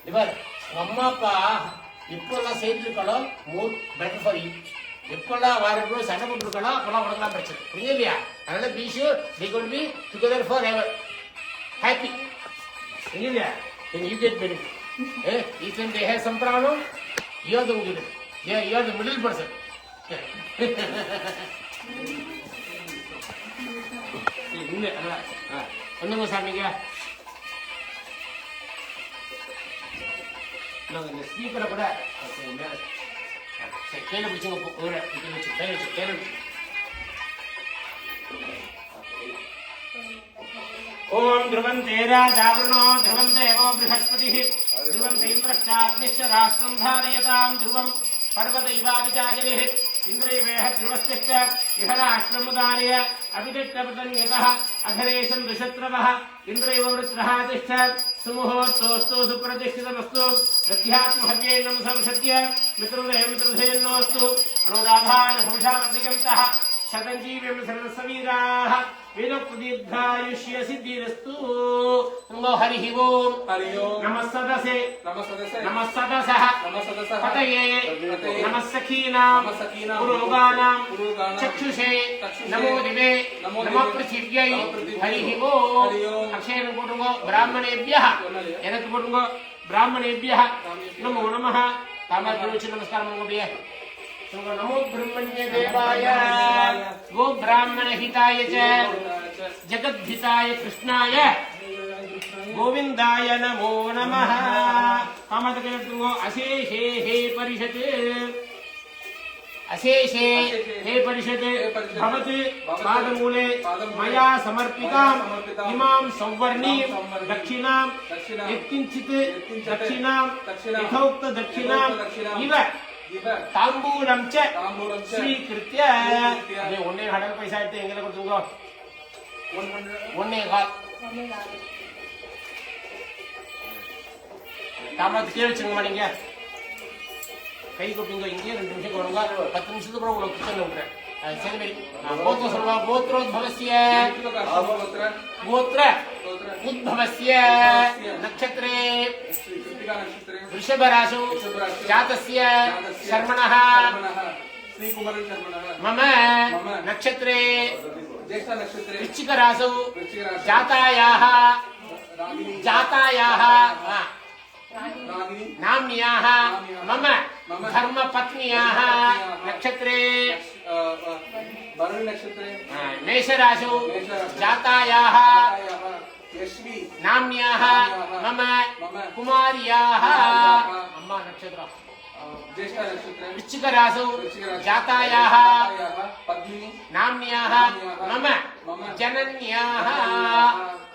இவர் அம்மா அப்பா இப்பெல்லாம் செய்திருக்கணும் மோர் பெட்டர் ஃபார் யூ. எப்பெல்லாம் வாரம் சண்டை போட்டுருக்கணும் அப்பெல்லாம் உனக்குலாம் பிரச்சனை புரியுது இல்லையா? அதனால be sure they going to be together forever happy. புரியுது இல்லையா? then you get benefit. If they have some problem, you are the good. You are the middle person. ஒண்ணுங்க சாமிங்க இந்த ஸ்பீக்கரை கூட கையில பிடிச்சுங்க கையில வச்சு ஓம் ध्रुवन्ते राजावृणो ध्रुवन्ते एवो बृहस्पतिः ध्रुवन्ते इन्द्रश्चाग्निश्च राष्ट्रं धारयतां ध्रुवं पर्वत इवाविजाजलिः इन्द्रैवेह ध्रुवश्च इह राष्ट्रमुदारय अभिदिष्टपतन्यतः अघरेशं द्विशत्रवः इन्द्रैव वृत्रः तिष्ठत् सुमुहूर्तोऽस्तु सुप्रतिष्ठितमस्तु दध्यात्महव्येनं संसत्य मित्रधेन्नोऽस्तु अनुराधानभुषावर्धिकन्तः शतञ्जीव्यं शरणसवीराः वेदोक्तदीर्घायुष्य सिद्धिरस्तु. नमो हरिः ओम्. नमः सदसे नमः सदसः पतये नमः सखीनां पुरोगानां चक्षुषे नमो दिवे नमः पृथिव्यै हरिः ओम्. अक्षयं पोटुंगो ब्राह्मणेभ्यः एनक्कु पोटुंगो ब्राह्मणेभ्यः नमो नमः. कामार्जुनस्य नमस्कारं महोदय. नमो ब्रह्मण्य देवाय गो ब्राह्मण हिताय च जगद्धिताय कृष्णाय गोविंदाय नमो नमः. अशेषे हे परिषत् अशेषे हे परिषत् भवति पादमूले मया समर्पितां इमां सौवर्णीं दक्षिणां यत्किञ्चित् दक्षिणां यथोक्त दक्षिणां इव तांबूलम च स्वीकृत्य ஒன்னே கடல் பைசா எடுத்து எங்கல கொடுத்துங்க. ஒன்னே கால் தாமத்து கீழே வச்சுங்க. நீங்க கை கொட்டுங்க. இங்கே 2 நிமிஷம் கொடுங்க. 10 நிமிஷத்துக்கு அப்புறம் உங்களுக்கு கிச்சன்ல விட்டுறேன். சரி கோத்திர சொல்வா. கோத்ரோத்பவஸ்ய கோத்திர उद्भवस्य नक्षत्रे वृषभ राशौ जातस्य शर्मणः मम नक्षत्रे वृश्चिक राशौ जातायाः नाम्न्याः मम धर्मपत्न्याः नक्षत्रे मेष राशौ जातायाः नाम्न्याः मम कुमार्याः अम्मा नक्षत्र वृश्चिक राशौ जातायाः नाम्न्याः मम जनन्याः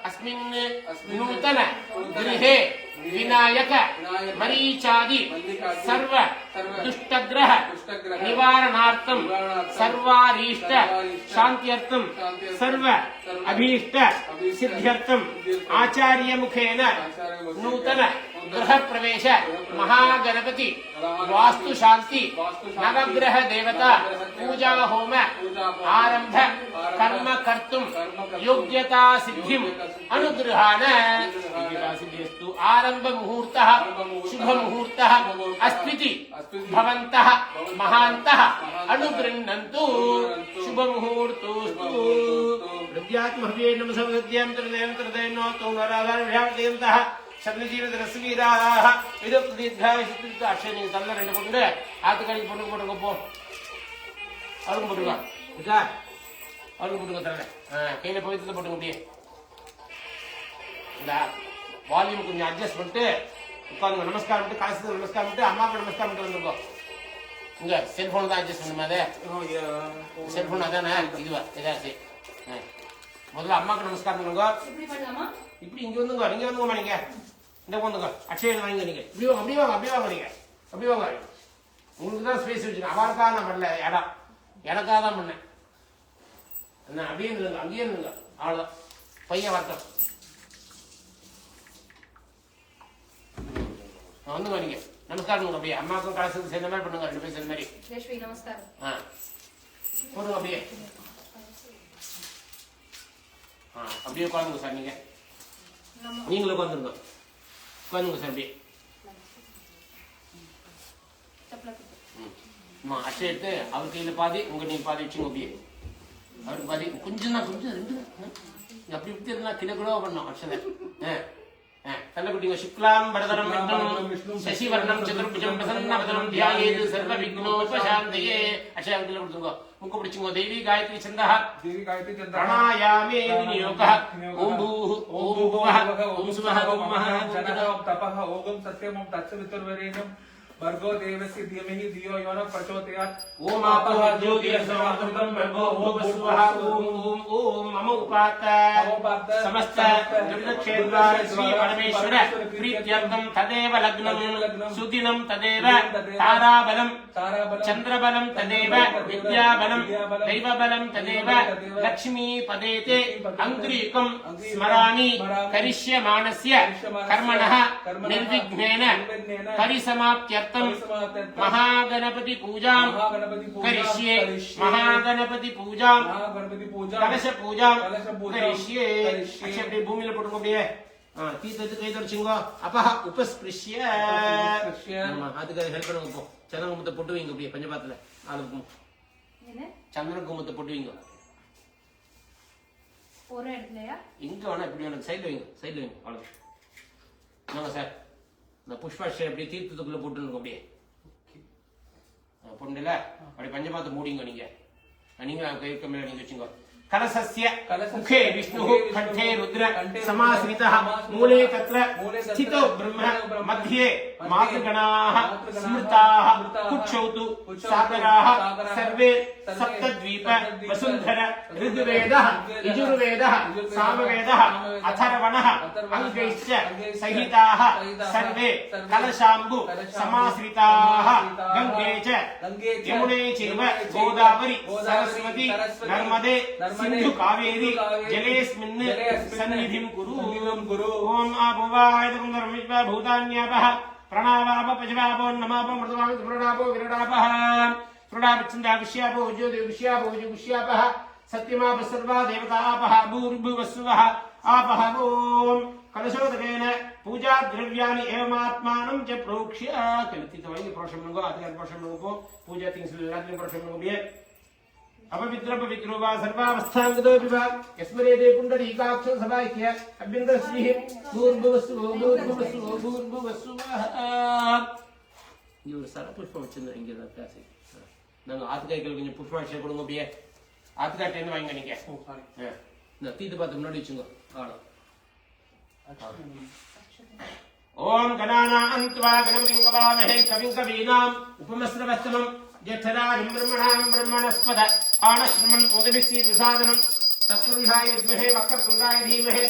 अस्मिन् नूतन गृहे विनायक मरीचादि सर्व दुष्टग्रह निवारणार्थं सर्वारीष्ट शान्त्यर्थं सर्व अभीष्ट सिद्ध्यर्थं आचार्य मुखेन नूतन गृह प्रवेश महागणपति वास्तु शांति नवग्रह देवता पूजा होम आरंभ कर्म कर्तुं योग्यता सिद्धिं अनुगृहाण सिद्धिस्तु. आरंभ मुहूर्तः शुभ मुहूर्तः अस्ति भवन्तः महान्तः अनुगृह्णन्तु. शुभ मुहूर्तोस्तु. विद्यात्महव्ये नमः सवद्यं त्रिदेवं तोनराधारभ्यावतयन्तः சப்தஜீவத ரசவீராக விதோக்த தீர்காய சித்திரித்த அக்ஷய. நீங்க தள்ள 2 போட்டு ஆத்துக்காரிக்கு பொண்ணு போட்டுங்க. போ அவருக்கும் போட்டுங்க. இருக்கா? அவருக்கும் போட்டுங்க. தரல கையில பவித்திரத்தை போட்டுங்க. அப்படியே இந்த வால்யூம் கொஞ்சம் அட்ஜஸ்ட் பண்ணிட்டு உட்காந்துங்க. நமஸ்காரம் பண்ணிட்டு காசு நமஸ்காரம் பண்ணிட்டு அம்மாவுக்கு நமஸ்காரம் பண்ணிட்டு வந்துருக்கோம். இங்க செல்போன் தான் அட்ஜஸ்ட் பண்ணுமா? அதே செல்போன் அதானே இதுவா? ஏதாச்சு முதல்ல அம்மாவுக்கு நமஸ்காரம் பண்ணுங்க. இப்படி இங்க வந்துங்க. நீங்க வந்துங்கம்மா. நீங்க இந்த வந்துங்க. அக்ஷயம் வாங்க. நீங்க இப்படி வாங்க. அப்படி வாங்க. அப்படி வாங்க. நீங்க அப்படி வாங்க. உங்களுக்கு தான் ஸ்பேஸ் வச்சுக்கணும். அவருக்காக நான் பண்ணல. இடம் எனக்காக தான் பண்ணேன். என்ன அப்படியே இருந்துங்க. அங்கேயே இருந்துங்க. அவ்வளோதான். பையன் வரட்டும். வந்துங்க. நீங்க நமஸ்காரம். அப்படியே அம்மாவுக்கும் கலசுக்கு சேர்ந்த மாதிரி பண்ணுங்க. 2 பேர் சேர்ந்த மாதிரி நமஸ்காரம் போடுங்க. அப்படியே அப்படியே உட்காந்துங்க சார். நீங்களும் உட்காந்துருங்க. உட்காந்துங்க சார். அப்படியே அச்சை எடுத்து அவர் கையில் பாதி உங்க நீ பாதி வச்சுங்க அப்படியே அவருக்கு பாதி கொஞ்சம் தான் கொஞ்சம் ரெண்டு அப்படி இப்படி இருந்தா கிலோ கிலோ பண்ணோம் அச்சனை தன்னகுட்டிங்க சுக்லாம் பரதரம் விஷ்ணு சசிவர்ணம் சதுர்புஜம் பிரசன்னவதனம் தியாயேது சர்வ விக்னோபசாந்தயே அச்சை கிலோ கொடுத்துங்க முக்கு பிடிச்சுங்க தேவி காயத்ரி சந்தா பிரணாயாமே விநியோகः ஓம் பூஹ் ஓம் புவः ஓம் சுவः ஓம் மஹः ஓம் தபः ஓம் சத்யம் ஓம் தத்சவிதுர்வரேண்யம் भर्गो देवस्य धीमहि धियो यो नः प्रचोदयात् ओम आपः ज्योतिर्समृतं भर्गो ओम वसुवः ओम ओम ओम मम उपात्त समस्त दुर्लक्षेद्वार श्री परमेश्वर प्रीत्यर्थं तदेव लग्नं सुदिनं तदेव ताराबलं चन्द्रबलं तदेव विद्याबलं दैवबलं तदेव लक्ष्मी पदेते अंग्रीकं स्मरामि करिष्यमाणस्य कर्मणः निर्विघ्नेन परिसमाप्त्यर्थं महागणपति पूजा करिष्ये महागणपति पूजा कलश पूजा करिष्ये अक्षय भूमि में पड़ूंगा भैया तीर्थ कई तरह अपह उपस्पृश्य அதுக்கு ஹெல்ப் பண்ணுங்க போ சந்திரன் கும்பத்தை போட்டு வைங்க அப்படியே பஞ்சபாத்துல அதுக்கு சந்திரன் கும்பத்தை போட்டு வைங்க ஒரு இடத்துலயா இங்க வேணா இப்படி வேணும் சைடுல வைங்க அவ்வளவு நாங்க சார் இந்த புஷ்பாட்சர் அப்படியே தீர்த்தத்துக்குள்ள போட்டுருங்க அப்படியே பொண்ணுல அப்படி பஞ்சபாத்த மூடிங்க நீங்க கை கம்மியில நீங்க வச்சுங்க कलशस्य मुखे विष्णुः कंठे रुद्र समाश्रितः मूले तत्र स्थितो ब्रह्म मध्ये मातृगणाः स्मृताः कुक्षौतु सागराः सर्वे सप्तद्वीप वसुन्धर ऋग्वेदः यजुर्वेदः सामवेदः अथर्वणः अङ्गैश्च सहिताः सर्वे कलशाम्बु समाश्रिताः गंगे च यमुने चैव गोदावरी सरस्वती नर्मदे सिंधु कावेरी जलेस्मिन् सन्निधिं कुरु ओम आभुवायदं धर्मिष्वा भूतान्यापः प्रणवाप पजवापो नमाप मृदवाप सुरडापो विरडापः सुरडापच्छन्दा विष्यापो ज्योति विष्यापो विष्यापः सत्यमाप सर्वा देवतापः भूर्भुवस्सुवः आपः ओम कलशोदकेन पूजा द्रव्यानि एवमात्मानं च प्रोक्ष्य कलितितवाई प्रोषमनको आदिकार प्रोषमनको पूजा थिंग्स लादि प्रोषमनको बिये अपवित्र पवित्रो वा सर्वावस्थांगतो विवा यस्मरेदे कुंडलीकाक्ष सभाइक्य अभ्यंतर श्री भूर्भुवस्सु इवर सारा पुष्प वच्चिंदा इंगे दासे नांगा आत्कायिकल கொஞ்சம் புஷ்பாட்சை கொடுங்க அப்படியே ஆத்காட்ட என்ன வாங்க நீங்க இந்த தீது பார்த்து முன்னாடி வெச்சுங்க ஆளோ ओम गणानान्त्वा गणपतिं गवामहे कविं कवीनाम् उपमस्रवस्तमम् ज्येष्ठराजं ब्रह्मणां ब्रह्मणस्पद आनश्रमन् उदभिस्सीदसादनं तत्पुरुषाय विद्महे वक्रतुण्डाय धीमहि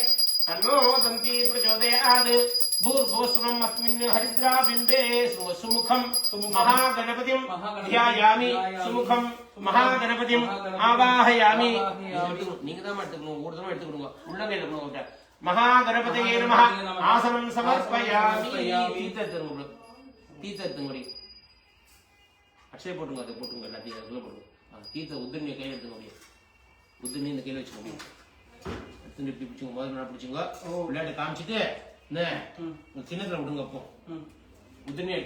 तन्नो दन्ती प्रचोदयात् भूर्भुवस्सुवम् अस्मिन् हरिद्राबिम्बे सुमुखं महागणपतिं ध्यायामि सुमुखं महागणपतिं आवाहयामि நீங்க தான் எடுத்துக்கணும் ஒரு தடவை எடுத்துக்கணும் உள்ளங்கையில இருக்கணும் महागणपतये नमः आसनं समर्पयामि तीर्थंगड़ी अक्षय पोटुंगा அது போடுங்க எல்லாத்தையும் அதுல போடுங்க தீர்த்த உதிரணியை கையில எடுத்துங்க உதிரணி இந்த கையில வச்சுங்க எடுத்து இப்படி பிடிச்சுங்க முதல்ல நான் பிடிச்சுங்க விளையாட்டு காமிச்சிட்டு என்ன சின்னத்துல விடுங்க அப்போ उदने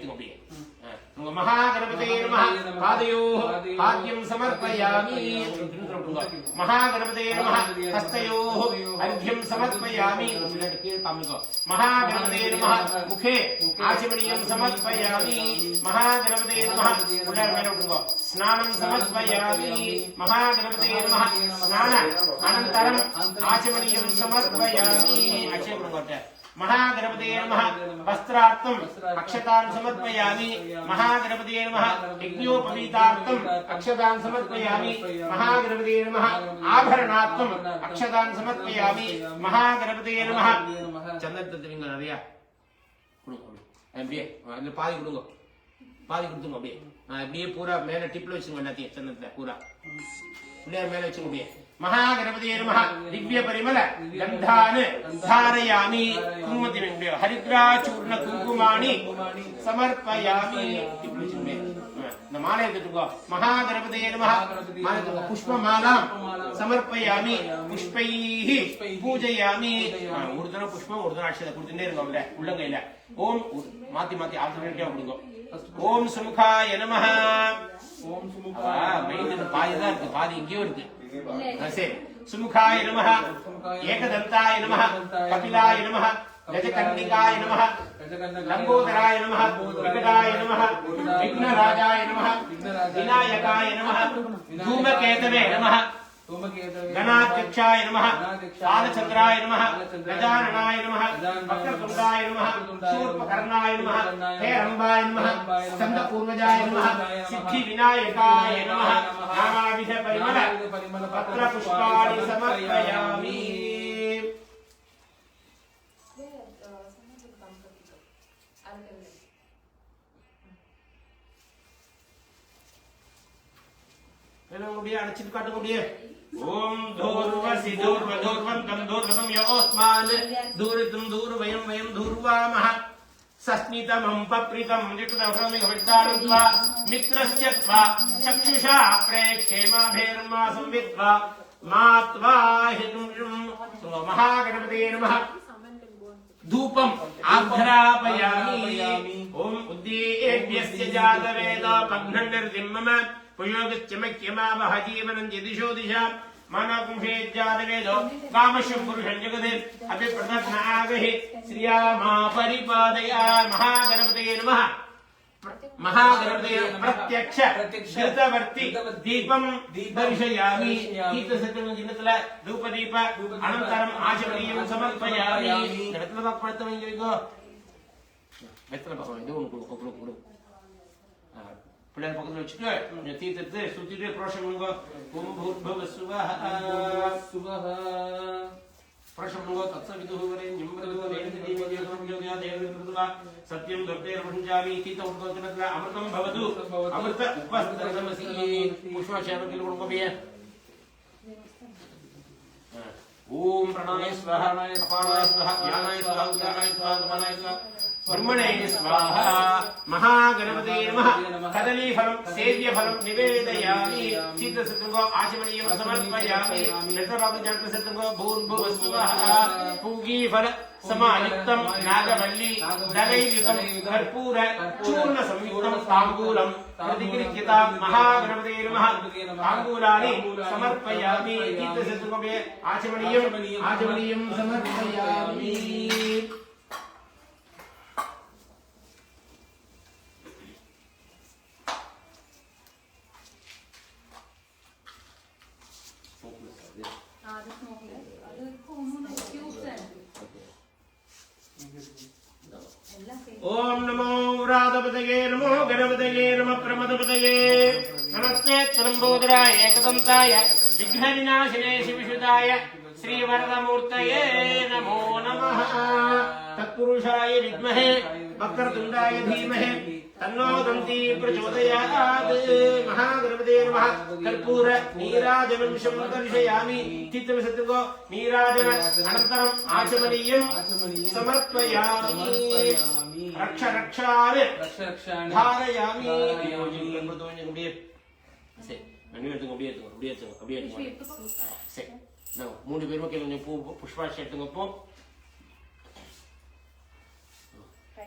नमः महागणपतये नमः पादयोः पाद्यं समर्पयामि महागणपतये नमः हस्तयोः अर्घ्यं समर्पयामि महागणपतये नमः मुखे आचमनीयं समर्पयामि महागणपतये नमः स्नानं समर्पयामि महागणपतये नमः स्नान अनन्तरम् आचमनीयं समर्पयामि अक्षय महागणपतये नमः वस्त्रार्थम् अक्षतान् समर्पयामि महागणपतये नमः यज्ञोपवीतार्थम् अक्षतान् समर्पयामि महागणपतये नमः आभरणार्थम् अक्षतान् समर्पयामि महागणपतये नमः चंदन नरिया அப்படியே அதுல பாதி கொடுங்க பாதி கொடுத்துங்க அப்படியே அப்படியே பூரா மேல டிப்ல வச்சுங்க எல்லாத்தையும் சந்தனத்தை பூரா பிள்ளையார் மேல வச்சுங்க அப்படியே महागणपतये नमः दिव्य परिमल गंधान् धारयामि कुंकुमति में हरिद्रा चूर्ण कुंकुमानि समर्पयामि माले तुगो महागणपतये नमः पुष्पमालां समर्पयामि पुष्पैः पूजयामि ஒரு தடவை புஷ்பம் ஒரு தடவை அக்ஷதை கொடுத்துட்டே இருங்க உள்ளங்கையில ஓம் மாத்தி மாத்தி ஆல்டர்னேட்டிவா கொடுங்க ஓம் சுமுகாய நமஹ. ஓம் சுமுகாய மைண்ட் பாதிதான் இருக்கு, பாதி இங்கேயும் இருக்கு. சரி. சுமுகாய நமஹ, ஏகதந்தாய நமஹ, கபிலாய நமஹ, கஜகர்ணிகாய நமஹ, லம்போதராய நமஹ, விகடாய நமஹ, விக்னராஜாய நமஹ, விநாயகாய நமஹ, தூமகேதவே நமஹ, गणाध्यक्षाय नमः, कालचंद्राय नमः, गजाननाय नमः, वक्रतुंडाय नमः, शूर्पकर्णाय नमः, हेरंबाय नमः, स्कंदपूर्वजाय नमः, सिद्धिविनायकाय नमः, नानाविध परिमल पत्र पुष्पाणि समर्पयामि. அணைச்சிட்டு காட்ட முடியே. ஓம் தூர்வசி தூர்வதூர்வந்தம் தூர்வதம் யோஸ்மான் தூரிதம் தூர்வயம் வயம் தூர்வாமஹ சஸ்மிதமம் பப்ரிதம் நிக்தவரமிகவிட்டானுத்வா மித்ரஸ்யத்வா சக்ஷுஷா பிரேக்ஷேமாபேர்மா संवित्वा மாத்வா ஹிதும் மகாகணபதயே நமः. धूपम आघ्रापयामि. ओम उद्दीप्यस्य जातवेदो पघ्नन्निर्दिम्मम पुयोगच्चमक्यमावह जीवनं यदिशो दिशा मानकुंशेज्जातवेदो कामशं पुरुषं जगदे अभिप्रदग्नागहि श्रियामा परिपादया. महागणपतये नमः. महागणपतये प्रत्यक्ष कृतवर्ति दीपं दर्शयामि. गीतसत्यमजिनतल धूपदीप अनन्तरम् आचमनीयं समर्पयामि. गणपति पक्कडतम इंगो வெத்தல பக்கம் இது ஒன்று கொடு. பிள்ளையார் பக்கத்தில் வச்சுட்டு தீர்த்தத்தை சுத்திட்டு புரோஷம் பண்ணுங்க. ஓம் பூர்பவ சுவஹ சுவஹ புரோஷம் பண்ணுங்க. தத்சவிதுஹுவரேண்யம் சத்யம் துர்தேர்வஞ்சாமி தீர்த்த உட்கோச்சனத்துல அமிர்தம் பவது அமிர்த உபஸ்தரமசி. புஷ்பாட்சேபத்தில் கொடுங்க. ஓம் பிரணாய ஸ்வஹ அபானாய ஸ்வஹ ஞானாய ஸ்வஹ உதானாய ஸ்வஹ தமனாய ஸ்வஹ ब्रह्मणे स्वाहा. महागणपतये नमः. कदलीफलं सेव्यफलं निवेदयामि. शीतसत्तुंगो आचमनीयं समर्पयामि. रत्नबाबुजातसत्तुंगो भूर्भुवस्सुवः. पूगीफल समायुक्तं नागवल्ली दलैर्युतं कर्पूर चूर्ण संयुक्तं ताम्बूलं प्रतिगृह्यतां. महागणपतये नमः. ताम्बूलानि समर्पयामि. शीतसत्तुंगो आचमनीयं समर्पयामि. ओम नमो व्रातपतये नमो गणपतये नमः प्रमदपतये नमस्ते त्र्यंबोदराय एकदंताय विघ्नविनाशिने शिवसुताय श्रीवरदमूर्तये नमो नमः. तत्पुरुषाय विद्महे वक्रतुंडाय धीमहि तन्नो दन्ती प्रचोदयात्. महागणपतये नमः. कर्पूर नीराजनं दर्शयामि. चित्तविसत्तुको नीराजन अनन्तरम् आचमनीयं समर्पयामि. रक्ष रक्षारे धारयामि. மூணு பேரும் கொஞ்சம் பூ புஷ்பாட்சி எடுத்துங்கப்போ.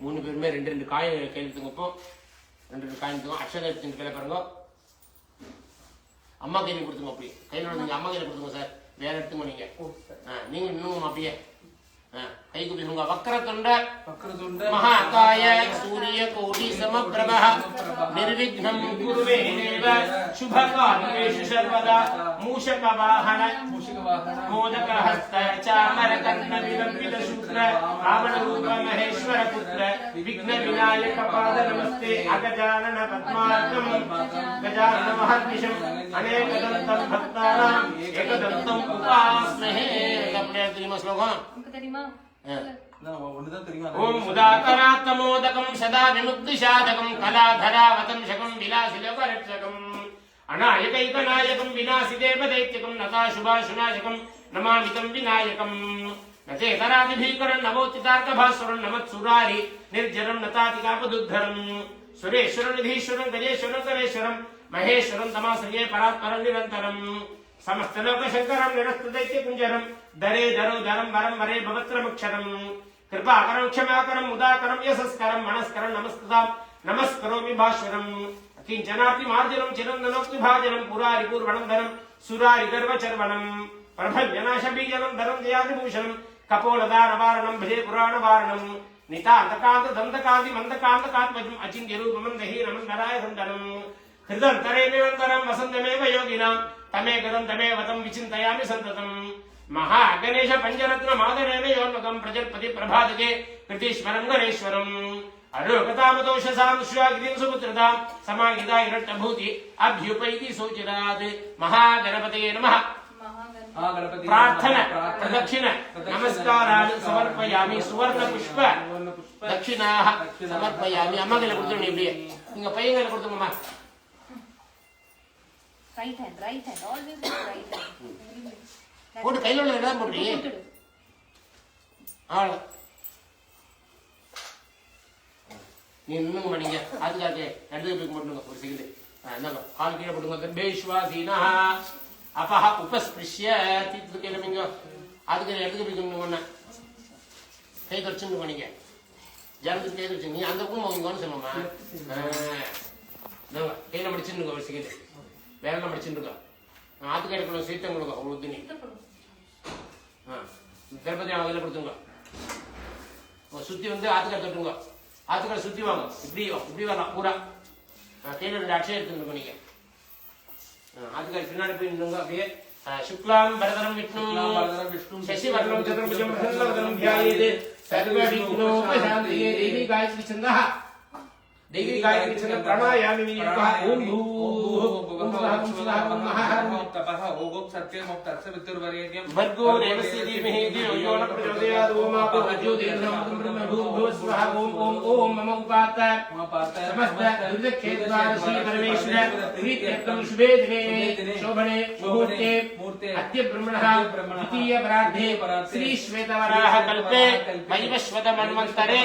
மூணு பேருமே ரெண்டு ரெண்டு காய் கையில் எடுத்துங்கப்போ. ரெண்டு ரெண்டு காய் எடுத்துக்கோ. அக்ஷதை எடுத்து கையில் பாருங்க. அம்மா கையில் கொடுத்துங்க. அப்படி கையில் நீங்க அம்மா கையில் கொடுத்துங்க சார். வேற எடுத்துங்க நீங்க. நீங்க இன்னும் அப்படியே கை குப்பிடுங்க. வக்ரதுண்ட மகாகாய சூரிய கோடி சமப்ரபः நிர்விக்னம் குருவே தேவ சுபகார்யேஷு சர்வதா. மூஷக வாஹன மோதக ஹஸ்த சாமர கர்ண விலம்பித சூத்ர ராவண ரூப மகேஸ்வர புத்ர விக்ன விநாயக பாத நமஸ்தே. அகஜானன பத்மார்க்கம் கஜானன மஹர்நிஷம் அநேகதந்தம் பக்தானாம் ஏகதந்தம் உபாஸ்மஹே. அப்படியே தெரியுமா ஸ்லோகம்? ओम उदातरात्मोदकं सदा विमुक्तिशातकं कलाधरावतं शकं विलासिलोकरक्षकं अनायकैकनायकं विनाशिदेवदैत्यकं नताशुभाशुनाशकं नमामितं विनायकं. नचेतरादिभीकरं नवोचितार्कभास्वरं नमत्सुरारि निर्जरं नतातिकापदुद्धरं. सुरेश्वरं निधीश्वरं गजेश्वरं करेश्वरं महेश्वरं तमाश्रये परात्परं निरन्तरं. समस्तलोकशङ्करं निरस्तदैत्यकुञ्जरं दरे दरो दरं वरं वरे भवत्रमक्षरं. कृपाकरं क्षमाकरं उदाकरं यशस्करं मनस्करं नमस्कृतां नमस्करोमि भास्वरम् किंचनापि मार्जनं चिरन्दनोक्ति भाजनं पुरारि पूर्वणं सुरारि गर्वचर्वणं प्रभञ्जनाशबीजनं धनं जयादिभूषणं कपोलदानवारणं भजे पुराणवारणं नितान्तकान्त दन्तकान्ति मन्दकान्तकात्मजम् अचिन्त्यरूपमन्दहीनमन्दराय सन्दनं हृदन्तरे निरन्तरं वसन्तमेव योगिनां तमेकदं तमेव तं विचिन्तयामि सन्ततम् महागणेश पंचरत्न मादनेन योन्मकं प्रजल्पति प्रभातके कृतीश्वरं गणेश्वरम् अलोकतामदोषसां श्वागिरिं सुपुत्रतां समाहिता इरट्टभूति अभ्युपैति सोचिरात् महागणपतये नमः प्रार्थना प्रदक्षिण नमस्काराणि समर्पयामि सुवर्ण पुष्प दक्षिणाः समर्पयामि अम्मगले कुडुंगा இப்படியே நீங்க பையங்கல கொடுத்துங்கம்மா right hand always right hand போடு கையில உள்ள எல்லாம் போடுறீ ஆளு நீ இன்னும் பண்ணீங்க அதுக்காக ரெண்டு பேருக்கு போட்டுங்க ஒரு செகண்ட் என்னங்க கால் கீழே போடுங்க கர்ப்பேஷ்வாசீனா अपह उपस्पृश्य तीर्थकेलमिंग அதுக்கு எடுத்து பிடிக்கணும் ஒண்ணு கை கடிச்சுன்னு பண்ணீங்க ஜனத்துக்கு கை கடிச்சு நீ அந்த பக்கம் போங்கன்னு சொல்லுமா கையில மடிச்சுன்னு ஒரு செகண்ட் வேலை மடிச்சுன்னு இருக்கா ஆத்துக்கு எடுக்கணும் சீத்தம் கொடுங்க உங்களுக்கு நீ திருப்பதி அவங்க கையில கொடுத்துங்க சுத்தி வந்து ஆத்துக்கார தொட்டுங்க ஆத்துக்கார சுத்தி வாங்க இப்படி வரலாம் பூரா கையில ரெண்டு அட்சயம் எடுத்துன்னு பண்ணீங்க आदिकाल पिनाडी पे निंगा अभी शुक्लां वरदनं विष्णु शशिवर्णं चतुर्भुजं प्रसन्नवदनं ध्यायेत् सर्वविघ्नोपशान्तये देवी गायत्री छन्दः देवी गायत्री छन्द प्राणायामि विनियोगः ओम भूः ओम स्वः ओम महः तपः ओम सत्यं ओम तत्सवितुर्वरेण्यं भर्गो देवस्य धीमहि धियो यो न प्रचोदयात् ओम आपो ज्योतिर्गमं ब्रह्म भूर्भुवः स्वः ओम ओम ओम मम उपात समस्त दुर्दक्षेद्वारसी परमेश्वर प्रीत्यर्थं शुभे दिने शोभने मुहूर्ते अद्य ब्रह्मणः द्वितीय परार्धे श्री श्वेतवराह कल्पे वैवस्वत मन्वन्तरे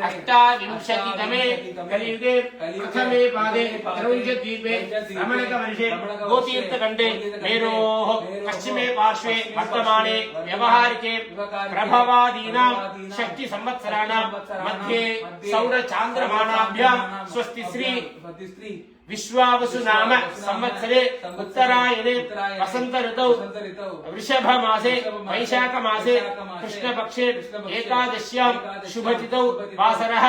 अष्टाविंशतितमे कलियुगे प्रथमे पादे त्रौञ्चद्वीपे रमणकवर्षे गोतीर्थखण्डे मेरोः पश्चिमे पार्श्वे वर्तमाने व्यवहारिके प्रभवादीनां शक्तिसंवत्सराणां मध्ये सौरचान्द्रमानाभ्यां स्वस्ति श्री विश्वावसु नाम संवत्सरे उत्तरायणे वसंत ऋतौ वृषभ मासे वैशाख मासे कृष्ण पक्षे एकादश्यां शुभतिथौ वासरः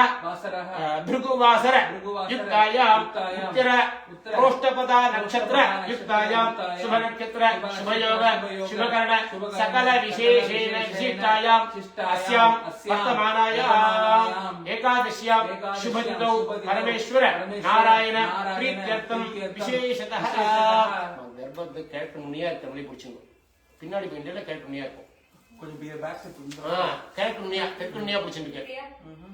भृगुवासर युक्तायां उत्तर प्रोष्ठपदा नक्षत्र युक्तायां शुभ नक्षत्र शुभयोग शुभकर्ण सकल विशेषेण विशिष्टायां अस्यां वर्तमानायां एकादश्यां शुभतिथौ परमेश्वर नारायण प्रीत्यर्थम विशेषतः गर्भद कैरेक्टर मुनिया तमिழ் புடிச்சுங்க பின்னாடி பெண்டல கேரக்டர் முனியா இருக்கும் கொஞ்சம் பியர் பேக் செட் கேரக்டர் முனியா புடிச்சிருக்கு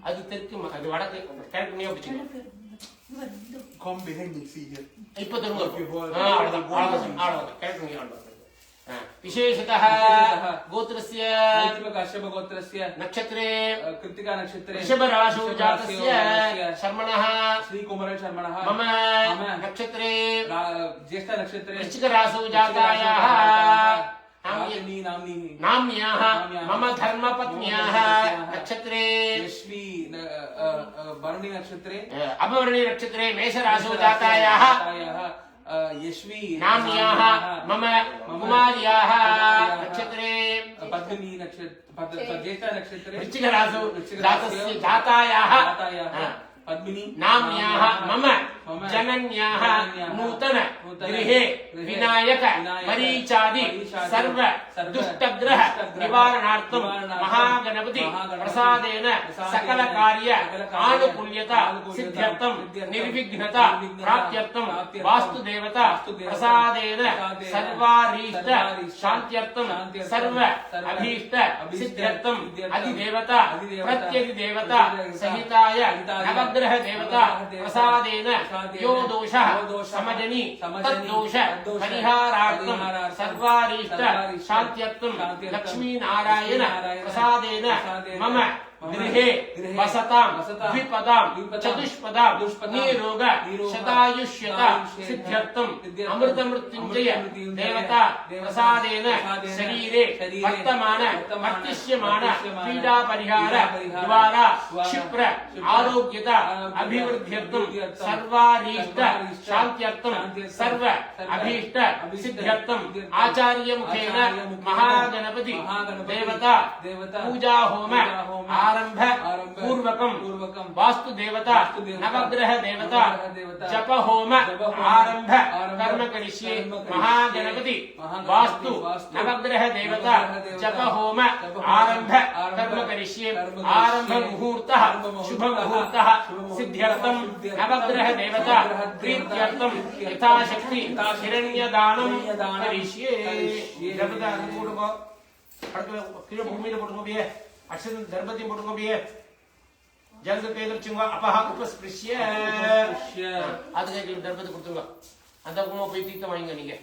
அது தெற்கு அது வடக்கு கேரக்டர் முனியா புடிச்சுங்க come behind me see here இப்போ தருங்க அவ்வளவுதான் கேரக்டர் முனியா विशेषतः गोत्रस्य काश्यप गोत्रस्य नक्षत्रे कृत्तिका नक्षत्रे वृषभ राशौ जातस्य शर्मणः श्री कुमार शर्मणः मम नक्षत्रे ज्येष्ठ नक्षत्रे वृश्चिक राशौ जातायाः नाम्न्याः मम धर्मपत्न्याः नक्षत्रे यश्वी भरणी नक्षत्रे अपवर्णी नक्षत्रे मेष राशौ जातायाः यश्वी नाम्न्याः मम कुमार्याः नक्षत्रे पद्मिनी नक्षत्र ज्येष्ठ नक्षत्रे वृश्चिक राशौ जातायाः पद्मिनी नाम्न्याः मम जनन्याः नूतन गृहे विनायक मरीचादि सर्व दुष्टग्रह निवारणार्थं महागणपति प्रसादेन सकल कार्य आनुकूल्यता सिद्ध्यर्थं निर्विघ्नता प्राप्त्यर्थं वास्तु देवता प्रसादेन सर्वारीष्ट शान्त्यर्थं सर्व अभीष्ट सिद्ध्यर्थं अधिदेवता प्रत्यधिदेवता सहिताय नवग्रह देवता प्रसादेन यो दोषः समजनि तद्दोष परिहारार्थं सर्वारीष्ट शान्त्यर्थं लक्ष्मी नारायण प्रसादेन मम गृहे वसतां द्विपदां चतुष्पदां निरोग शतायुष्यता सिद्ध्यर्थम् अमृतमृत्युञ्जय देवता प्रसादेन शरीरे वर्तमान वर्तिष्यमान पीडा परिहार द्वारा क्षिप्र आरोग्यता अभिवृद्ध्यर्थम् सर्वारीष्ट शान्त्यर्थम् सर्व अभीष्ट सिद्ध्यर्थम् आचार्य मुखेन महागणपति देवता पूजा होम आरंभ पूर्वकम् वास्तु देवता नवग्रह देवता जप होम आरंभ कर्म करिष्ये महागणपति वास्तु नवग्रह देवता जप होम आरंभ कर्म करिष्ये आरंभ मुहूर्तः शुभ मुहूर्तः सिद्ध्यर्थम् नवग्रह देवता प्रीत्यर्थम् यथाशक्ति हिरण्यदानं करिष्ये देवता போடுங்க அடுத்து கீழ பூமியில போடுங்க அப்படியே அக்ஷரம் தர்பத்தையும் போடுங்க அப்படியே ஜல்து பேதர்ச்சுங்க அப்பஹ உபஸ்பிருஷ்ய அதுக்கு கீழ தர்பத்தை கொடுத்துங்க அந்த கும்ப போய் தீர்த்தம் வாங்குங்க நீங்க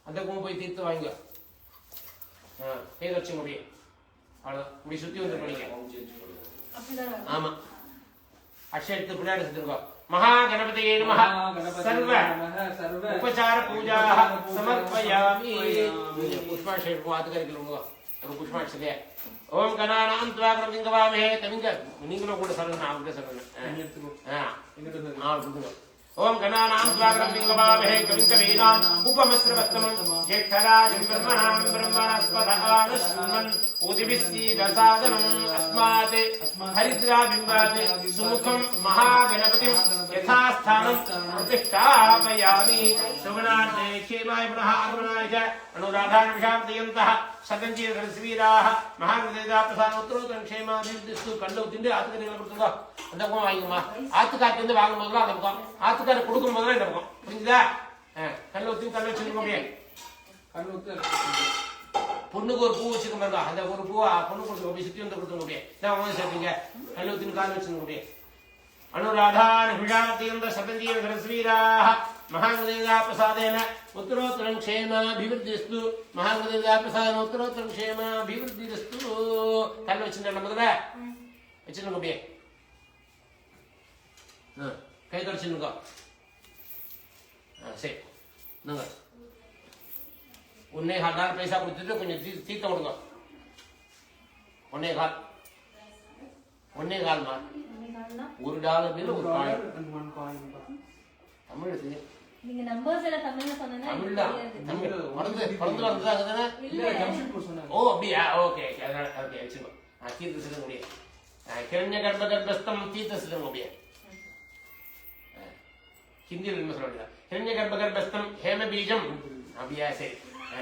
அந்த கும்ப போய் தீர்த்தம் வாங்குங்க பேதர்ச்சுங்க அப்படியே அவ்வளவுதான் இப்படி சுத்தி வந்து பண்ணீங்க ஆமா அக்ஷரத்தை பின்னாடி சுத்துங்க महागणपतये नमः सर्व उपचार पूजा समर्पयामि पुष्पाभिषेक को आते करके लूंगा और पुष्पाभिषेक ओम गणानां त्वा गणपतिंगवामहे तमिंग निंगलो ಕೂಡ ಸರಣ ಆಗುತ್ತೆ ಸರಣ ओम गणानां त्वा गणपतिंगवामहे कविंकवीनां उपमस्रवत्तमं ज्येष्ठराजं ब्रह्मणां ब्रह्मणस्पदानस्मन् उदिभिस्सीदसादनम् अस्मात् हरिद्राबिम्बात् सुमुखं महागणपतिं यथास्थानं प्रतिष्ठापयामि सुगुणार्थे क्षेमाय पुनः आगमनाय च अनुराधानुषान्तयन्तः सतञ्जीवरस्वीराः महागणपतिदा प्रसादोत्तरोत्तरं क्षेमाभिवृद्धिस्तु कल्लौ तिंडे आत्मकरियला கொடுத்துங்க அந்த பக்கம் வாங்குமா ஆத்துக்காரத்து வந்து வாங்கும் போதுலாம் அந்த பக்கம் ஆத்துக்கார கொடுக்கும் போதுலாம் இந்த பக்கம் புரிஞ்சுதா கல்ல ஊத்தி கல்ல வச்சுருங்க அப்படியே கல்ல ஊத்து பொண்ணுக்கு ஒரு பூ வச்சுக்க பாருங்க அந்த ஒரு பூவா பொண்ணு கொடுத்து அப்படியே சுத்தி வந்து கொடுத்துங்க அப்படியே நான் வந்து சேர்த்தீங்க கல்ல ஊத்தி கால் வச்சுருங்க அப்படியே अनुराधान हिषातीन्द्र शतञ्जीव सरस्वीराः महागणपतिदा प्रसादेन उत्तरोत्तरं क्षेमाभिवृद्धिस्तु महागणपतिदा प्रसादेन उत्तरोत्तरं क्षेमाभिवृद्धिस्तु कल्ल வச்சிருந்தா முதல்ல வச்சிருங்க அப்படியே கை தொடச்சிருங்க சரி நாங்க ஒன்னே $1,000 பைசா கொடுத்துட்டு கொஞ்சம் தீர்த்தம் கொடுங்க $1,000 $1 மேல ஒரு காயின் தமிழ் தெரியும் நீங்க நம்பர்ஸ் எல்லாம் தமிழ்ல சொன்னேன்னா தமிழ்ல தமிழ் பறந்து வந்ததாங்க இல்ல ஜம்ஷெட்பூர் சொன்னாங்க ஓ அப்படியே ஓகே ஓகே வெச்சுங்க தீர்த்த சிதம் முடியே கிரண்ய கர்ப்பகர்ப்பஸ்தம் தீர்த்த சிதம் முடியே हिंदी में சொல்றீங்க हिरण्य गर्भगर्भस्थम हेम बीजम அப்படியே சரி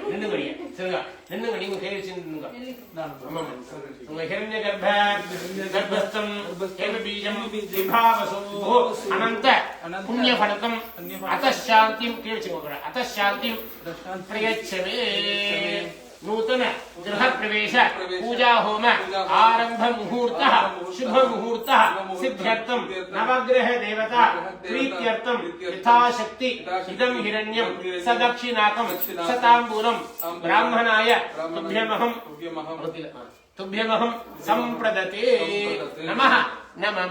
நின்னுங்கடியே சரிங்க நின்னுங்க நீங்க கை வச்சு நின்னுங்க ஆமா உங்க हिरण्य गर्भगर्भस्थम हेम बीजम विभावसो अनंत पुण्य फलकम अतः शांतिं केवचिंगोरा अतः शांतिं प्रयच्छमे नूतन गृह प्रवेश पूजा होम आरंभ मुहूर्तः शुभ मुहूर्तः सिद्ध्यर्थं नवग्रह देवता प्रीत्यर्थं यथाशक्ति इदं हिरण्यं सदक्षिणाकं सताम्बूलं ब्राह्मणाय तुभ्यमहं संप्रदते नमः नमः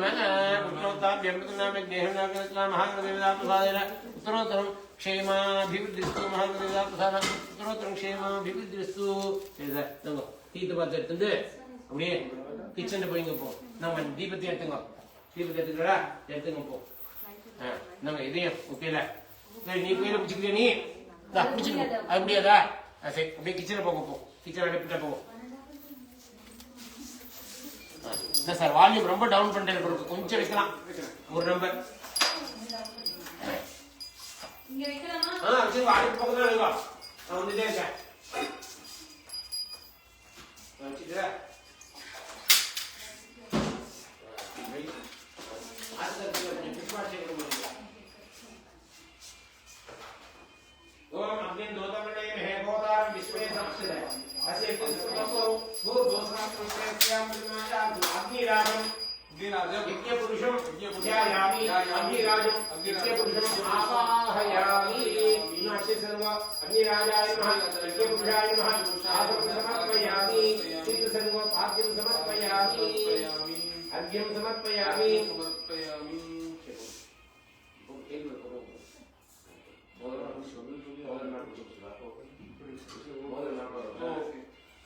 उत्तरोत्तरं क्षेमाभिवृद्धिस्तु महागणपतिदा प्रसादं उत्तरोत्तरं क्षेमाभिवृद्धिस्तु தீர்த்த பாத்திரம் எடுத்துட்டு அப்படியே கிச்சன்ல போய்ங்க போ நம்ம தீபத்தை எடுத்துங்க தீபத்தை எடுத்துக்கடா எடுத்துங்க போ நாங்க இதையும் ஓகேல நீ கையில பிடிச்சிக்கிறியா நீ பிடிச்சிக்க அப்படியாதா சரி அப்படியே கிச்சன்ல போங்க போ கிச்சன் அடுப்பிட்ட போங்க என்ன சார் வால்யூம் ரொம்ப டவுன் பண்ணிட்டு கொஞ்சம் வைக்கலாம் ஒரு நம்பர் இங்க வைக்கலாமா வச்சு அடுப்பு பக்கத்துல வைங்க நான் வந்துட்டே இருக்கேன் வச்சுக்கிறேன் ओम अग्नि दोतमने मेघोदारं विश्वे संस्थिते अस्य पुष्पको भू दोषां पुष्पस्यां प्रतिमाया अग्निराजं यज्ञपुरुषं ध्यायामि अग्निराजं यज्ञपुरुषं आवाहयामि मीनाक्षी सर्व अग्निराजाय नमः यज्ञपुरुषाय नमः आसनं समर्पयामि चित्त सर्व भाग्यं समर्पयामि अर्घ्यं समर्पयामि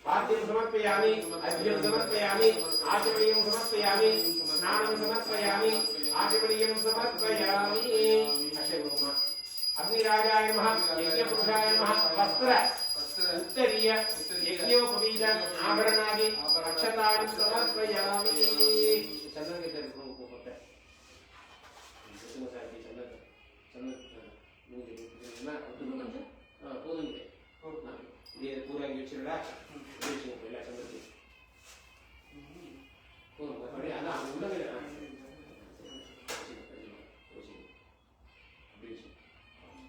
पाद्यं समर्पयामि अर्घ्यं समर्पयामि आचमनीयं समर्पयामि स्नानं समर्पयामि आचमनीयं समर्पयामि अक्षयकुर्मः अग्निराजाय नमः यज्ञपुरुषाय नमः वस्त्र उत्तरीय यज्ञोपवीत आभरणादि अक्षतानि समर्पयामि चंदन के तरफ को होता है चंदन साथी चंदन ना हां போதுங்க இது பூரா இங்க வச்சிரடா வெச்சு எல்லா சந்ததி போதுங்க அப்படியே அதான் உள்ளவே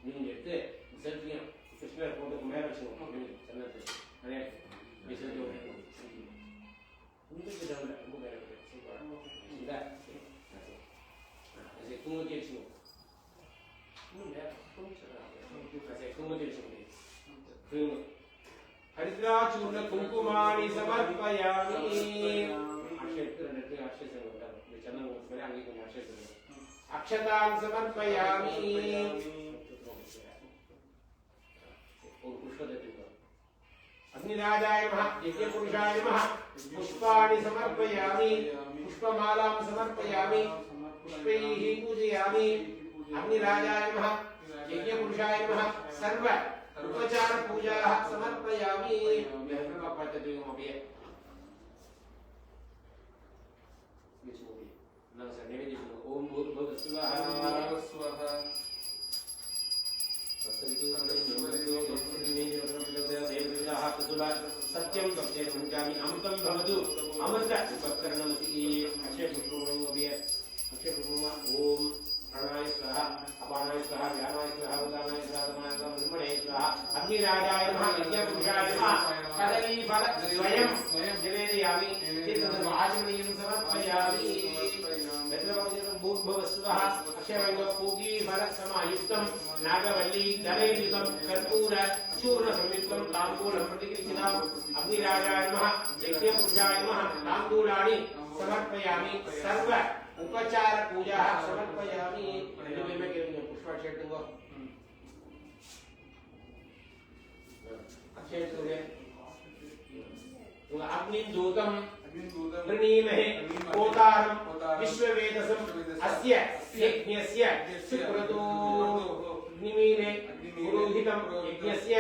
நீங்க எடுத்து செல்ஃபியா கிருஷ்ணர் போட்டோக்கு மேல வச்சுக்கோங்க சந்தனத்தை நிறைய விசேஷம் உங்களுக்கு டவுன்ல ரொம்ப மேல இருக்கு சூப்பர் இந்த அது குங்குமத்தை வச்சுக்கோங்க हरिद्राचूर्ण कुंकुमानि समर्पयामि अक्षतान् समर्पयामि अग्निराजाय नमः यज्ञपुरुषाय नमः पुष्पाणि समर्पयामि पुष्पमालां समर्पयामि पुष्पैः पूजयामि अग्निराजाय नमः यज्ञपुरुषाय नमः सर्व उपचार पूजाः समर्पयामि ओम भूर्भुवः स्वः सत्यं सत्ये पंचामि अमृतं भवतु अमृत उपकरणमसि अक्षयपुष्पम् ओम प्राणाय स्वाहा अपानाय स्वाहा व्यानाय स्वाहा उदानाय स्वाहा समानाय स्वाहा ब्रह्मणे स्वाहा अग्निराजाय नमः यज्ञपुरुषाय नमः कदली फल स्वयं निवेदयामि तीर्थम् आचमनीयं समर्पयामि भूर्भुवः स्वः अक्षयपूगी फल समायुक्तं नागवल्ली दलयुक्तं कर्पूर चूर्ण संयुक्तं ताम्बूलं प्रतिगृहीतम् अग्निराजाय नमः यज्ञपुरुषाय नमः ताम्बूलानि समर्पयामि सर्व उपचार पूजा समर्पयामि में के पुष्पा छेटूंगा अक्षय सूर्य अग्नि दूतम वृणीमहे कोतारं विश्ववेदसं अस्य यज्ञस्य सुक्रतो निमीले पुरोहितं यज्ञस्य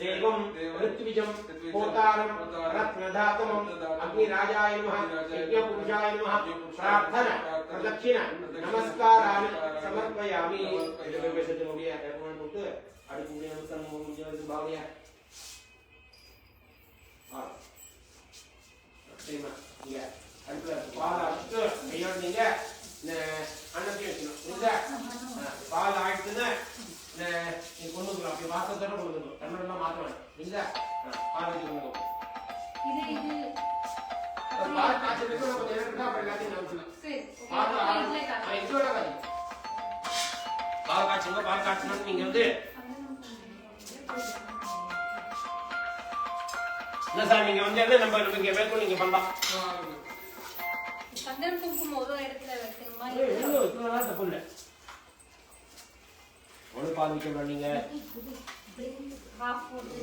देवं ऋत्विजं कोतारं रत्नधातमं अग्निराजाय नमः यज्ञपुरुषाय नमः प्रार्थना प्रदक्षिण नमस्काराणि समर्पयामि इधर पे से हो गया कर्मण मुक्त अड़ी पूरे नमस्कार मुझे भावया हां சரிமா இங்க அடுத்து பால் அடிச்சு கையோட நீங்க அன்னத்தை வைக்கணும் இந்த பால் ஆயிடுச்சுன்னா நீ கொண்டு வந்து அப்படியே வாசத்தோட கொண்டு வந்து கண்ணெல்லாம் மாத்த வேண்டாம் இந்த பால் வச்சு கொண்டு இது பால் காய்ச்சலுக்கு நம்ம கொஞ்சம் நேரம் அப்புறம் எல்லாத்தையும் நம்பிக்கலாம் சரி இதோட பால் காய்ச்சணும் நீங்க வந்து என்ன சார் நீங்க வந்து என்ன நம்ம இங்க மேற்கொண்டு நீங்க பண்ணலாம் சந்தனம் குங்குமம் ஒரு இடத்துல வைக்கணுமா இல்ல இதனால தப்பு இல்ல ஒரு பால் வைக்கணும் நீங்க half போட்டு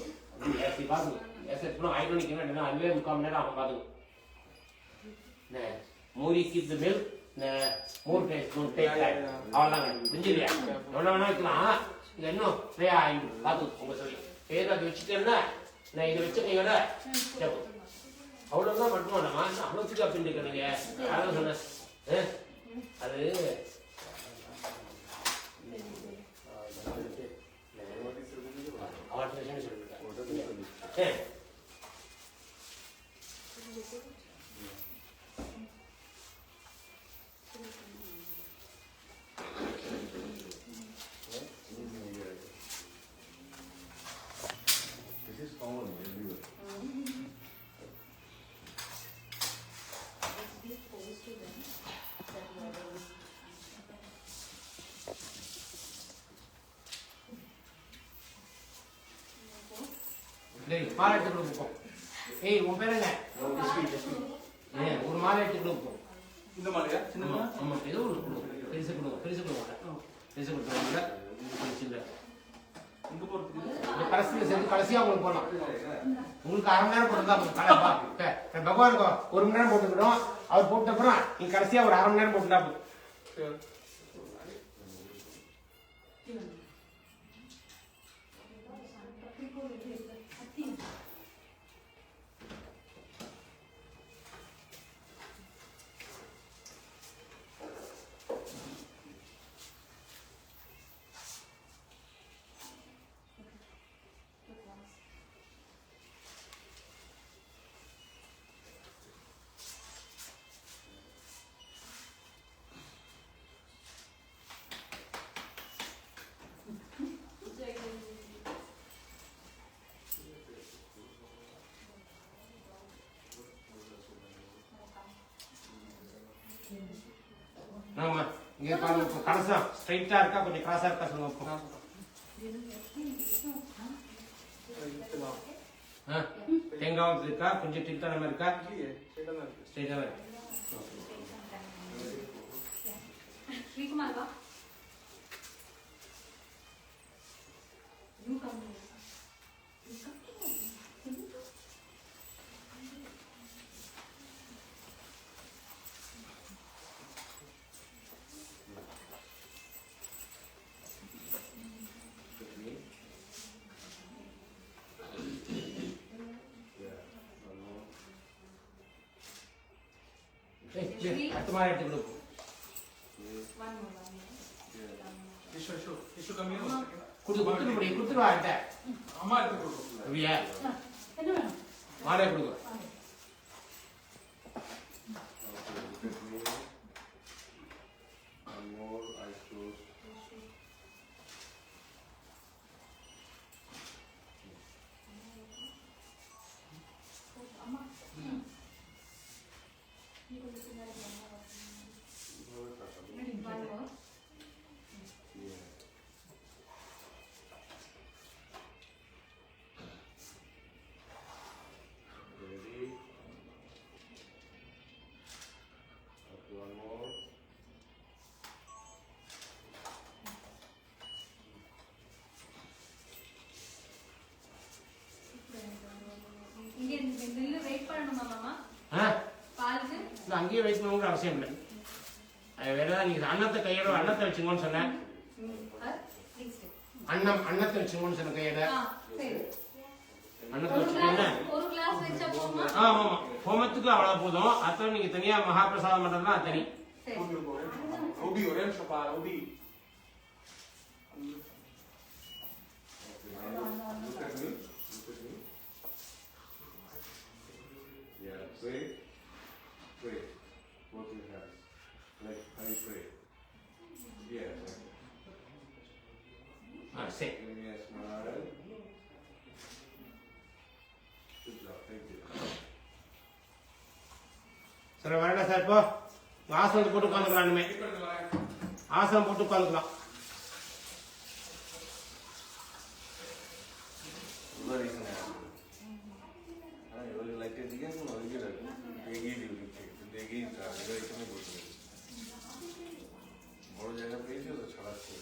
ऐसी बात नहीं ऐसे सुनो आइरोनिक है ना अलवे मुकाम ने हम बात ने मोरी कीप द मिल्क ने मोर टेस्ट डोंट टेक दैट அவ்வளவுதான் புரிஞ்சிருயா எவ்வளவுனா இருக்கலாம் இது என்ன ஃப்ரீயா ஆயிடும் பாத்து உங்க சொல்லி ஏதோ அது வச்சுட்டேன்னா நான் இதை வச்சுக்கீங்கள அவ்வளவுதான் மட்டுமா நம்ம அவ்வளவுக்கு அப்படின்னு இருக்கீங்க யாரும் சொன்ன அது ஆல்ட்ரேஷன் சொல்லிருக்கேன் மாலை எடுத்து கொடுப்போம் ஏய் உன் பேர் என்ன ஒரு மாலை எடுத்து கொடுப்போம் இந்த மாதிரியா சின்னமா ஆமா ஏதோ ஒரு கொடுங்க பெருசு கொடுங்க பெருசு கொடுத்தாங்க சின்ன இங்க போறதுக்கு இந்த கடைசியில் சேர்ந்து கடைசியா உங்களுக்கு போடலாம் உங்களுக்கு அரை மணி நேரம் போட்டுருந்தா கலைப்பா பகவானுக்கு 1 மணி நேரம் போட்டுக்கிட்டோம் அவர் போட்ட அப்புறம் நீங்க கடைசியா ஒரு அரை மணி நேரம் போட்டுட்டா ஆமா இங்க பாருங்க கடைசா ஸ்ட்ரைட்டா இருக்கா கொஞ்சம் கிராஸா இருக்கா சொல்லுங்க தேங்காவும் இருக்கா கொஞ்சம் டில்டான மாதிரி இருக்கா ஸ்ட்ரைட்டா இருக்கு ஸ்ரீகுமார் வா யூ கம் तुम्हारे टेबल को इशू कमी हो कुछ आता है हमारे को अभी है हमारे को அங்கேயே வைக்கணுங்கிற அவசியம் இல்லை வேறதான் நீங்க அன்னத்தை கையோட அன்னத்தை வச்சுங்கன்னு சொன்னேன் அன்னத்தை வச்சுங்கன்னு சொன்ன கையோட அன்னத்தை வச்சுக்கோங்க ஆமா ஹோமத்துக்கு அவ்வளவு போதும் அத்தனை நீங்க தனியா மகாபிரசாதம் பண்றதுனா அது தனி Ruby, orange pa, Ruby. Look at me. Yeah, pray. Pray. Both your hands. Like how you pray. Yeah. சரி. Give me a smile. Good job. Thank you. சரி வரடா சார் இப்போ ஆசனம் போட்டு உட்காந்துக்கலாம் இனிமே ஆசனம் போட்டு உட்காந்துக்கலாம் বড় জায়গা পেয়েছে তো ছড়াচ্ছে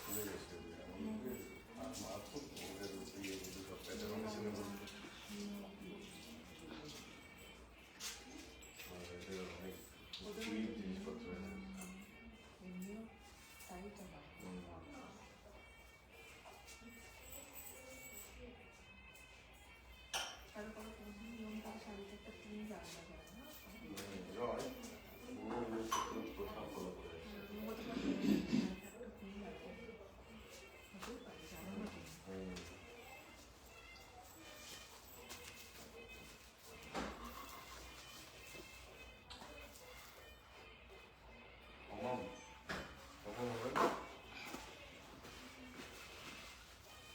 খুলে গেছে আর মা খুব ওদের দিয়ে কিন্তু সব প্যাটার্ন মেশিনে বলছে অনেক জিনিসপত্র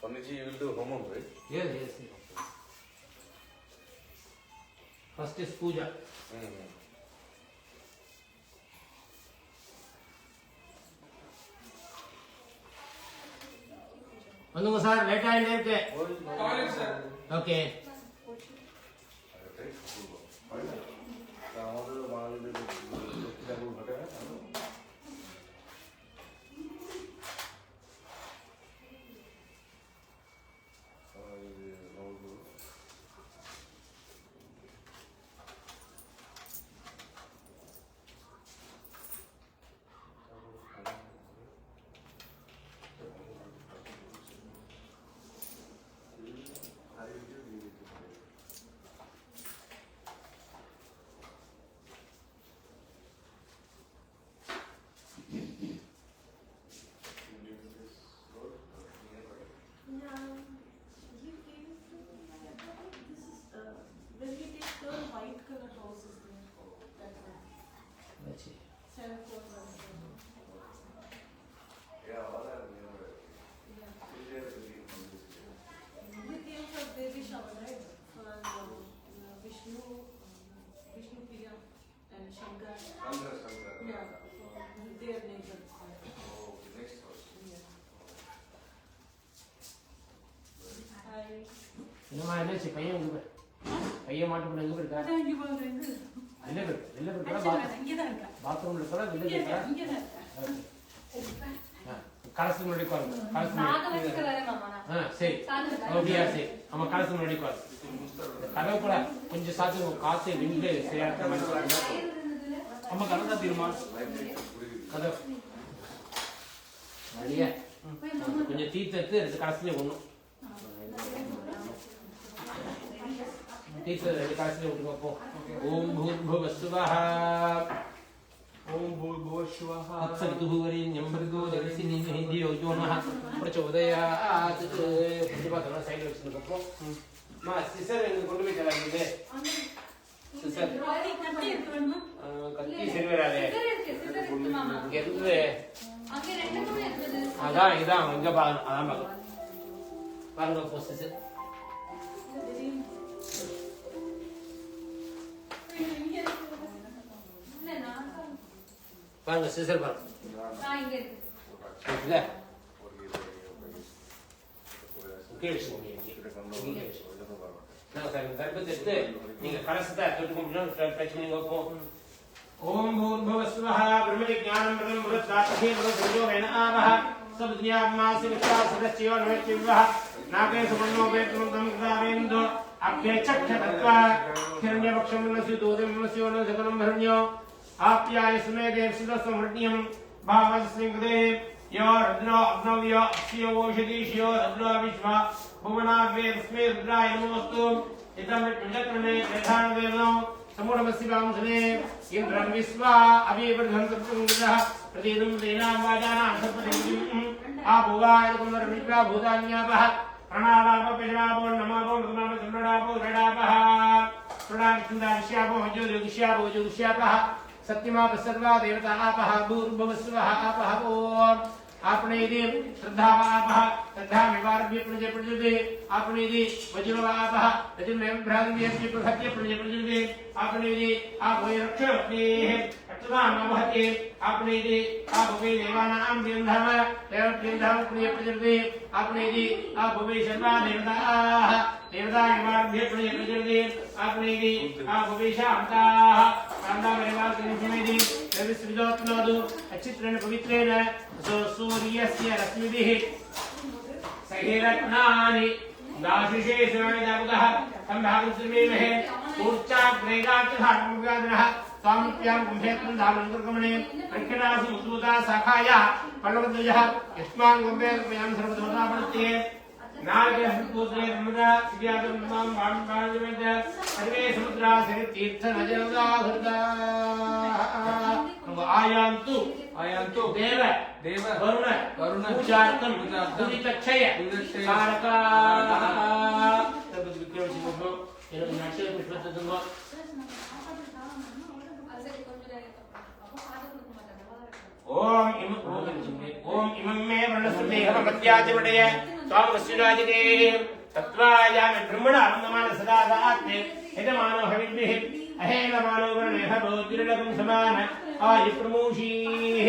Panditji, you will do Homam, right? Yes, yes. First is puja. வந்துங்க சார் லேட் ஆயிட்டே இருக்கு Sir. ஓகே என்னாச்சு பையன் எங்க போய் பையன் மாட்டு பண்ண எங்க போயிருக்கா வெளில போயிருக்கா பாத்ரூம்ல இருக்கா வெளில போயிருக்கா கலசு முன்னாடி உட்காருங்க கலசு சரி ஓகே சரி ஆமா கலசு முன்னாடி உட்காரு கதவு கூட கொஞ்சம் சாத்து காத்து விண்டு சரியா அம்மா கதவு சாத்திடுமா கதவு வழியா கொஞ்சம் தீர்த்து எடுத்து ரெண்டு கலசுலேயே ஒண்ணும் தீர்த்து ரெண்டு கலசுலேயே விட்டு பார்ப்போம் ஓம் பூர்புவஸ்சுவஹ ओम भूर्भुवस्सुवः तत्सवितुर्वरेण्यं भर्गो देवस्य धीमहि यो नः प्रचोदयात् प्रतिपादन साइड வச்சிருக்கோம் மா சிசர் எங்க கொண்டு போய் தராங்க சிசர் கத்தி சரி வராதே இங்க இருந்து அதான் இதான் இங்க பாருங்க அதான் பாருங்க போஸ்ட் சிசர் பாருங்க சிசர் பாருங்க இங்க இருக்கு இல்ல கர்ப்பத்தை நீங்க கலசத்தை தொட்டு பிரச்சனை வைப்போம் ஓம் பூர்புவஸ்வஹ பிரம்மஜானம் பிரதம் முரத்தாத்தே முரசோ வேணாவஹ சப்தியாமாசி விஸ்வாசதச்யோ நவத்யவஹ நாகே சுமன்னோ வேத்மந்தம் கிதாவேந்தோ அப்யச்சக்ஷதத்வா ஹிரண்யபக்ஷம் நசி தோதம் நசியோ நசகனம் ஹரண்யோ आप्याय स्मे देव सुदस्मृत्यं भावस्निग्धे यो रुद्रो अग्नव्यो अक्षयो ओषधीष्यो रुद्रो विश्वा भुवनाग्रे तस्मै रुद्राय नमोऽस्तु इदं विजक्रमे प्रधानदेवनो समूढमस्तिवांसने इन्द्रं विश्वा अभिवर्धन् सत्पुरुषः प्रतीदं तेनां वाजानां सत्पतिं आभुवाय कुमरविश्वा भूतान्यापः प्रणालापपिशापो नमापो नमापो सम्राडापो रडापः प्रणामचिन्ताविष्यापो ज्योतिष्यापो ज्योतिष्यापः सत्यमाप सर्वा देवता आपः भूर्भुवस्वः आपः ओम आपने यदि श्रद्धा आपः श्रद्धा निवारभ्य प्रजे प्रजते आपने यदि वज्रो आपः वज्रमेव भ्रान्तियस्य प्रहत्य प्रजे प्रजते आपने यदि आप वे रक्षते रक्षतां अवहते आपने यदि आप वे देवानां देवधाम देवधाम प्रजे प्रजते आपने यदि आप वे सर्वा देवताः देवता निवारभ्य प्रजे प्रजते आपने यदि आप वे शान्ताः शान्तामरिवादिनिधि रविस्विदोत्नोदु अचित्रेण पवित्रेण सूर्यस्य रश्मिभिः सहिरत्नानि दाशिषे शिवानिदापुतः सम्भागुत्रिमेमहे ऊर्चाग्रेगाच्चधार्मव्यादिनः स्वामित्यां कुम्भेत्रं धामन्तर्गमने प्रख्यनासु मुद्रूता शाखाया पल्लवद्वयः यस्मान् कुम्भेत्रं सर्वदोषापणत्ये नागपुत्रे नर्मदा सिद्ध्यादं मां वामपादवेद सर्वे समुद्रा सरितीर्थ नजरदा हृदा आयान्तु देव वरुण पूजार्थं दुरितक्षय कारका तद् विक्रमसिंहो एवं नाट्य पुष्पतंगो ओम इमं मे वर्णसुदेहमपत्याचवडय स्वामस्युराजिते तत्त्वायामि ब्रह्मणा आनन्दमान सदा आत्मे यजमानो हविद्भिः अहेलमानो वर्णेह भवतिर्लकं समान आयुप्रमोषीः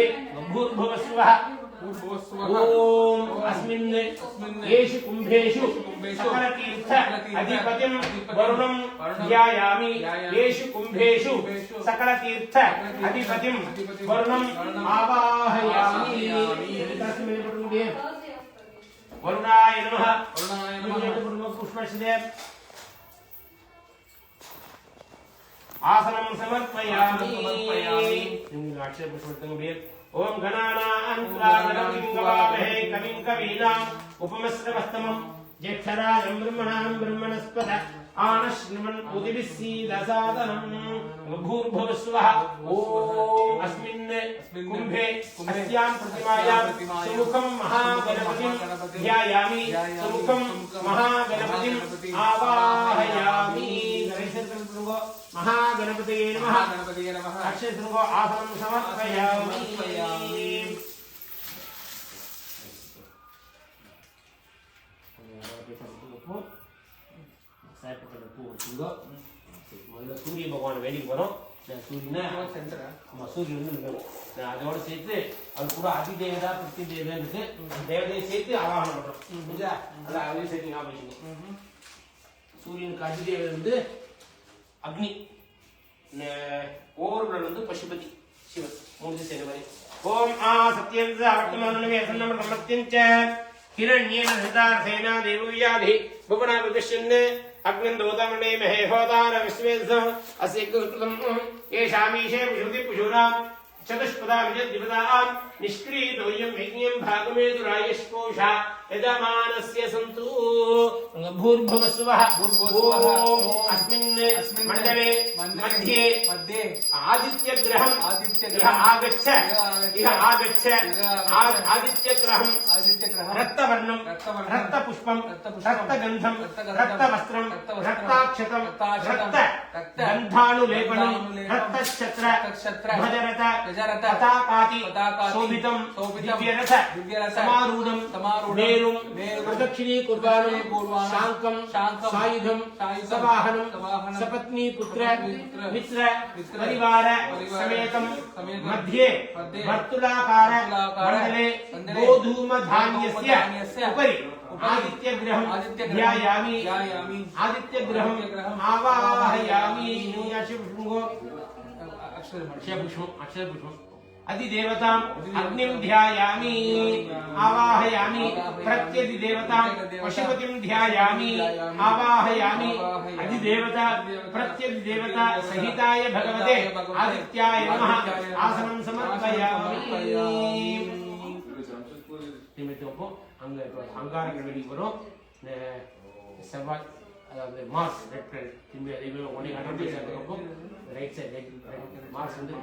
भूर्भुवस्वः ओम अस्मिन् येषु कुम्भेषु सकलतीर्थ अधिपतिं वरुणं ध्यायामि येषु कुम्भेषु सकलतीर्थ अधिपतिं वरुणम् आवाहयामि वरुणाय नमः पुष्पस्य आसनं समर्पयामि अक्षय पुष्पं ओम गणानां गणपतिं गवामहे कविं कवीनाम् उपमश्रवस्तमं ज्येष्ठराजं ब्रह्मणां ब्रह्मणस्पत आनश्नुमन् उदिभिस्सीदसादनं भूर्भुवस्वः ओम अस्मिन् कुम्भे अस्यां प्रतिमायां सुमुखं महागणपतिं ध्यायामि सुमुखं महागणपतिं आवाहयामि महागणपतये नमः अक्षयशृंगो आसनं समर्पयामि முதல்ல சூரிய பகவான் வேண்டிக்கு போறோம் சூரியனா சென்டரா ஆமா சூரியன் வந்து இருக்கணும் நான் அதோட சேர்த்து அது கூட அதிதேவதா பிரதி தேவனுக்கு தேவதையை சேர்த்து ஆவாகனம் பண்றோம் புரியுதா அதான் அதையும் சேர்த்து ஞாபகம் சூரியனுக்கு அதிதேவதை வந்து அக்னி, ஓர்வன் வந்து பசுபதி சிவன். 3 சேர்ந்த மாதிரி. ஓம் ஆ சத்யேந்திர ஆத்மனமே சன்னம சமத்யஞ்ச हिरण्येन हृदार्थेन देवव्याधि भुवना विपश्यन् अग्निन्दोतमणे महे होतार विश्वेशम् अस्य कृतम् येषामीशे विशुद्धि पुशूनां चतुष्पदामिजद्विपदाम् निष्क्रियतोऽयम् यज्ञम् भागमेतुरायस्पोषा यजमानस्य सन्तु भूर्भुवस्वः अस्मिन् मण्डले मध्ये आदित्यग्रहम् आगच्छ आदित्यग्रहम् रक्तवर्णम् रक्तपुष्पम् रक्तगन्धम् रक्तवस्त्रम् रक्ताक्षतम् रक्तगन्धानुलेपनम् रक्तच्छत्र ध्वजरथ पताकाति शोभितम् दिव्यरथ समारूढम् प्रदक्षिणी कुर्बाणम् शाङ्कम् सायुधम् सवाहनम् सपत्नी पुत्र मित्र परिवार समेतम् मध्ये वर्तुलाकार मण्डले गोधूमधान्यस्य उपरि आदित्यग्रहम् ध्यायामि आदित्यग्रहम् आवाहयामि अक्षरपुष्पम् अधिदेवताम् अग्निं ध्यायामि आवाहयामि प्रत्यधिदेवताम् पशुपतिं ध्यायामि आवाहयामि अधिदेवता प्रत्यधिदेवता सहिताय भगवते आदित्याय नमः आसनं समर्पयामि. நிமித்தப்போ அங்க அங்காரங்கள் வெளியே வரும். செவ்வாய் அதாவது மார்ஸ் ரெட் பிளானட் திரும்பி அதே மாதிரி ஒன்னே கண்ட்ரோல் சேர்ந்தப்போ ரைட் சைடு மார்ஸ் வந்து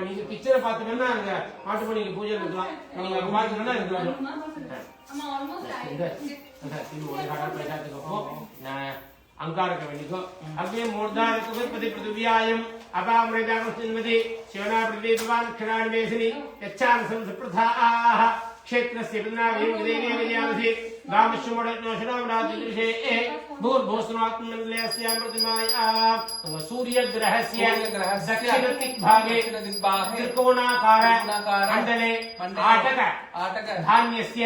நீங்க பிக்சரை பாத்துக்கன்னா அங்க மாட்டு பண்ணி பூஜை இருக்கலாம். நீங்க அங்க பாத்துக்கன்னா இருக்கலாம். अंगारक वेणिको अग्नि मूर्धारक विपति पृथिव्यायम् अपामृताकृष्णन्वति शिवना प्रदीपवान् क्षणान्वेषिनि यच्छान संसप्रथाः क्षेत्रस्य पितृनाभिं विदेने विजयामसि गामश्वमडज्ञोषणामराजदृशे भूर्भुवस्वात्ममण्डलस्यां प्रतिमायां सूर्यग्रहस्य दक्षिणदिग्भागे त्रिकोणाकार मण्डले आटक धान्यस्य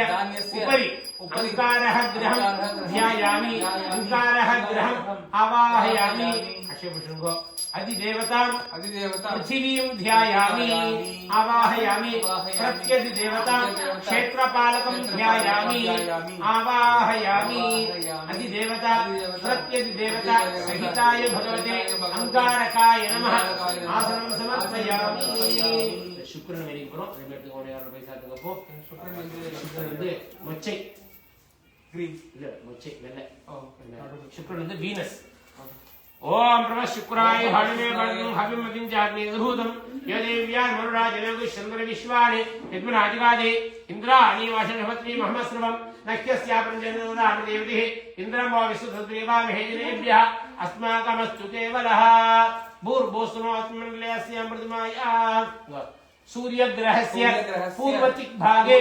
उपरि अंकारः ग्रहं ध्यायामि अंकारः ग्रहम् आवाहयामि. अशुभशृङ्गो अधिदेवताम् पृथिवीं ध्यायामि आवाहयामि प्रत्यधिदेवताम् क्षेत्रपालकं ध्यायामि आवाहयामि अधिदेवता प्रत्यधिदेवता सहिताय भगवते अंगारकाय नमः आसनं समर्पयामि. शुक्रन वेरी करो ரெண்டு கோடி 6 பைசா தங்கப்போ शुक्रन வந்து மொச்சை கிரீன் இல்ல மொச்சை வெள்ளை शुक्रन வந்து வீனஸ். ओम प्रभ शुक्राय हविमे वर्णं हविमतिं जाग्नेभूतं यदेव्या मरुराजनगु चंद्र विश्वानि यद्मनाजिगादे इंद्राणि वाशनपत्नी महमस्रवं नख्यस्यापञ्चनोदाम देवतिः इंद्रं वा विश्वसद्देवामहेजनेभ्यः अस्माकमस्तु केवलः भूर्भुवस्वात्ममण्डलस्यां प्रतिमाया सूर्यग्रहस्य पूर्वदिग्भागे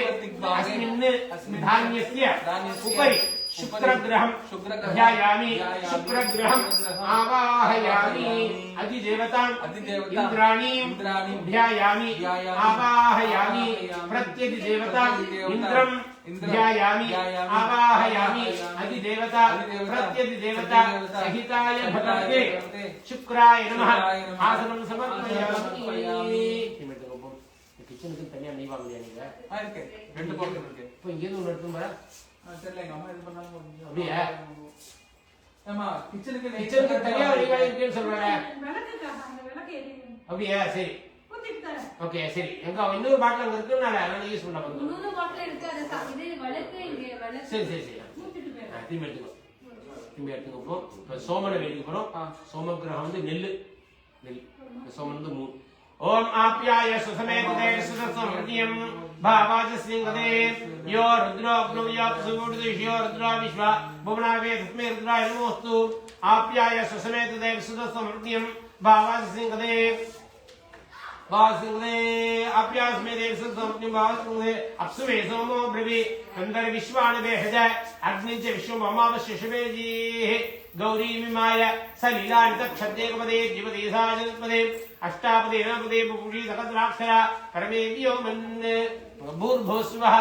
अस्मिन् धान्यस्य उपरि शुक्रग्रहं ध्यायामि शुक्रग्रहम् आवाहयामि अधिदेवताम् इंद्राणीं ध्यायामि आवाहयामि प्रत्यधिदेवताम् इंद्रं ध्यायामि आवाहयामि अधिदेवता प्रत्यधिदेवता सहिताय भगवते शुक्राय नमः आसनं समर्पयामि. கிச்சனுக்கு தனியா நெய் வாங்கலையா நீங்க? இருக்கு ரெண்டு பாக்கெட் இருக்கு. இப்போ இங்க இருந்து ஒன்னு எடுத்து வர தெரியல. எங்க அம்மா இது பண்ணாங்க. அப்படியே ஆமா கிச்சனுக்கு தனியா நெய் வாங்கிருக்கேன்னு சொல்றாங்க. விளக்குங்க அந்த விளக்கு எரியுது. அப்படியே சரி ஊத்திட்டு தரேன். ஓகே சரி. எங்க இன்னொரு பாட்டில் அங்க இருக்குனால நான் யூஸ் பண்ண போறேன். இன்னொரு பாட்டில் இருக்கு அது இது விளக்கு இங்க விளக்கு. சரி சரி சரி. ஊத்திட்டு போய் திரும்பி எடுத்துக்கோ. இப்போ சோமனை வெளிய போறோம். சோமகிரகம் வந்து நெல்லு சோமன் வந்து மூணு. ओम आप्याय सुसमेतते सुसमृतियं भावाजसिंहदे यो रुद्रोऽग्नो याप्सुमूर्तियो रुद्रा विश्वा भुवनावे तस्मै रुद्राय नमोऽस्तु. आप्याय सुसमेतते सुसमृतियं भावाजसिंहदे आप्यास्मेदे सुसमृतियं भावाजसिंहदे अप्सुवे सोमो ब्रवी कंदर विश्वानि बेहज अग्निञ्च विश्वम् अमावस्यशुभेजीः गौरी विमाय सलीलानि तक्षद्येकपदे जीवते साजनपदे अष्टापदे नवपदे पुरुषी सहस्राक्षरा परमे व्योमन् भूर्भुवस्वः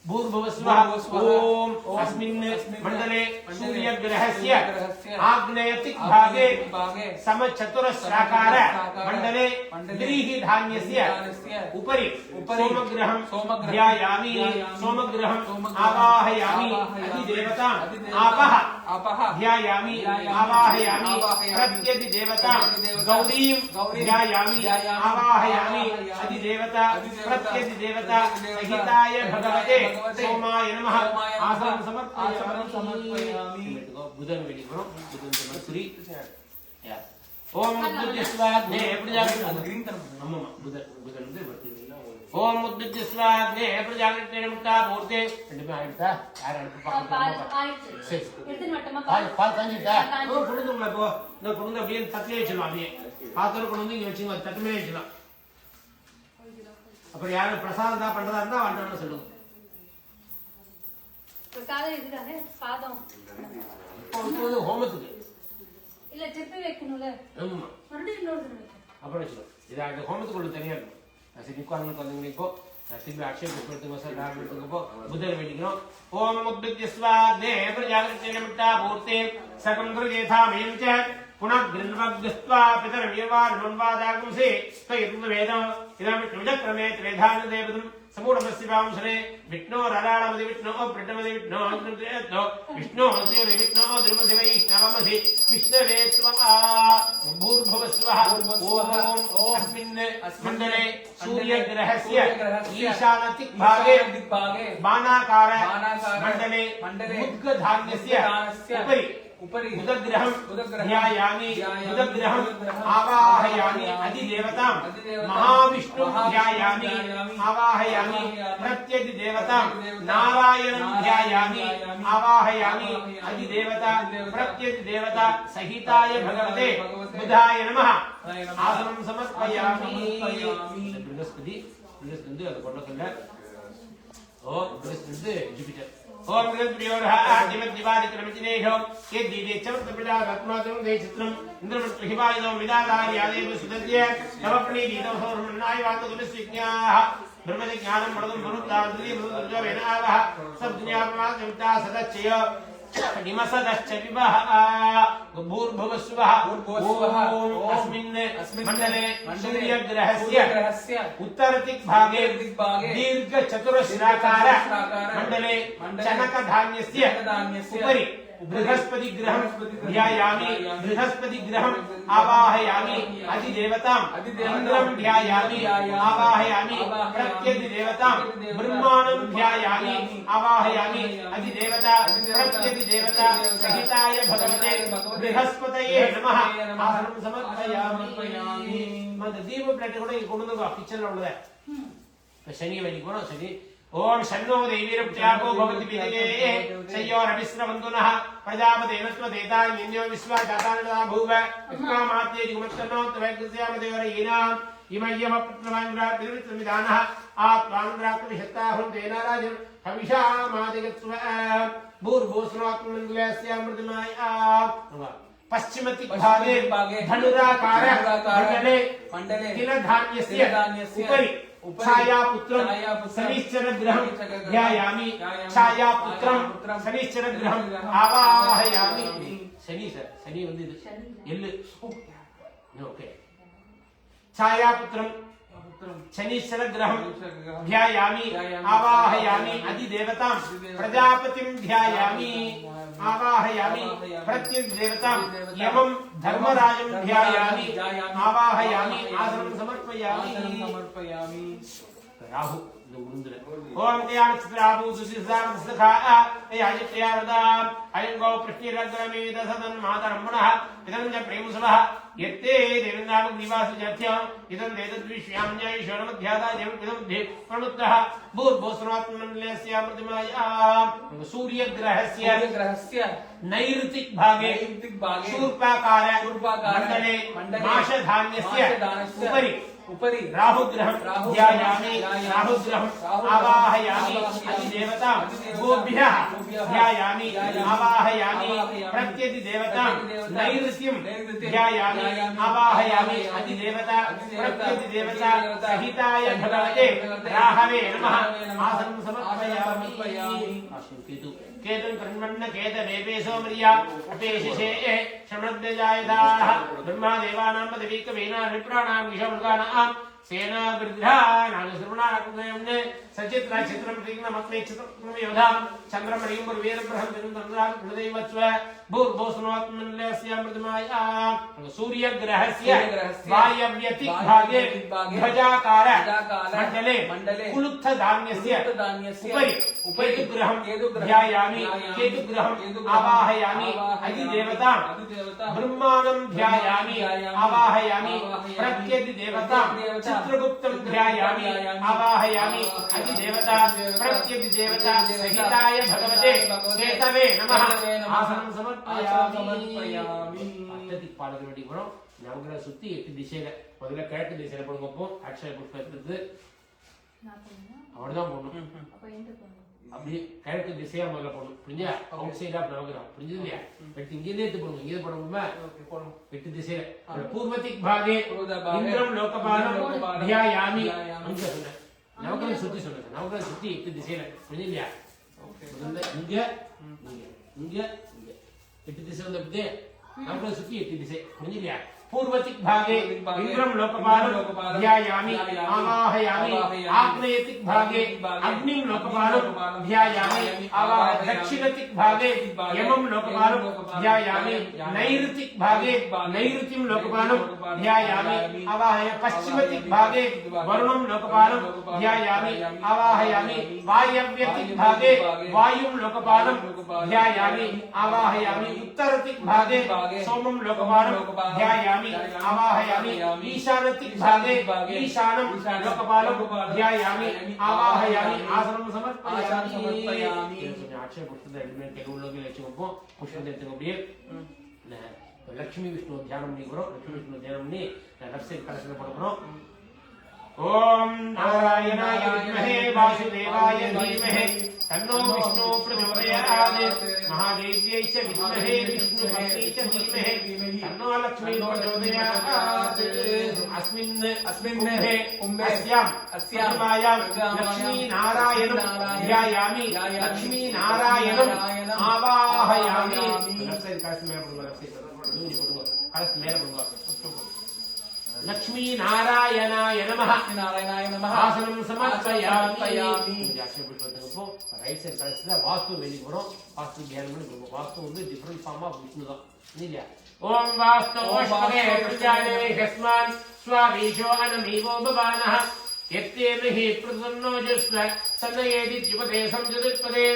भूर्भुवस्वः ओम अस्मिन् मंडले सूर्यग्रहस्य आग्नेयदिग्भागे समचतुरस्राकार मंडले व्रीहिधान्यस्य उपरि सोमग्रहं ध्यायामि सोमग्रहं आवाहयामि अधिदेवतां आपः ध्यायामि आवाहयामि प्रत्यधिदेवतां गौरीं ध्यायामि आवाहयामि अधिदेवता प्रत्यधिदेवता सहिताय भगवते सोमाय नमः आसनं समर्पयामि बुधन वेलिको बुधन समर्पि ओम मुद्दिस्वाग्ने प्रजापति अम्मा बुधन बुधन வந்து ओम मुद्दिस्वाग्ने प्रजापति मुक्ता मूर्ते ரெண்டுமே ஆயிடுதா யார் அடுத்து பார்க்கணும் சரி எடுத்து மட்டுமா பால் காஞ்சிட்டா குடுங்க போ நான் குடுங்க அப்படியே தட்டிலே வச்சிடலாம் அப்படியே பாத்திரம் கொண்டு வந்து இங்க வச்சுங்க தட்டுமே வச்சிடலாம் அப்புறம் யாரும் பிரசாதம் தான் பண்றதா இருந்தா வாண்டான்னு சொல்லுங்க பிரசாதம் இதுதானே சாதம் இப்போ ஹோமத்துக்கு இல்ல திருப்பி வைக்கணும்ல ஆமா மறுபடியும் இன்னொரு தடவை அப்புறம் வச்சுக்கோ இது அந்த ஹோமத்துக்குள்ள தனியா இருக்கும் சரி உட்கார்ந்து வந்து இப்போ திருப்பி அக்ஷய புஷ்பத்துக்கு சார் டாக்டருக்கு போ புத்தர் வேண்டிக்கிறோம் ஓம் முத்பித்யஸ்வாதே பிரஜாகரே நமட்டா பூர்த்தே சகம் கிருதேதாமயம் ச पुनः गृह्णवग्स्त्वा पितरव्यवार्मन्वादागुंसे तयतुवेदम् इदं विचक्रमे त्रेधानदेवदं समूढमस्यवांसरे विष्णोरराळमदि विष्णोः प्रटमदि विष्णोः कृतेतो विष्णोः देवदि विष्णोः धर्मदि वैष्णवमधि विष्णवे स्वाहा भूर्भुवस्वः ओम अस्मिन् मण्डले सूर्यग्रहस्य ईशानदिग्भागे बाणाकार मण्डले मुद्गधान्यस्य उपरि बुधग्रहं ध्यायामि बुधग्रहं आवाहयामि अधिदेवतां महाविष्णुं ध्यायामि आवाहयामि प्रत्यधिदेवतां नारायणं ध्यायामि आवाहयामि अधिदेवता प्रत्यधिदेवता सहिताय भगवते बुधाय नमः आसनं समर्पयामि बृहस्पति அது கொள்ளக்கல்ல ஓம் बृहस्पति जुपिटर ओम गृहप्रियोरः आदिमद्दिवादिक्रमचिनेषो ये दीदे चमत्प्रजात्मात्रं देचित्रं इन्द्रमत्रिहिवायदो विदादार्यादेव सुदद्य तवप्रणीदीतो सौर्मन्नाय वातुविस्विज्ञाः ब्रह्मज्ञानं मृदं मरुत्तान्द्रिय मृदुर्जो वेनावः सब्ज्ञापमाजमिता सदच्चय निमसदश्च विवः भूर्भुवस्वः अस्मिन् मण्डले सूर्यग्रहस्य उत्तरदिग्भागे दीर्घचतुरस्राकार मण्डले चनकधान्यस्य उपरि बृहस्पति ग्रहं ध्यायामि बृहस्पति ग्रहं आवाहयामि अधिदेवतां इन्द्रं ध्यायामि आवाहयामि प्रत्यधिदेवतां ब्रह्माणं ध्यायामि आवाहयामि अधिदेवता प्रत्यधिदेवता सहिताय भगवते बृहस्पतये नमः आसनं समर्पयामि मद दीप प्लेट கூட இங்க கொண்டு வந்து கிச்சன்ல உள்ளத शनि वेली कोण शनि ओम शन्नो देवीरप्त्याको भवति विदये शय्योरविश्रवन्तुनः प्रजापतेनस्वदेतान्यो विश्वा जातानदा भूव विश्वामात्ये जुगमत्तनो त्वैगस्यामदेवरयेना इमय्यमपत्रमाङ्ग्रातिर्विदानः आत्माङ्ग्रात्विषत्ताहुं तेनाराजन् हविषामादिगत्व भूर्भुवस्वात्ममण्डलस्यामृतमाया पश्चिमदिग्भागे धनुराकार मण्डले तिलधान्यस्य उपरि छायापुत्रं शनिश्चरग्रहं ध्यायामि छायापुत्रं शनिश्चरग्रहं आवाहयामि शनि सर शनि வந்து எல்லு ஓகே छायापुत्रं शनिश्चरग्रहं ध्यायामि आवाहयामि अधिदेवतां प्रजापतिं ध्यायामि आवाहयामि प्रत्यधिदेवतां यमं धर्मराजं ध्यायामि आवाहयामि आसनं समर्पयामि राहु ओम त्यानस्त्राभु सुसिसामसखा अयजत्यावदाम अयं गौ प्रष्टिरग्रमेद सदन मातरम्मणः इदं च प्रेमसवः यत्ते देवनाम निवासजथ्यं इदं वेदद्विष्याम्यय शरणमध्यादा देवं दे प्रमुक्तः भूर्भुवस्वात्ममण्डलस्यामृतमाया सूर्यग्रहस्य नैऋतिग्भागे शूर्पाकार मण्डले माषधान्यस्य उपरि राहुग्रहं ध्यायामि राहुग्रहं आवाहयामि अधिदेवतां गोभ्यः ध्यायामि आवाहयामि प्रत्यति देवतां नैऋत्यं ध्यायामि आवाहयामि अधिदेवता प्रत्यति देवता सहिताय भगवते राहवे नमः आसनं समर्पयामि केतुं कर्मण्ण केतवेपेशो मर्या अपेशिषे श्रमणद्वजायदाः ब्रह्मादेवानां पदवीकवीनां विप्राणां विषमृगाणां सेना वृद्धा नागसर्वणाकुदयम्ने सचित्रा चित्रं तीक्ष्णमग्ने चित्रं योधां चन्द्रमणिं वीरब्रह्म तिरुन्द्रं हृदयवत्स्व भूर्भुवस्वात्मन्यस्यां प्रतिमाया सूर्यग्रहस्य वायव्यतिक भागे ध्वजाकार मण्डले कुलुत्थधान्यस्य उपरि केतुग्रहं ध्यायामि केतुग्रहं आवाहयामि अधिदेवतां ब्रह्माणं ध्यायामि आवाहयामि प्रत्यति देवतां चित्रगुप्तं ध्यायामि आवाहयामि अधिदेवता प्रत्यति देवता सहिताय भगवते केतवे नमः आसनं समर्पयामि अत्यधिक பாடல் வேண்டி வரும் நவகிரக சுத்தி 8 திசையில முதல்ல கிழக்கு திசையில போடுங்கப்போ அக்ஷய புஷ்பம் எடுத்து அவ்வளவுதான் போடணும் அப்படி கிழக்கு திசையா முதல்ல போடணும் புரிஞ்சா அவுட் சைட் ஆஃப் நவகிரகம் புரிஞ்சது இல்லையா பட் இங்கே எடுத்து போடுங்க இங்கே போடணுமா 8 திசையில பூர்வதிக் பாகே இந்திரம் லோகபாலம் ध्यायामि அங்க சொன்ன நவகிரக சுத்தி சொல்லுங்க நவகிரக சுத்தி 8 திசையில புரிஞ்சது இல்லையா முதல்ல இங்க இங்க 8 திசை வந்து அப்படியே नवग्रह सुखी 8 दिशे समझलिया पूर्वतिक भागे इंद्रम लोकपालं ध्यायामि आवाहयामि आग्नेयतिक भागे अग्निं लोकपालं ध्यायामि आवाहयामि दक्षिणतिक भागे यमं लोकपालं ध्यायामि नैऋतिक भागे नैऋतिं लोकपालं ध्यायामि आवाहयामि पश्चिमतिक भागे वरुणं लोकपालं ध्यायामि आवाहयामि वायव्यतिक भागे वायुं लोकपालं ध्यायामि आवाहयामि उत्तरतिक भागे सोमं लोकपालं ध्यायामि आवाहयामि ईशानतिक भागे ईशानं लोकपालं ध्यायामि आवाहयामि आसनं समर्पयामि अक्षय पुष्पದ ಎಲಿಮೆಂಟ್ ಕೆಲವುಗಳಿಗೆ ಹೆಚ್ಚಿಕೊಂಡು ಪುಷ್ಪದ ಎತ್ತುಕೊಂಡು ಲಕ್ಷ್ಮೀ ವಿಷ್ಣು ಧ್ಯಾನ ಮಾಡಿರೋ ಲಕ್ಷ್ಮೀ ವಿಷ್ಣು ಧ್ಯಾನ ಮಾಡಿ ರಕ್ಷೆ ಕಲಸನ ಪಡೋಣ ओम नारायणाय विद्महे वासुदेवाय धीमहि तन्नो विष्णु प्रचोदयात् महादेव्यै च विद्महे विष्णुपत्नी च धीमहि तन्नो लक्ष्मी प्रचोदयात् अस्मिन् कुम्भे अस्यां लक्ष्मी नारायणं ध्यायामि लक्ष्मी नारायणं आवाहयामि लक्ष्मी नारायणाय नमः आसनं समर्पयामि राइट साइड कलसல வாஸ்து வேண்டி போறோம் வாஸ்து தியானம் பண்ணி போறோம் வாஸ்து வந்து டிஃபரண்ட் ஃபார்ம் ஆஃப் விஷ்ணு தான் இல்லையா ஓம் வாஸ்தோஷ்பதே பிரஜாயே ஹஸ்மான் ஸ்வாமீஷோ அனமீவோ பவானஹ யத்தேமஹி பிரசன்னோஜஸ்வ சன்னயேதி ஜுபதே சம்ஜுதிப்பதே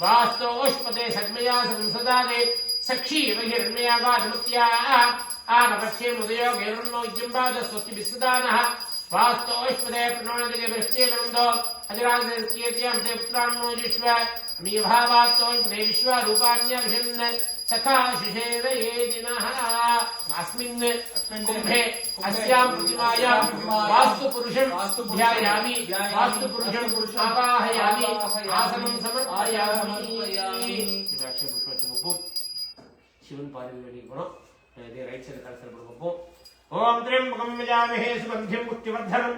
வாஸ்தோஷ்பதே சக்மயா சம்சதாதே सक्षी बहिर्मयागाधमुत्या आनपश्ये मुदयो गेरुन्नो जिम्बाद स्वस्ति विस्सदानः वास्तोष्पदे प्रणोदगे वृष्टे वृन्दो अजराजकीर्त्यां ते पुत्रान्नोजिष्व अमीभावात्तोष्पदे विश्वरूपाण्यभिषन् सखा शिशेदयेदिनः अस्मिन् कुम्भे अस्यां प्रतिमायां वास्तुपुरुषं ध्यायामि वास्तुपुरुषं आवाहयामि आसनं समर्पयामि शिवन पारी वेडी करो दे राइट साइड कलसर पडबो ओम त्र्यंबकं यजामहे सुगंधिं पुष्टिवर्धनं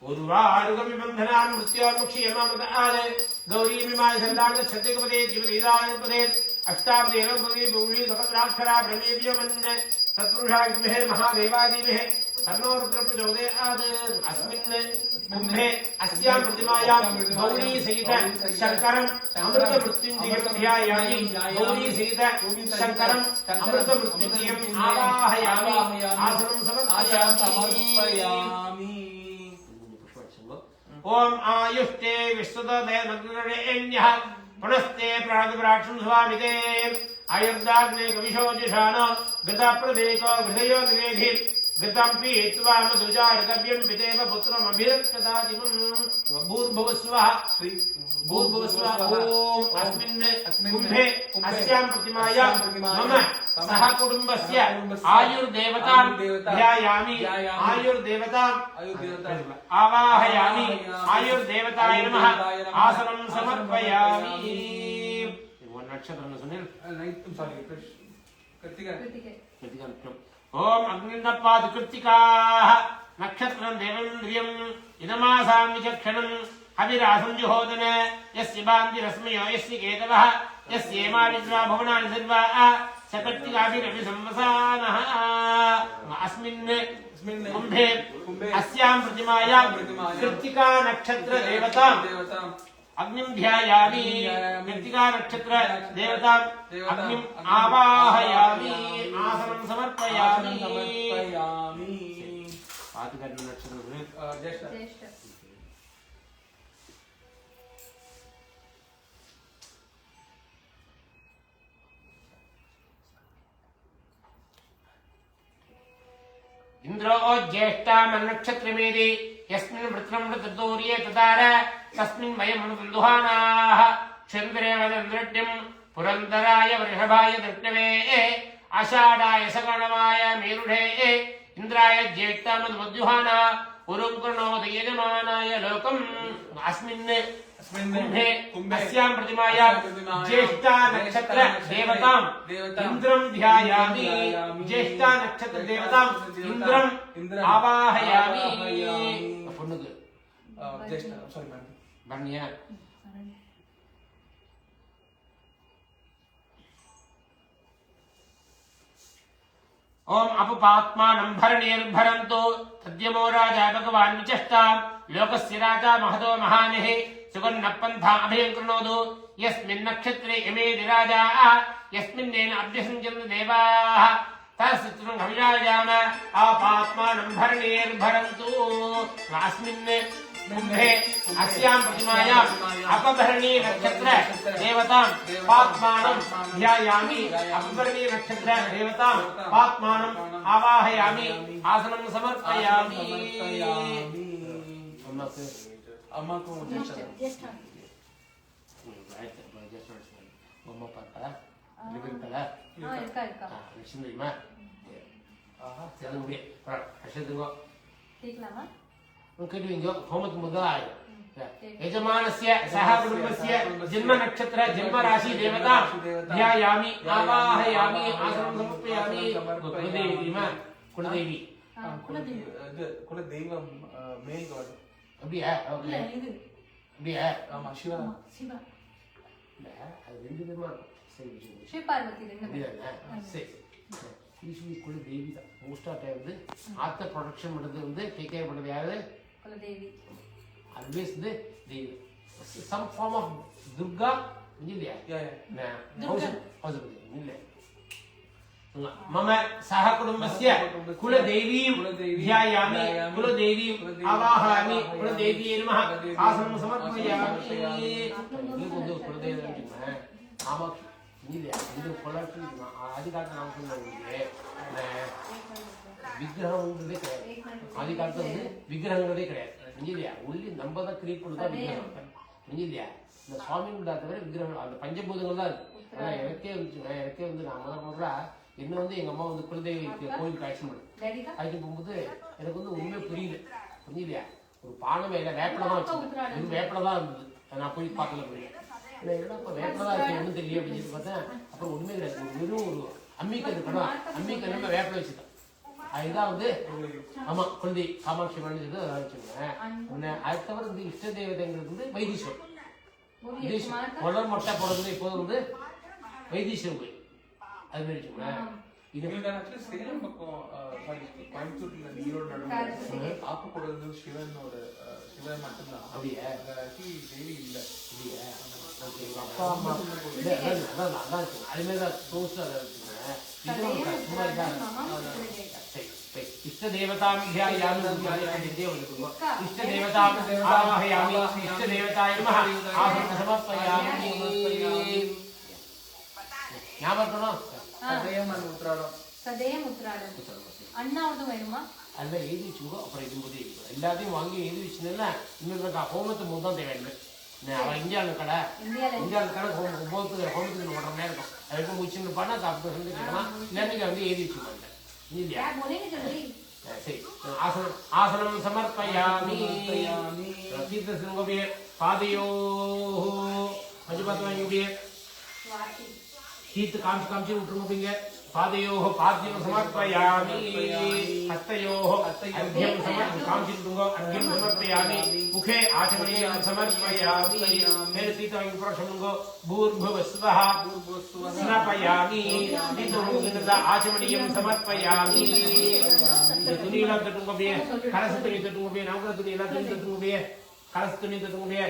उर्वारुकं विबन्धनान् मृत्योर्मुक्षीयमामृत आदे गौरी विमाय संदान छद्यकपदे जीवलीलापदे अष्टावदेव पदे बहुली सहस्राक्षरा ब्रह्मेव्यमन् तत्पुरुषा विद्महे महादेवादिमहे तन्नो रुद्र प्रचोदयात् अस्मिन् कुम्भे अस्यां प्रतिमायां गौरी सहित शंकरं अमृत मृत्युंजयं ध्यायामि गौरी सहित शंकरं अमृत मृत्युंजयं आवाहयामि आसनं समर्पयामि ओम आयुष्टे विश्वदे नग्नेन्यः पुनस्ते प्राणविराक्षं स्वामिते आयुर्दाग्ने कविशोजिषाण गताप्रदेको हृदयो निवेधि गतं पीत्वा मधुजार्गव्यं पितेव पुत्रमभिरक्तदादिमं भूर्भुवस्वः भूर्भुवस्वः ओम अस्मिन् कुम्भे अस्यां प्रतिमायां मम सह कुटुम्बस्य आयुर्देवतां ध्यायामि आयुर्देवतां आवाहयामि आयुर्देवताय नमः आसनं समर्पयामि நட்சத்திரம் சொன்னேன் சாரி கிருத்திகா கிருத்திகா நட்சத்திரம் ஓம் அக்னிந்தப்பாது கிருத்திகா நட்சத்திரம் தேவேந்திரியம் இதமாசாம் விசக்ஷணம் ஹவிராசம் ஜுஹோதன யஸ்ய பாந்தி ரஸ்மயோ யஸ்ய கேதவः யஸ்யேமா வித்வா புவனானி சர்வா சகர்த்திகாபிரவி சம்வசானः அஸ்மின் கும்பே அஸ்யாம் प्रतिमायां कृत्तिका नक्षत्र देवतां अग्निं ध्यायामि कृत्तिका नक्षत्र देवतां अग्निम् आवाहयामि आसनं समर्पयामि पातिकर्ण नक्षत्र ज्येष्ठ इंद्रो ज्येष्ठामन्नक्षत्रमेदि यस्मिन् वृत्रं वृत्रदूर्ये तदार तस्मिन् वयं दुहानाः चन्द्रे वदन्द्रट्यं पुरन्दराय वृषभाय दृष्टवे आषाढाय सगणमाय मेरुढे इन्द्राय ज्येष्ठामद्वद्युहाना उरुङ्कृणोद यजमानाय लोकम् अस्मिन् कुम्भे अस्यां प्रतिमायां ज्येष्ठा नक्षत्र देवतां इंद्रं ध्यायामि ज्येष्ठा नक्षत्र देवतां इंद्रं आवाहयामि பொண்ணுக்கு ज्येष्ठ सॉरी பன்னியா ओम अपपात्मानं भरणीर्भरन्तु तद्यमो राजा भगवान् विचष्टां लोकस्य राजा महतो महानिः सुगन्नपन्था अभयं कृणोतु यस्मिन् नक्षत्रे इमेति राजाः यस्मिन्नेन अभ्यसञ्चन्ति देवाः तस्मिन् हविराजाम अपपात्मानं भरणीर्भरन्तु अस्मिन् कुम्भे अस्यां प्रतिमायाम् अपभरणी नक्षत्र देवतां पात्मानं ध्यायामि अपभरणी नक्षत्र देवतां पात्मानं आवाहयामि आसनं समर्पयामि अम्मा को ज्येष्ठ அம்மா பார்த்தா இருக்கா இருக்கா லட்சுமி தெரியுமா சரி முடியும் அஷத்துங்கோ கேட்கலாமா கேட்டுவீங்க ஹோமத்துக்கு முதல் ஆயிடும் यजमानस्य सह कुटुम्बस्य जन्म नक्षत्र जन्म राशि देवता ध्यायामि आवाहयामि आसनं समर्पयामि कुलदेवी मां कुलदेवी कुलदेवम मेल गॉड அப்படியே ஓகே இது அப்படியே ஆமா சிவா சிவா அது ரெண்டு விதமா சரி சிவ பார்வதி ரெண்டு அப்படியே சரி ஈஸ்வரி குலதேவி தான் மோஸ்ட் ஆஃப் டைம் வந்து ஆத்த ப்ரொடக்ஷன் பண்றது வந்து டேக் கேர் பண்றது யாரு குலதேவி always the some form of Durga இல்லையா இல்லை मम सह कुटुम्बस्य कुलदेवीं ध्यायामि कुलदेवीं आवाहयामि कुलदेवी नमः आसनं समर्पयामि ಇದು ಕುಲದೇವಿ ಕಾಮಾಕ್ಷಿ இல்லையா இது குலக்கு ஆதிகால நாம் சொன்னது விக்கிரகம்ன்றதே கிடையாது ஆதிகாலத்துல வந்து விக்கிரகங்களே கிடையாது இல்லையா உள்ளி நம்ம தான் கிரியேட் பண்ணதான் விக்கிரகம் இல்லையா இந்த சுவாமிங்களா தவிர விக்கிரகம் அந்த பஞ்சபூதங்கள் தான் இருக்கு ஆனா எனக்கே வந்து நான் முதல்ல என்ன வந்து எங்க அம்மா வந்து குலதெய்வ கோயிலுக்கு அழைச்சிட்டு போனேன் அழைச்சிட்டு போகும்போது எனக்கு வந்து உண்மை புரியல புரியலையா ஒரு பானை மேல வேப்பில தான் வச்சு வேப்பில தான் இருந்தது நான் போய் பார்க்கல போய் என்னடா இப்ப வேப்பில தான் இருக்கு ஒன்றும் தெரியல அப்படின்னு சொல்லி பார்த்தேன் அப்புறம் ஒண்ணுமே கிடையாது வெறும் ஒரு அம்மிக்கல் இருக்கணும் அம்மிக்கல் நம்ம வேப்பில வச்சுட்டேன் அதுதான் வந்து ஆமா குழந்தை காமாட்சி மன்னிச்சது அதை வச்சுக்கோங்க அது தவிர வந்து இஷ்ட தேவதைங்கிறது வந்து வைத்தீஸ்வரன் முதல் மொட்டை போடுறது இப்போது வந்து வைத்தீஸ்வரன் கோயில் அது மாதிரி வச்சுக்கோங்க இது சேலம் பக்கம் கோயம்புத்தூர்ல ஈரோடு நடுவில் ஆக்கக்கூடாது சிவனோட சிவன் மட்டும்தான் அப்படியே தேவி இல்லை அப்படியே அப்பா அம்மா அதான் அதுமாரி தான் டோஸ்ட் அதை வச்சுக்கோங்க இது சும்மா இதான் इष्ट देवतां ध्यायामि इष्ट देवतां आवाहयामि इष्ट देवताय नमः आसनं समर्पयामि ஞாபகம் சதயம் உத்திராடம் அண்ணாவது வேணுமா அதில் எழுதி வச்சுக்கோ அப்புறம் இதும்போது எல்லாத்தையும் வாங்கி எழுதி வச்சுன்னா இன்னொரு ஹோமத்து முதல் தேவையில்லை அவன் இந்தியாவில் கடை இந்தியாவில் கடை ஹோமத்துக்கு 1.5 மணி நேரம் இருக்கும் அதுக்கு முடிச்சுன்னு பண்ணா அப்படி வந்து கேட்கலாம் இல்லைன்னு வந்து எழுதி வச்சுக்கோங்க இல்லையா आसनं समर्पयामि तीर्थशृङ्गोपि पादयोः मजुपत्वयोः தீர்த்து காமிச்சு விட்டுருங்க. பாதையோஹ பாத்தியம் சமர்ப்பயாமி, ஹஸ்தயோஹ அர்க்யம் காமிச்சுட்டுங்க, அர்க்யம் சமர்ப்பயாமி, முகே ஆச்சமணியம் சமர்ப்பயாமி. மேல தீர்த்து வாங்கி போற சொல்லுங்க. பூர்புவஸ்வஹ ஸ்நாபயாமி, தீர்த்து ஆச்சமணியம் சமர்ப்பயாமி. இந்த துணியெல்லாம் தட்டுங்க அப்படியே, கலச துணி தட்டுங்க அப்படியே, நவகிரக துணி எல்லாம் துணி தட்டுங்க அப்படியே, கலச துணி தட்டுங்க அப்படியே.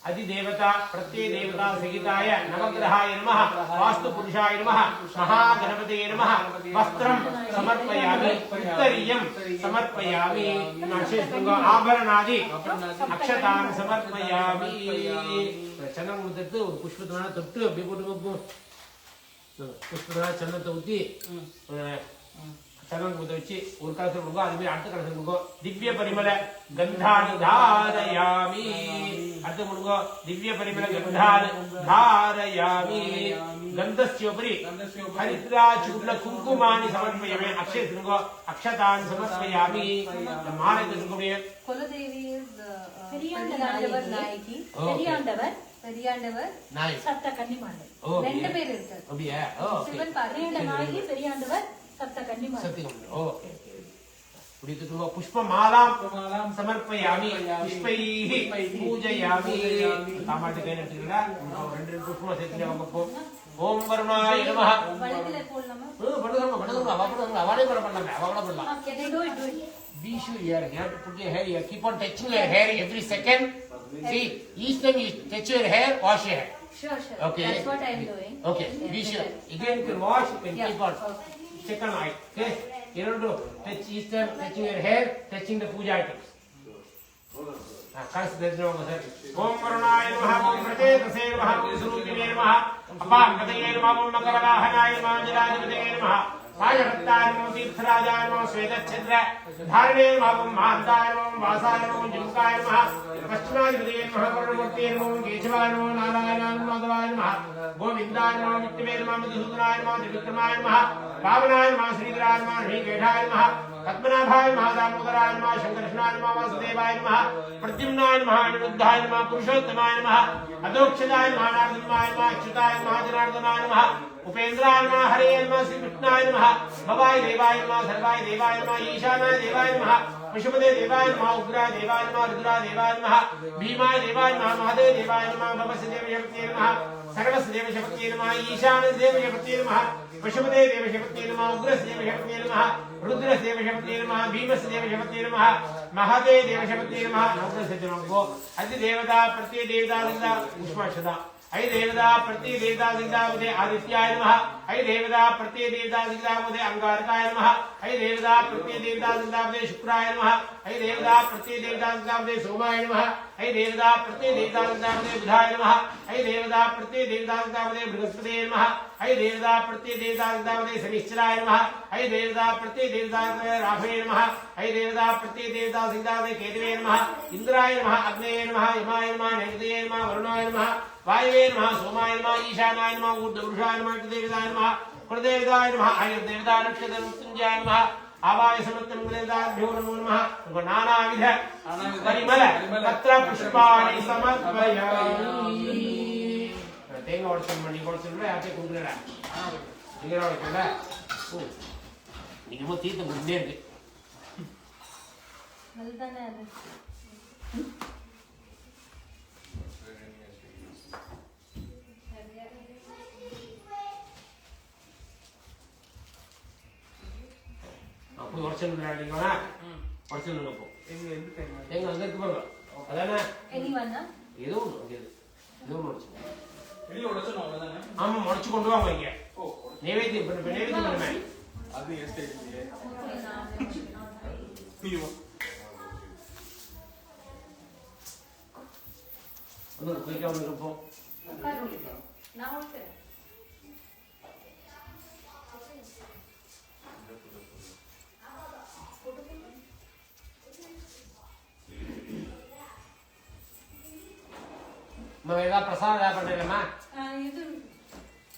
अधिदेवता प्रत्येदेवता सहिताय नवग्रहाय नमः, वास्तु पुरुषाय नमः, महागणपतये नमः. वस्त्रं समर्पयामि, उत्तरीयं समर्पयामि, आभरणादि अक्षतान् समर्पयामि. चंदन मुद्दत्तु पुष्पदान தொட்டு அப்படியே போட்டு புஷ்பதான சந்தனத்தை ஊத்தி சந்தனம் முத வச்சு ஒரு கலசம் கொடுங்க. அது மாதிரி அடுத்த கலசம் கொடுங்க. திவ்ய பரிமள கந்தானி தாரயாமி. அடுத்து கொடுங்க. திவ்ய பரிமள கந்தானி தாரயாமி. गन्धस्योपरि हरिद्राचूर्ण कुंकुमानि समर्पयामि. अक्षय श्रृंगो अक्षतान् समर्पयामि. माले श्रृंगोये कुलदेवी इज பெரியாண்டவர் நாயகி, பெரியாண்டவர் நாயகி சப்த கன்னிமாலை. ரெண்டு பேர் இருக்காங்க. அப்படியே சிவன் பெரியாண்ட நாயகி, பெரியாண்டவர் சப்த கன்னிமாலை. सत्यम ओके पुडितुंग पुष्पमालां समर्पयामि. पुष्पैः पूजयामि. कामाटे कई नट्टिरला ரெண்டு புஷ்பம் சேர்த்துங்க. ஓம் வருணாய நமः. வலதில போடலாமா? பண்ணுங்க அவளே பண்ணலாம். அவளே பண்ணலாம். Can I do it? Be sure you have to put your hair here. Keep on touching your hair every second. See, each time you touch your hair, wash your hair. Sure. Okay. That's what I am doing. Okay. Be sure. Again, you can wash. You can keep on. Second eye. Okay. You don't do touch each time touching your hair, touching the puja items. कलश दर्शनों को sir. ओम वरुणाय नमः, ओम प्रचेतसे नमः, ओम स्वरूपिणे नमः, अपांगतये नमः, ओम मकरवाहनाय नमः, जलाधिपतये नमः, सायभक्ताय नमः, तीर्थराजाय नमः, श्वेतच्छद्र धारणे नमः, ओम महान्ताय नमः, ओम वासाय नमः, ओम जिमुखाय नमः, पश्चिमाधिपतये नमः, करुणमूर्तये नमः, ओम केशवाय नमः, नारायणाय नमः, माधवाय नमः, गोविन्दाय नमः, मित्रवे नमः, मधुसूदनाय नमः, त्रिविक्रमाय नमः, पावनाय नमः, श्रीधराय नमः, ऋषिकेशाय नमः, पद्मनाभाय नमः, दामोदराय नमः, शंकरकृष्णाय नमः, वासुदेवाय नमः, प्रद्युम्नाय नमः, अनिरुद्धाय नमः, पुरुषोत्तमाय नमः, अधोक्षजाय नमः, नारदमाय नमः, अच्युताय नमः, जनार्दनाय नमः, उपेन्द्राय नमः, हरे नमः, श्रीकृष्णाय नमः, भवाय देवाय नमः, सर्वाय देवाय नमः, ईशानाय देवाय नमः, पशुपते देवाय नमः, उग्राय देवाय नमः, रुद्राय देवाय नमः, भीमाय देवाय नमः, महादेव देवाय नमः, भवस्य देवशक्तिये नमः, सर्वस्य देवशक्तिये नमः, ईशानस्य देवशक्तिये नमः, पशुपते देवशक्तिये नमः, उग्रस्य देवशक्तिये नमः, रुद्रस्य देवशक्तिये नमः, भीमस्य देवशक्तिये नमः, महादेव देवशक्तिये नमः. नवग्रह नमो अति देवता प्रति देवता लिंगा पुष्पाक्षता. ऐ देवता प्रति देवता लिंगावदे आदित्याय नमः. ऐ देवता प्रति देवता लिंगावदे अंगारकाय नमः. ऐ देवता प्रति देवता लिंगावदे शुक्राय नमः. ऐ देवता प्रति देवता लिंगावदे सोमाय नमः. ऐ देवता प्रति देवता लिंगावदे बुधाय नमः. ऐ देवता प्रति देवता लिंगावदे बृहस्पतये नमः. ऐ देवता प्रति देवता लिंगावदे शनिश्चराय नमः. ऐ देवता प्रति देवता राघवे नमः. ऐ देवता प्रति देवता लिंगावदे केतवे नमः. इंद्राय नमः, अग्नये नमः, यमाय नमः, नैवेद्याय नमः, वरुणाय नमः, वायवे नमः, सोमाय नमः, ईशानाय नमः, ऊर्ध्वपुरुषाय नमः, देवताय नमः, कुलदेवताय नमः, आयुर्देवता नक्षत्र मृत्युंजयाय नमः, आवाय समर्थन देवताभ्यो नमो नमः. नानाविध परिमल पत्र पुष्पाणि समर्पयामि. தேங்காய் உடைச்சல் பண்ணி உடைச்சல் யார்ட்டே கொடுக்குறா நீங்க உடைக்கல. நீங்க தீர்த்தம் கொடுத்தே இருக்கு. அதுதானே அது. அப்போ உடைச்சல் விளையாடுறீங்களா? உடைச்சல் போ எங்க அங்க இருக்கு பாருங்க. அதானே எனிவன்னா ஏதோ ஒன்று அங்கே ஏதோ ஒன்று உடைச்சு வெளியே உடைச்சணும் அவ்வளவுதானே. ஆமா உடைச்சு கொண்டு வாங்க இங்க. நைவேத்தியம் பண்ணுமே. அது என் ஸ்டைல்லையே. ஒன்று குயிக்காக ஒன்று இருப்போம். நான் ஓகே. நம்ம ஏதாவது பிரசாதம் ஏதாவது பண்ணுறீங்களா? இது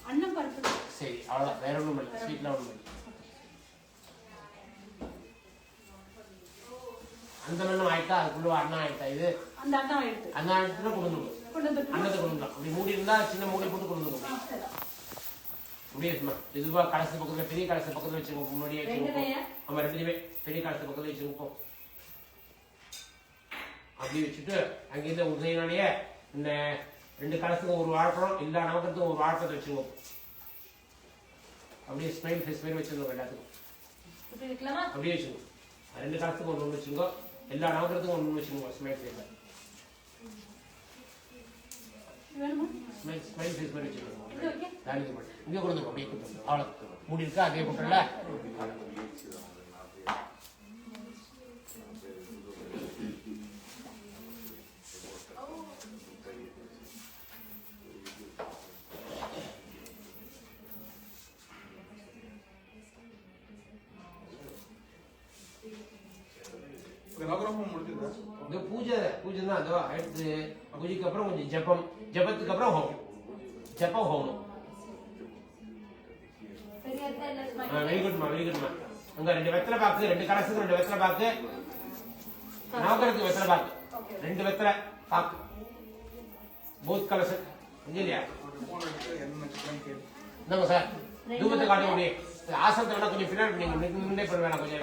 அன்னம் பருப்பு. சரி அவ்வளோதான், வேற ஒன்றும் இல்லை. ஸ்வீட்லாம் ஒன்றும் இல்லை. அந்த மண்ணும் ஆயிட்டா அதுக்குள்ள அண்ணா ஆயிட்டா இது அந்த அண்ணா எடுத்து அண்ணா ஆயிட்டுனா கொண்டு வந்துடும் கொண்டு வந்து அன்னத்தை கொண்டு வந்துடும் அப்படி மூடி இருந்தா சின்ன மூடி போட்டு கொண்டு வந்துடும் அப்படியே சும்மா இதுவா கலசு பக்கத்துல பெரிய கலசு பக்கத்துல வச்சுக்கோங்க முன்னாடியே வச்சுக்கோங்க நம்ம ரெண்டுமே பெரிய கலசு பக்கத்துல வச்சுக்கோம் அப்படி வச்சுட்டு அங்கிருந்து உதயனாலேயே இந்த 2 கலசுக்கும் ஒரு வாழைப்பழம் எல்லா நவக்கத்துக்கும் ஒரு வாழைப்பழத்தை வச்சுக்கோங்க அப்படியே ஸ்மைல் ஃபேஸ் மாதிரி வச்சுக்கோங்க எல்லாத்துக்கும் அப்படியே வச்சுக்கோங்க 2 கலசுக்கும் ஒன்று வச்சுக்கோ எல்லா நவக்கத்துக்கும் ஒன்று வச்சுக்கோங்க ஸ்மைல் ஃபேஸ் ஸ்மைல் ஃபேஸ் மாதிரி வச்சுக்கோங்க இங்கே கொண்டு வந்து அப்படியே கொண்டு அவ்வளோ மூடி இருக்கா அதே போட்டல பூஜை தான் அதோ அடுத்து பூஜைக்கு அப்புறம் கொஞ்சம் ஜபத்துக்கு அப்புறம் ஹோமம் ஜபம் ஹோமம் வெரி குட்மா அங்க 2 வெத்தலை பாக்கு 2 கலசுக்கு 2 வெத்தலை பாக்கு நவகரத்துக்கு வெத்தலை பாக்கு 2 வெத்தலை பாக்கு போத் கலசு இல்லையா என்னங்க சார் தூபத்தை காட்ட முடியும் ஆசனத்தை வேணா கொஞ்சம் பின்னாடி முன்னே பண்ண வேணாம் கொஞ்சம்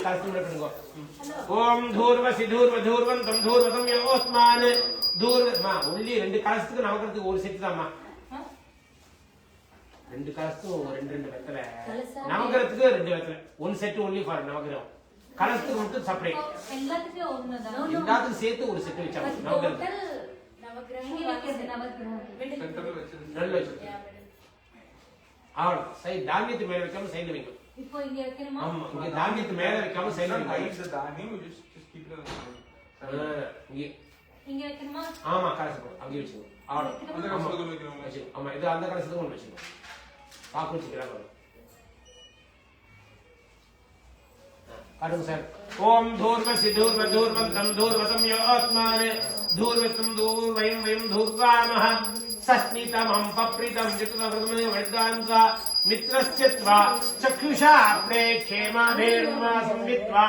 கலசு முன்னே பண்ணுங்க ஓம் தூர்வசி தூர்வதூர்வந்தம் தூர்வதம் யோஸ்மான் தூர்வமா ஒன்லி 2 கலசத்துக்கு நவகரத்துக்கு ஒரு செட்டு தான்மா 2 கலசத்துக்கு 2 வெத்தலை நவகரத்துக்கு 2 வெத்தலை ஒன் செட் ஒன்லி ஃபார் நவகிரகம் கலசத்துக்கு மட்டும் செப்பரேட் எல்லாத்துக்கும் சேர்த்து ஒரு செட் வச்சாங்க நவகிரகம் நல்ல வச்சு அவ்வளோ சைடு தானியத்து மேல வைக்காம சைடு வைக்கும் இப்போ இங்க வைக்கணுமா ஆமா இங்க தானியத்து மேல வைக்காம சைடு வைக்கும் இங்க வைக்கணுமா ஆமா கலசம் அப்படியே வச்சுக்கோ அவ்வளோ ஆமா இது அந்த கலசத்துக்கு ஒன்று வச்சுக்கோ பாக்கு வச்சுக்கலாம் காட்டுங்க சார் ஓம் தூர்வசி தூர்வதூர்வந்தம் தூர்வதம் யோஸ்மான் தூர்வதம் தூர்வயம் வயம் தூர்வாமஹ சஸ்மிதமம் பப்ரிதம் ஜித்வவ்ரதமே வர்தான்சா மித்ரஸ்ய த்வா சக்ஷுஷா ப்ரேக்ஷேமாதேர்மா संवित्वा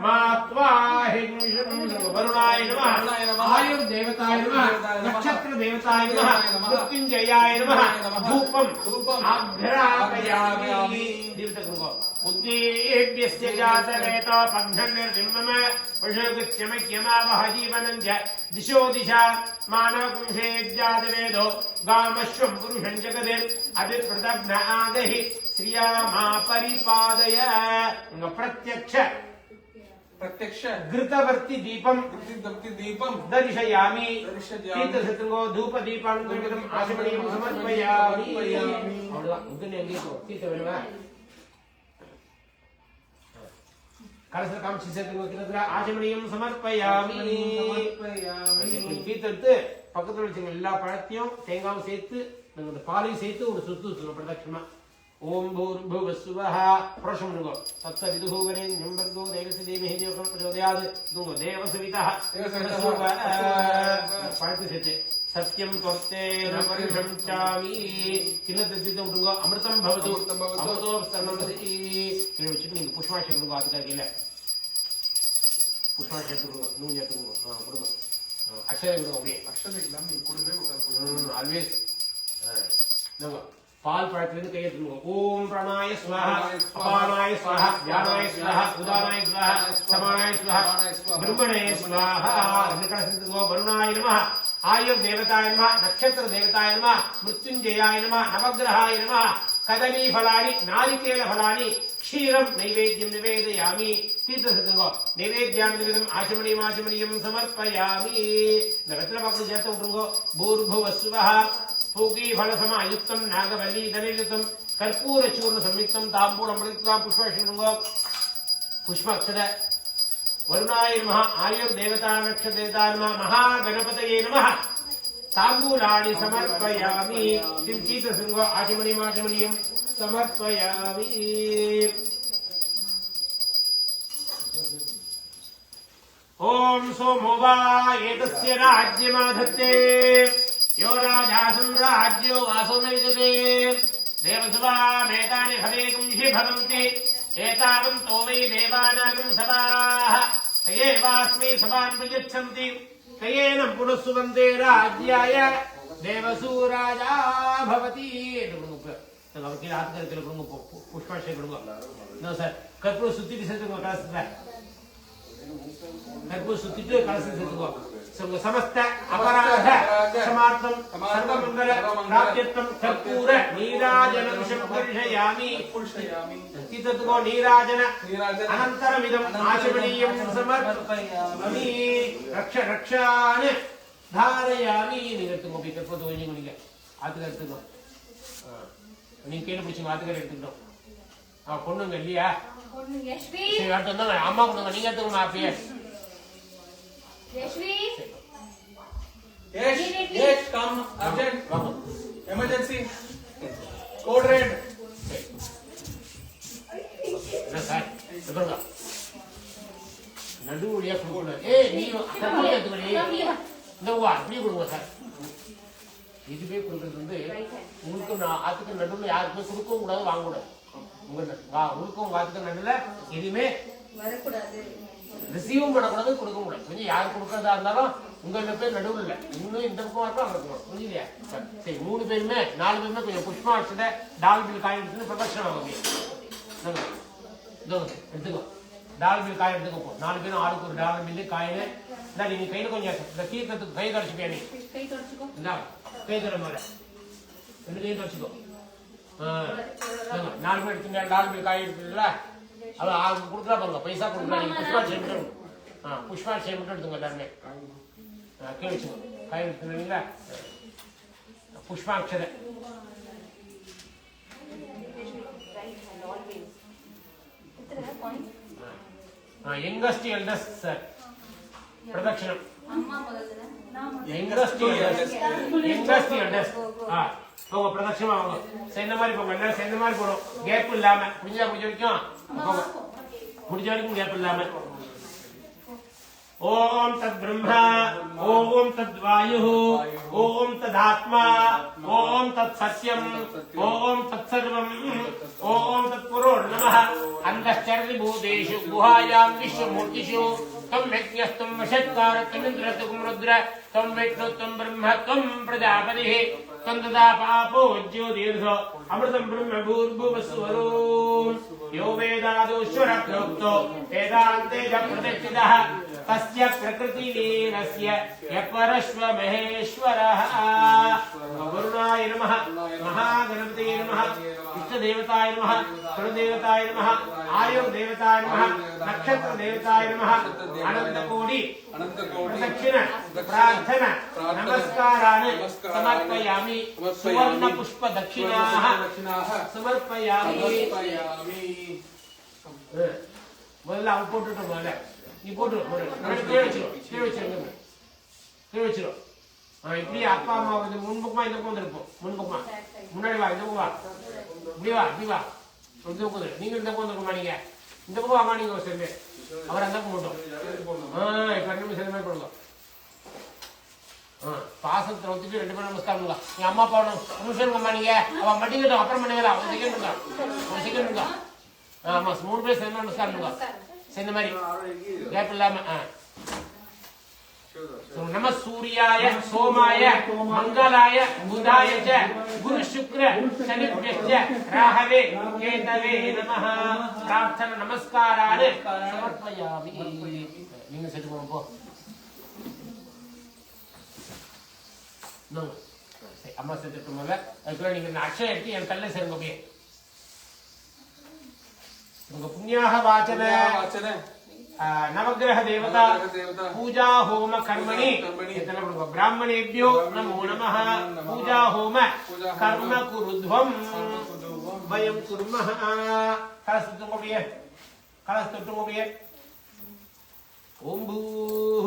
मात्वा हिंशं वरुणाय नमः आयुर्देवताय नमः नक्षत्रदेवताय नमः मृत्युंजयाय नमः धूपम् आघ्रापयामि दीप्तकुंगो उद्दीप्यस्य जातवेतो पघ्ननिर्दिम्मम पशुगच्छमक्यमावह जीवनं च दिशो दिशा मानवकुंशे जातवेदो गामश्वं पुरुषं जगदे अभिप्रदग्न आगहि श्रियामा परिपादय प्रत्यक्ष घृतवर्ति दीपम दर्शयामि तीर्थसत्रुगो धूप दीपानुगमनम् आचमनीयं समर्पयामि अவ்வளவுதான் உடனே எங்கே தீர்த்த வேணுமா கலச காமிச்சு சேர்த்து ஆச்சமணியம் சமர்ப்பயாமி தீர்த்து பக்கத்துல வச்சுங்க எல்லா பழத்தையும் தேங்காவும் சேர்த்து பாலையும் சேர்த்து ஒரு சுத்து பிரதட்சணமா ஓம் பூர்புவஸ்வஹ புருஷம் னுகோ தத்சவிதுஹு வரேண்யம் भर्गो देवस्य धीमहि धियो यो प्रचोदयात् नुगो देवसवितः பழத்தை சேர்த்து சத்யம் त्वत्तेन परिशंचामि கிண்ணத்தை சேர்த்து விட்டுங்க அமிர்தம் பவது அமிர்தோ சர்வமதி கீழே வச்சுட்டு நீங்க புஷ்பாட்சி கொடுங்க அதுக்காக இல்லை புஷ்பாட்சி எடுத்துக்கோங்க நூஞ்சு எடுத்துக்கோங்க கொடுங்க அக்ஷதை கொடுங்க அப்படியே அக்ஷதை இல்லாம நீ கொடுவே ஆல்வேஸ் பால் பழத்திலிருந்து கையை எடுத்துக்கோங்க ஓம் பிரணாய ஸ்வாஹா அபானாய ஸ்வாஹா வியானாய ஸ்வாஹா உதானாய ஸ்வாஹா சமானாய ஸ்வாஹா பிரம்மணே ஸ்வாஹா ரெண்டு கலசத்துக்கோ வருணாய நமः ஆயுர் தேவதாய நமः நட்சத்திர தேவதாய நமः மிருத்யுஞ்சயாய நமः நவக்கிரகாய நமः கதலி ஃபலானி நாரிகேல ஃபலானி க்ஷீரம் நைவேத்யம் நிவேதயாமி தீர்த்தத்துக்கோ நைவேத்யாமிதம் ஆச்சமணியம் சமர்ப்பயாமி இந்த வெத்தலை பாக்கு சேர்த்து விட்டுருங்கோ பூர்புவஸ்வஹ பூகி फलसमायुक्तं नागवल्ली दलितं कर्पूरचूर्ण संयुक्तं तांबूलं मृत्वा पुष्पशृंगो पुष्पाक्षर वरुणाय नमः आयुर्देवता नक्षत्रदेवता नमः महागणपतये नमः तांबूलानि समर्पयामि किंचितशृंगो आचमनीयं समर्पयामि ओम सोमो वा एतस्य राज्यमाधत्ते यो राजा सम्राज्यो वासो न विदते देवसभामेतानि हवेगुंषि भवन्ति एतावन्तो वै देवानागं सभाः तयेवास्मै सभां प्रयच्छन्ति तयेन पुनस्सुवन्दे राज्याय देवसूराजा भवति அவருக்கு ஆத்துக்கருத்துல கொடுங்க புஷ்பாஷை கொடுங்க சார் கற்பூரம் சுத்திட்டு சேர்த்துக்கோ கலசத்துல கற்பூரம் சுத்திட்டு கலசத்துல சேர்த்துக்கோ समस्त अपराध क्षमार्थम सर्वमंगल प्राप्त्यर्थम कर्पूर नीराजनं शंकर्षयामि तीर्थको नीराजन अनन्तरमिदं आचमनीयं समर्पयामि रक्षान धारयामि निरतको कर्पूर दोइनी मणिगे आतुकरतको நீங்க கேளு பிடிச்சீங்க ஆத்துக்கரை எடுத்துக்கிட்டோம் பொண்ணுங்க இல்லையா சரி அடுத்து வந்தாங்க அம்மா கொடுங்க நீங்க எடுத்துக்கணும் அப்படியே Yes, come, urgent, emergency, code red. என்ன சார் சொல்லுங்க நடு வழியா கொடுக்கணும் ஏய் நீ அப்படியே எடுத்துக்கடி இந்த வா அப்படியே கொடுங்க சார் இதுவே கொடுக்கறது வந்து உங்களுக்கு ஆத்துக்கு நடுவில் யாருக்குமே கொடுக்கவும் கூடாது வாங்கக்கூடாது உங்களுக்கும் ஆத்துக்கு நடுவில் எதுவுமே வரக்கூடாது ரிசீவும் பண்ணக்கூடாது கொடுக்க முடியாது கொஞ்சம் யார் கொடுக்கறதா இருந்தாலும் உங்கள பேர் நடுவில் இல்லை இன்னும் இந்த பக்கம் இருக்கும் அங்கே இருக்கும் புரியுதுலையா சரி 3 பேருமே 4 பேருமே கொஞ்சம் புஷ்பா அடிச்சத டால்பில் காய் எடுத்துன்னு பிரதட்சணம் ஆகும் எடுத்துக்கோ டால்பில் காய் எடுத்துக்கோ 4 பேரும் ஆளுக்கு ஒரு டால்பில் காயின்னு இந்த நீங்க கையில கொஞ்சம் இந்த தீர்த்தத்துக்கு கை கடிச்சுப்பியா நீ கை தொடச்சுக்கோ இந்த கை தர மேல 2 கையும் தொடச்சுக்கோ 4 பேர் எடுத்துங்க டால்பில் காய் எடுத்துல அவ ஆளுக்கு கொடுக்குறா பாருங்க பைசா கொடுக்குறா நீங்க புஷ்பா செய்யணும் புஷ்பா செய்யணும் எடுத்துங்க எல்லாருமே கீழே வச்சுக்கோ காய் எடுத்துங்களா புஷ்பாட்சர யங்கஸ்ட் எல்டஸ்ட் சார் பிரதட்சணம் யங்கஸ்ட் எல்டஸ்ட் போங்க பிரதட்சணமா வாங்க சேர்ந்த மாதிரி போங்க எல்லாம் சேர்ந்த மாதிரி போகணும் கேப் இல்லாம முடிஞ்ச வரைக்கும் போங்க முடிஞ்ச வரைக்கும் கேப் இல்லாம ओम तद्ब्रह्मा ओम तद्वायुः ओम तदात्मा ओम तत्सत्यम ओम तत्सर्वम् ओम तत्पुरोर्नमः अन्तश्चर्विभूतेषु गुहायां विश्वमूर्तिषु त्वं यज्ञस्त्वं वषट्कारत्वमिन्द्रत्वं रुद्र त्वं विष्णु त्वं ब्रह्म त्वं प्रजापतिः त्वं तदा पापो ज्योतिर्ष अमृतं ब्रह्म भूर्भुवस्वरोम् यो वेदादोश्वर प्रोक्तो वेदान्ते च प्रतिष्ठितः तस्य प्रकृतिलीनस्य यपरश्व महेश्वरः वरुणाय नमः महागणपतये नमः इष्टदेवताय नमः कुलदेवताय नमः आयुर्देवताय नमः नक्षत्रदेवताय नमः अनन्तकोटि प्रदक्षिण प्रार्थना नमस्कारान् समर्पयामि सुवर्णपुष्पदक्षिणाः समर्पयामि முதல்ல அவன் போட்டுட்டு முதல்ல நீ போட்டு வச்சிரும் இப்படி அப்பா அம்மா வந்து முன்பக்கமா இந்த பக்கம் இருப்போம் முன்பக்கமா முன்னாடி வா இந்த பக்கம் வா இப்படி வா இந்த பக்கம் நீங்க இந்த பக்கம் இருக்க மாட்டீங்க இந்த பக்கம் வாங்க நீங்க சரி அவர் அந்த பக்கம் போட்டோம் இப்ப 2 நிமிஷம் மாதிரி போடுங்க பாசத்தை வச்சுட்டு 2 பேரும் நமஸ்காரம் பண்ணுங்க என் அம்மா அப்பா நிமிஷம் இருக்க மாட்டீங்க அவன் மட்டிக்கிட்டோம் அப்புறம் பண்ணுங்களா 1 செகண்ட் இருக்கா ஆமா 3 பேர் சேர்ந்து நமஸ்காரம் பண்ணுங்க சேர்ந்த மாதிரி கேப் இல்லாம नमः सूर्याय सोमाय मंगलाय बुधाय च गुरु शुक्र शनिभ्यश्च राहवे केतवे नमः प्रार्थना नमस्कारान् समर्पयामि நீங்க செட்டு போங்க போ அம்மா செட்டு போங்க அதுக்குள்ள நீங்க அக்ஷய எடுத்து என் கல்ல சேருங்க போய் உங்க புண்ணியாக வாசன नवग्रह देवता पूजा होम कर्मणि ब्राह्मणेभ्यो नमो नमः पूजा होम कर्म कुरुध्वम् वयं कुर्मः कलस्तुतुमोभिः ओम भूः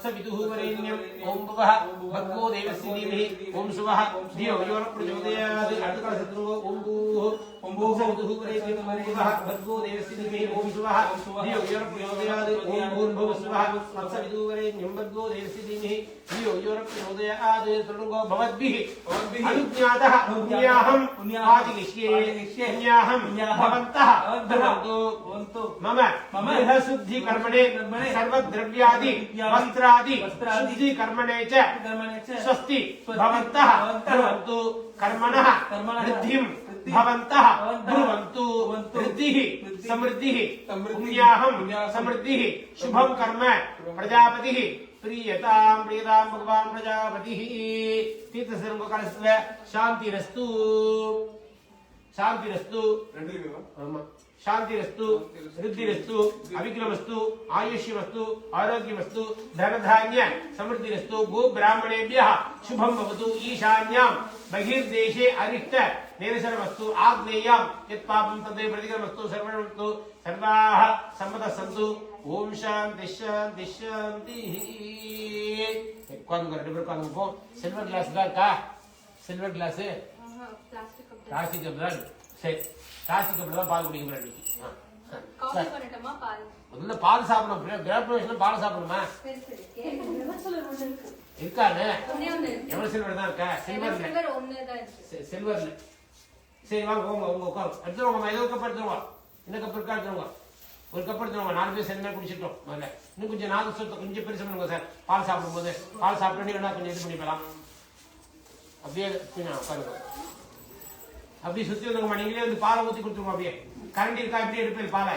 वत्सवितुः वरेण्यं ओम भवः भर्गो देवस्य धीमहि ओम शुभः धियो यो नः प्रचोदयात् अर्थकालशत्रुः ओम भूः ओम वत्सवितुः वरेण्यं ओम भवः भर्गो देवस्य धीमहि ओम शुभः धियो यो नः प्रचोदयात् ओम भूर्भुवः स्वः वत्सवितुः वरेण्यं भर्गो देवस्य धीमहि धियो यो नः प्रचोदयात् तृणुगो भवद्भिः अनुज्ञातः पुण्याहम् आदिगिष्ये पुण्याहम् भवन्तः भवन्तु मम गृहशुद्धि कर्मणे सर्वद्रव्यादि वस्त्रादि शुद्धि कर्मणे च स्वस्ति भवन्तः भवन्तु कर्मणः वृद्धिं भवन्तः ब्रुवन्तु वृद्धिः समृद्धिः पुण्याहं समृद्धिः शुभं कर्म प्रजापतिः प्रियतां भगवान् प्रजापतिः तीर्थसर्वकालस्य शान्तिरस्तु शान्तिरस्तु शांतिरस्तु वृद्धिरस्तु अविघ्नमस्तु आयुष्यमस्तु आरोग्यमस्तु धनधान्य समृद्धिरस्तु गो ब्राह्मणेभ्यः शुभं भवतु ईशान्यां बहिर्देशे अरिष्ट निरसनमस्तु आग्नेयां यत्पापं तदेव प्रतिक्रमस्तु सर्वमस्तु सर्वाः सम्पदः सन्तु ओम शांति शांति शांति कौन कर डिबर कौन को सिल्वर ग्लास का सिल्वर ग्लास है प्लास्टिक का ब्लड से प्लास्टिक का ब्लड பால் குடிக்க முடியாது காஃபி பண்ணட்டமா பால் முதல்ல பால் சாப்பிடணும் கிராஜுவேஷன்ல பால் சாப்பிடணுமா சரி சரி கேளுங்க சொல்லுங்க இருக்கானே ஒண்ணே எவ்வளவு சில்வர் தான் இருக்கா சில்வர் ஒண்ணே தான் இருக்கு சில்வர்ல சரி வாங்க உங்க உட்காரு எடுத்துருவாங்க ஏதோ கப் எடுத்துருவா என்ன கப் இருக்கா எடுத்துருவா ஒரு கப் எடுத்துருவாங்க 4 பேர் சேர்ந்து குடிச்சிட்டோம் முதல்ல இன்னும் கொஞ்சம் நாக்கு சொத்தை கொஞ்சம் பெருசு பண்ணுங்க சார் பால் சாப்பிடும்போது பால் சாப்பிட்டு வேணா கொஞ்சம் இது பண்ணி போகலாம் அப்படியே உட்காருங்க அப்படியே சுத்தி வந்துருங்கம்மா நீங்களே வந்து பாலை ஊற்றி கொடுத்துருங்க அப்படியே கரண்ட் இருக்கா எப்படி எடுப்பேன் பாலை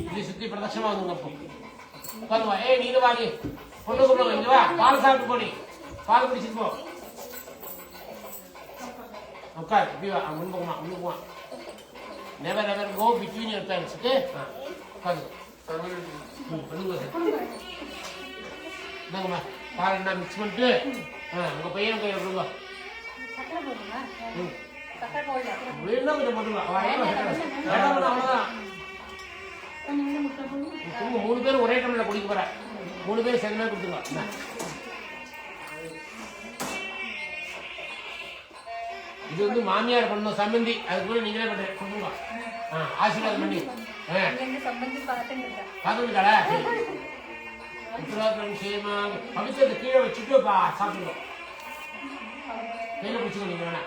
இப்படி சுத்தி பிரதட்சமா வந்துங்க அப்போ உட்காருவா ஏய் நீங்க வாடி கொண்டு கொடுங்க இங்க வா பால் சாப்பிட்டு போனி பால் குடிச்சிட்டு போ உட்கார் இப்படி வா முன்பக்கமா முன்பக்கமா never ever go between your parents okay உட்காருங்க பண்ணுங்க சார் இந்தாங்கம்மா பால் என்ன மிக்ஸ் பண்ணிட்டு உங்க பையன் கையில் கொடுங்க சக்கரை போடுங்க சக்கரை போடல வேணா கொஞ்சம் பண்ணுங்க அவ்வளோதான் கொஞ்சம் முட்டை போடுங்க 3 பேர் ஒரே டைம்ல குடிக்க போற 3 பேர் சேர்ந்து கொடுத்துருங்க இது வந்து மாமியார் பண்ணணும் சம்பந்தி அதுக்குள்ள நீங்களே பண்ணுங்க ஆசீர்வாதம் பண்ணி சம்பந்தி பார்த்துருக்காடா உத்தராகண்ட் சேமா பவித்திரத்தை கீழே வச்சுட்டு சாப்பிடுங்க கையில் பிடிச்சிக்கோ நீங்க வேணா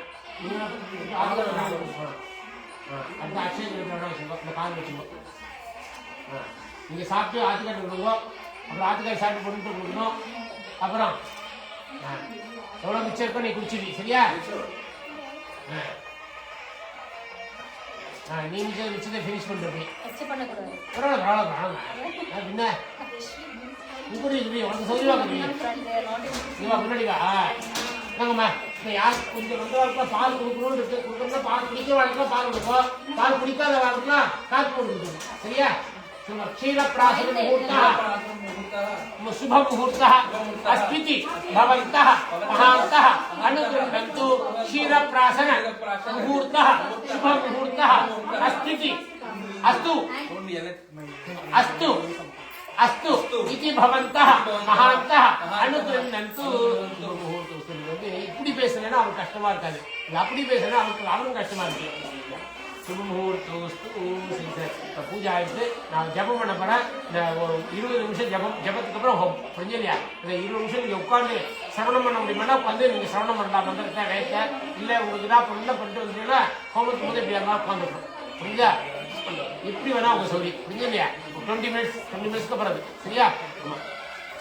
அடுத்த அக்ஷய வச்சுக்கோ இந்த கால் வச்சுக்கோ நீங்க சாப்பிட்டு ஆத்துக்காட்டு கொடுங்க அப்புறம் ஆத்துக்காரி சாப்பிட்டு போட்டு கொடுக்கணும் அப்புறம் எவ்வளோ மிச்சம் இருக்கோ நீ குடிச்சிடி சரியா நீ மிச்சத்தை ஃபினிஷ் பண்ணுறப்ப பரவாயில்ல பரவாயில்ல என்ன இப்படி உனக்கு சொல்லுவாங்க நீ வா முன்னாடி வா நாங்கம்மா இப்போ யார் கொஞ்சம் வந்தவர்களுக்கு பால் கொடுக்கணும்னு இருக்கு கொடுக்கணும்னா பால் குடிக்கிற வாழ்க்கலாம் பால் கொடுக்கும் பால் குடிக்காத வாழ்க்கலாம் காத்து போட்டு கொடுக்கணும் சரியா क्षीरप्राशन मुहूर्तः शुभ मुहूर्तः अस्मिति भवन्तः महान्तः अनुगृह्णन्तु क्षीरप्राशन मुहूर्तः शुभ मुहूर्तः अस्मिति अस्तु अस्तु अस्तु इति भवन्तः महान्तः अनुगृह्णन्तु இப்படி பேசுறேன்னா அவனுக்கு கஷ்டமா இருக்காது அப்படி பேசுறேன்னா அவனுக்கு கஷ்டமா இருக்கு शुभ मुहूर्त पूजा आयिட்டு நான் ஜபம் பண்ண போறேன் ஒரு 20 நிமிஷம் ஜபத்துக்கு அப்புறம் ஹோம் புரிஞ்சலையா இந்த 20 நிமிஷம் நீங்க உட்கார்ந்து சிரவணம் பண்ண முடியுமா உட்காந்து நீங்க சிரவணம் பண்ணலாம் மந்திரத்தை வேக்க இல்ல உங்களுக்கு தான் பொருளை பண்ணிட்டு வந்தீங்கன்னா ஹோமத்துக்கு போது இப்படி எல்லாம் உட்காந்துருக்கோம் புரிஞ்சா இப்படி வேணா உங்க சொல்லி புரிஞ்சலையா 20 மினிட்ஸ்க்கு அப்புறம் சரியா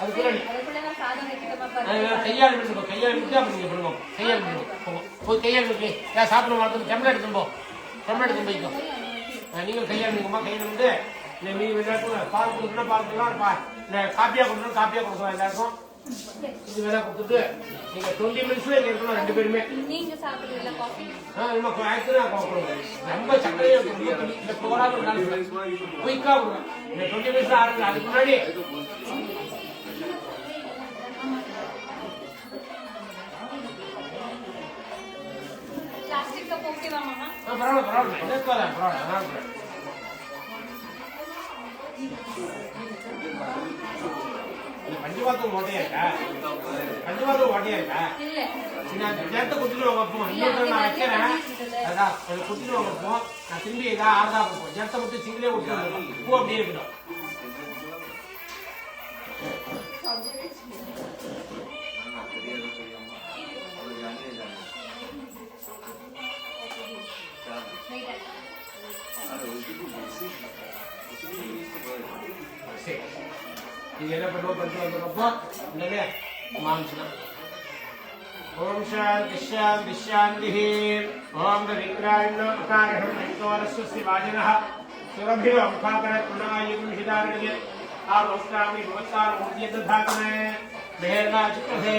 அதுக்குள்ள கையால் விட்டுக்கோ கையால் விட்டு அப்படி நீங்க பண்ணுவோம் கையால் விட்டுக்கோ போய் கையால் விட்டு சாப்பிட மாட்டோம் டெம்லெட் எடுத்துன்னு போ டெம்லெட் போய்க்கும் நீங்கள் கையால் நீங்கம்மா கையில் வந்து நீங்கள் எல்லாருக்கும் பால் கொடுக்கணும் பால் கொடுக்கலாம் இல்லை காப்பியாக கொடுக்கணும் காப்பியாக கொடுக்கலாம் எல்லாருக்கும் இது வேணா கொடுத்துட்டு நீங்கள் 20 மினிட்ஸ்ல இங்கே இருக்கணும் 2 பேருமே ரொம்ப சக்கரையாக கொடுக்கணும் இல்லை போராக கொடுக்கணும் குயிக்காக கொடுக்கணும் இந்த 20 மினிட்ஸ்ல ஆரம்பிச்சு அதுக்கு முன்னாடி प्लास्टिक कप ओके मामा பரவாயில்ல என்ன பரவாயில்ல பஞ்சபாத்திரம் ஓட்டையா இருக்கா? பஞ்சபாத்திரம் ஓட்டையா இருக்கா? இல்ல நான் ஜனத்தை குத்திட்டு வாங்க வைப்போம். இன்னொரு நான் வைக்கிறேன். அதான் குத்திட்டு வாங்க வைப்போம். நான் திரும்பி ஏதாவது ஆறுதா வைப்போம். ஜனத்தை மட்டும் சிங்கிளே விட்டு பூ அப்படியே இருக்கட்டும். சரி இது என்ன பண்ணுவோம்? பண்ணிட்டு வந்ததுக்கப்புறம் இல்லையா மாமிச்சலாம். ओम शांति शांति शांति ओम विक्रायणोपकारहं विक्तोरस्य वाजिनः सुरभिव मुखाकरत् पुनायुगं हिदारण्ये आरोष्टामि भवतार उद्यतधाकने मेहरना चित्रसे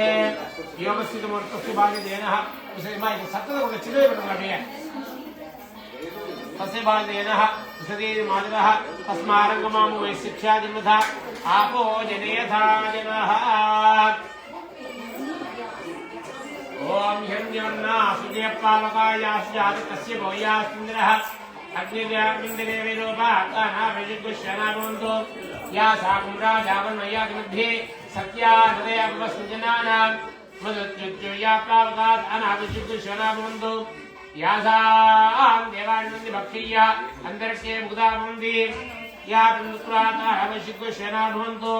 योगस्थित मूर्तस्य भागे देनः उसे माय सत्तद को चिले बटलाडिए तस्य भागे देनः उसे मानवः तस्मारंगमामु वै शिक्षा जन्मथा आपो जनेयथा जनः ओम हिरण्यवर्णा सुजयपावकायाश्चादि तस्य भूयास्न्द्रः अग्निव्यामिन्द्रे विरूपाकाना विजिगुष्यना भवन्तु या साकुम्रा जावन्मयाग्निध्ये सत्या हृदयवसुजनानां मदुत्युत्युया पावकात् अनाविजिगुष्यना भवन्तु या सां देवानन्दि भक्षय्या अन्तरिक्षे मुग्धा भवन्ति या तन्दुत्राता विजिगुष्यना भवन्तु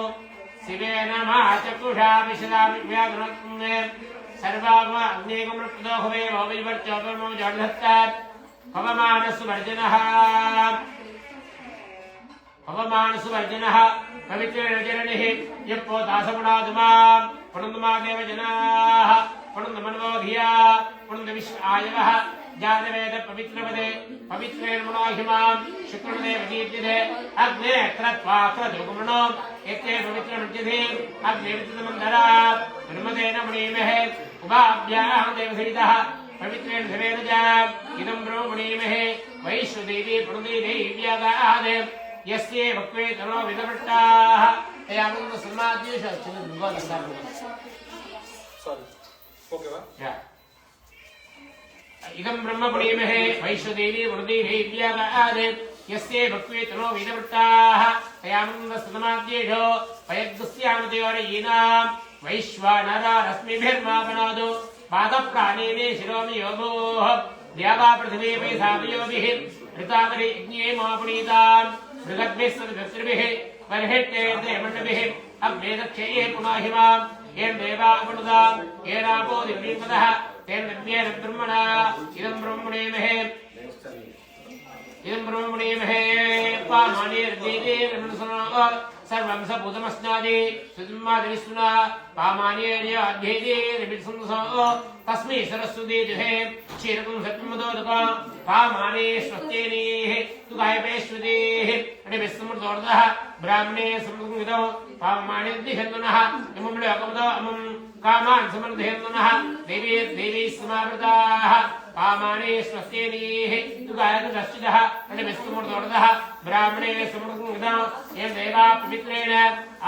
शिवेन मा चक्षुषा विशदामि व्याघ्रत्मे सर्वागम अग्निगमप्रदो हवे भविवर्चोपमो जडधत्तात् पवमानसुवर्जनः पवित्रेण चरणिः यप्पो दासपुणादुमां पुणन्दुमादेव जनाः पुणन्दमन्वो धिया पुणन्दविश्व आयवः जातवेद पवित्रपदे पवित्रेण मुनाहिमां शुक्रदेव दीप्यते अग्ने क्रत्वाक्रदुगमनो एते पवित्रमज्यते अग्ने विद्युतमन्धरा ब्रह्मदेन मुनीमहे उभाभ्यां देवसहितः पवित्रेण धवेन च इदं ब्रह्मणीमहे वैश्वदेवी प्रणुदेवीव्यागाद यस्ये भक्त्वे तनो विदवट्टाः तयावन्त समाद्येष चिन्न दुर्गादसारः सॉरी ओके वा या इदं ब्रह्मणीमहे वैश्वदेवी प्रणुदेवीव्यागाद यस्ये भक्त्वे तनो विदवट्टाः तयावन्त समाद्येष पयद्दस्यामतयोरयीनां वैश्वानरा रश्मिभिर्मापनादो पादप्राणेने शिरोमि योगोः द्यावा पृथिवी वैसावयोभिः ऋतावरि यज्ञे मापुनीतां बृहद्भिः सदभिः बर्हिट्टे मण्डभिः अग्नेदक्षये पुनाहिमां येन देवा अपनुदा येनापो दिव्यपदः तेन दिव्येन ब्रह्मणा इदं ब्रह्मणीमहे पामानेर्देवेर्मनसनो सर्वं सभूतमस्नादि सुजन्मादिविष्णुना पामानेर्याध्येदेर्विसंसो तस्मै सरस्वती जुहे क्षीरकं सत्यमदोदकं पामाने स्वस्तेनेः तुगायपेश्वतेः अडिविस्मृतोर्धः ब्राह्मणे समृद्धो पामानेर्दिहन्दुनः इमं लोकमदो अमं कामान् समृद्धयन्दुनः देवी समावृताः पामाने स्वस्तेनेः तुगायकदश्चिदः अडिविस्मृतोर्धः ब्राह्मणे समृद्धो येन देवा पवित्रेण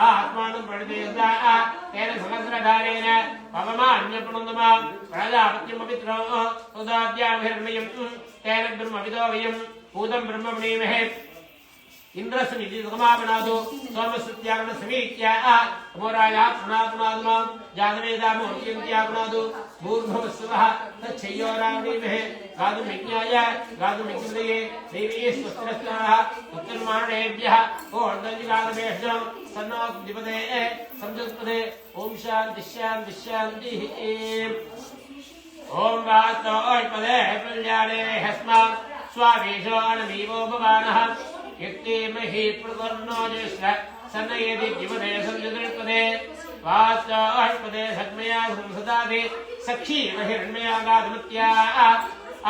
आत्मानं प्रणितेयः तेन सहस्रधारेण पवमान्यपुणन्दमा प्रजापत्यं पवित्रो उदाद्याभिर्मयं तेन ब्रह्मविदो वयं भूतं ब्रह्मणीमहे इंद्रस्मिति समापनादो सोमसुत्यागण समीत्या अमोराया पुनापुनादुमां जातवेदामोर्यन्त्यागुणादो भूर्भुवस्सुवः तच्छय्योरावणीमहे गातुमिज्ञाय गातुमिज्ञदये देवी स्वस्तिरस्ताः उत्तरमाणेभ्यः ओर्दञ्जिगातमेभ्यः सन्नो दिपदे संयुत्पदे ओम शान्ति शान्ति शान्तिः ओम वास्तोष्पदे प्रल्याणे हस्मान् स्वावेशो अनमीवो भवानः यत्ते महि प्रवर्णो ज्येष्ठ सन्नयति जीवने संयुतपदे वास्तोष्पदे सद्मया संसदादे सखी महिरण्मया गाधमत्या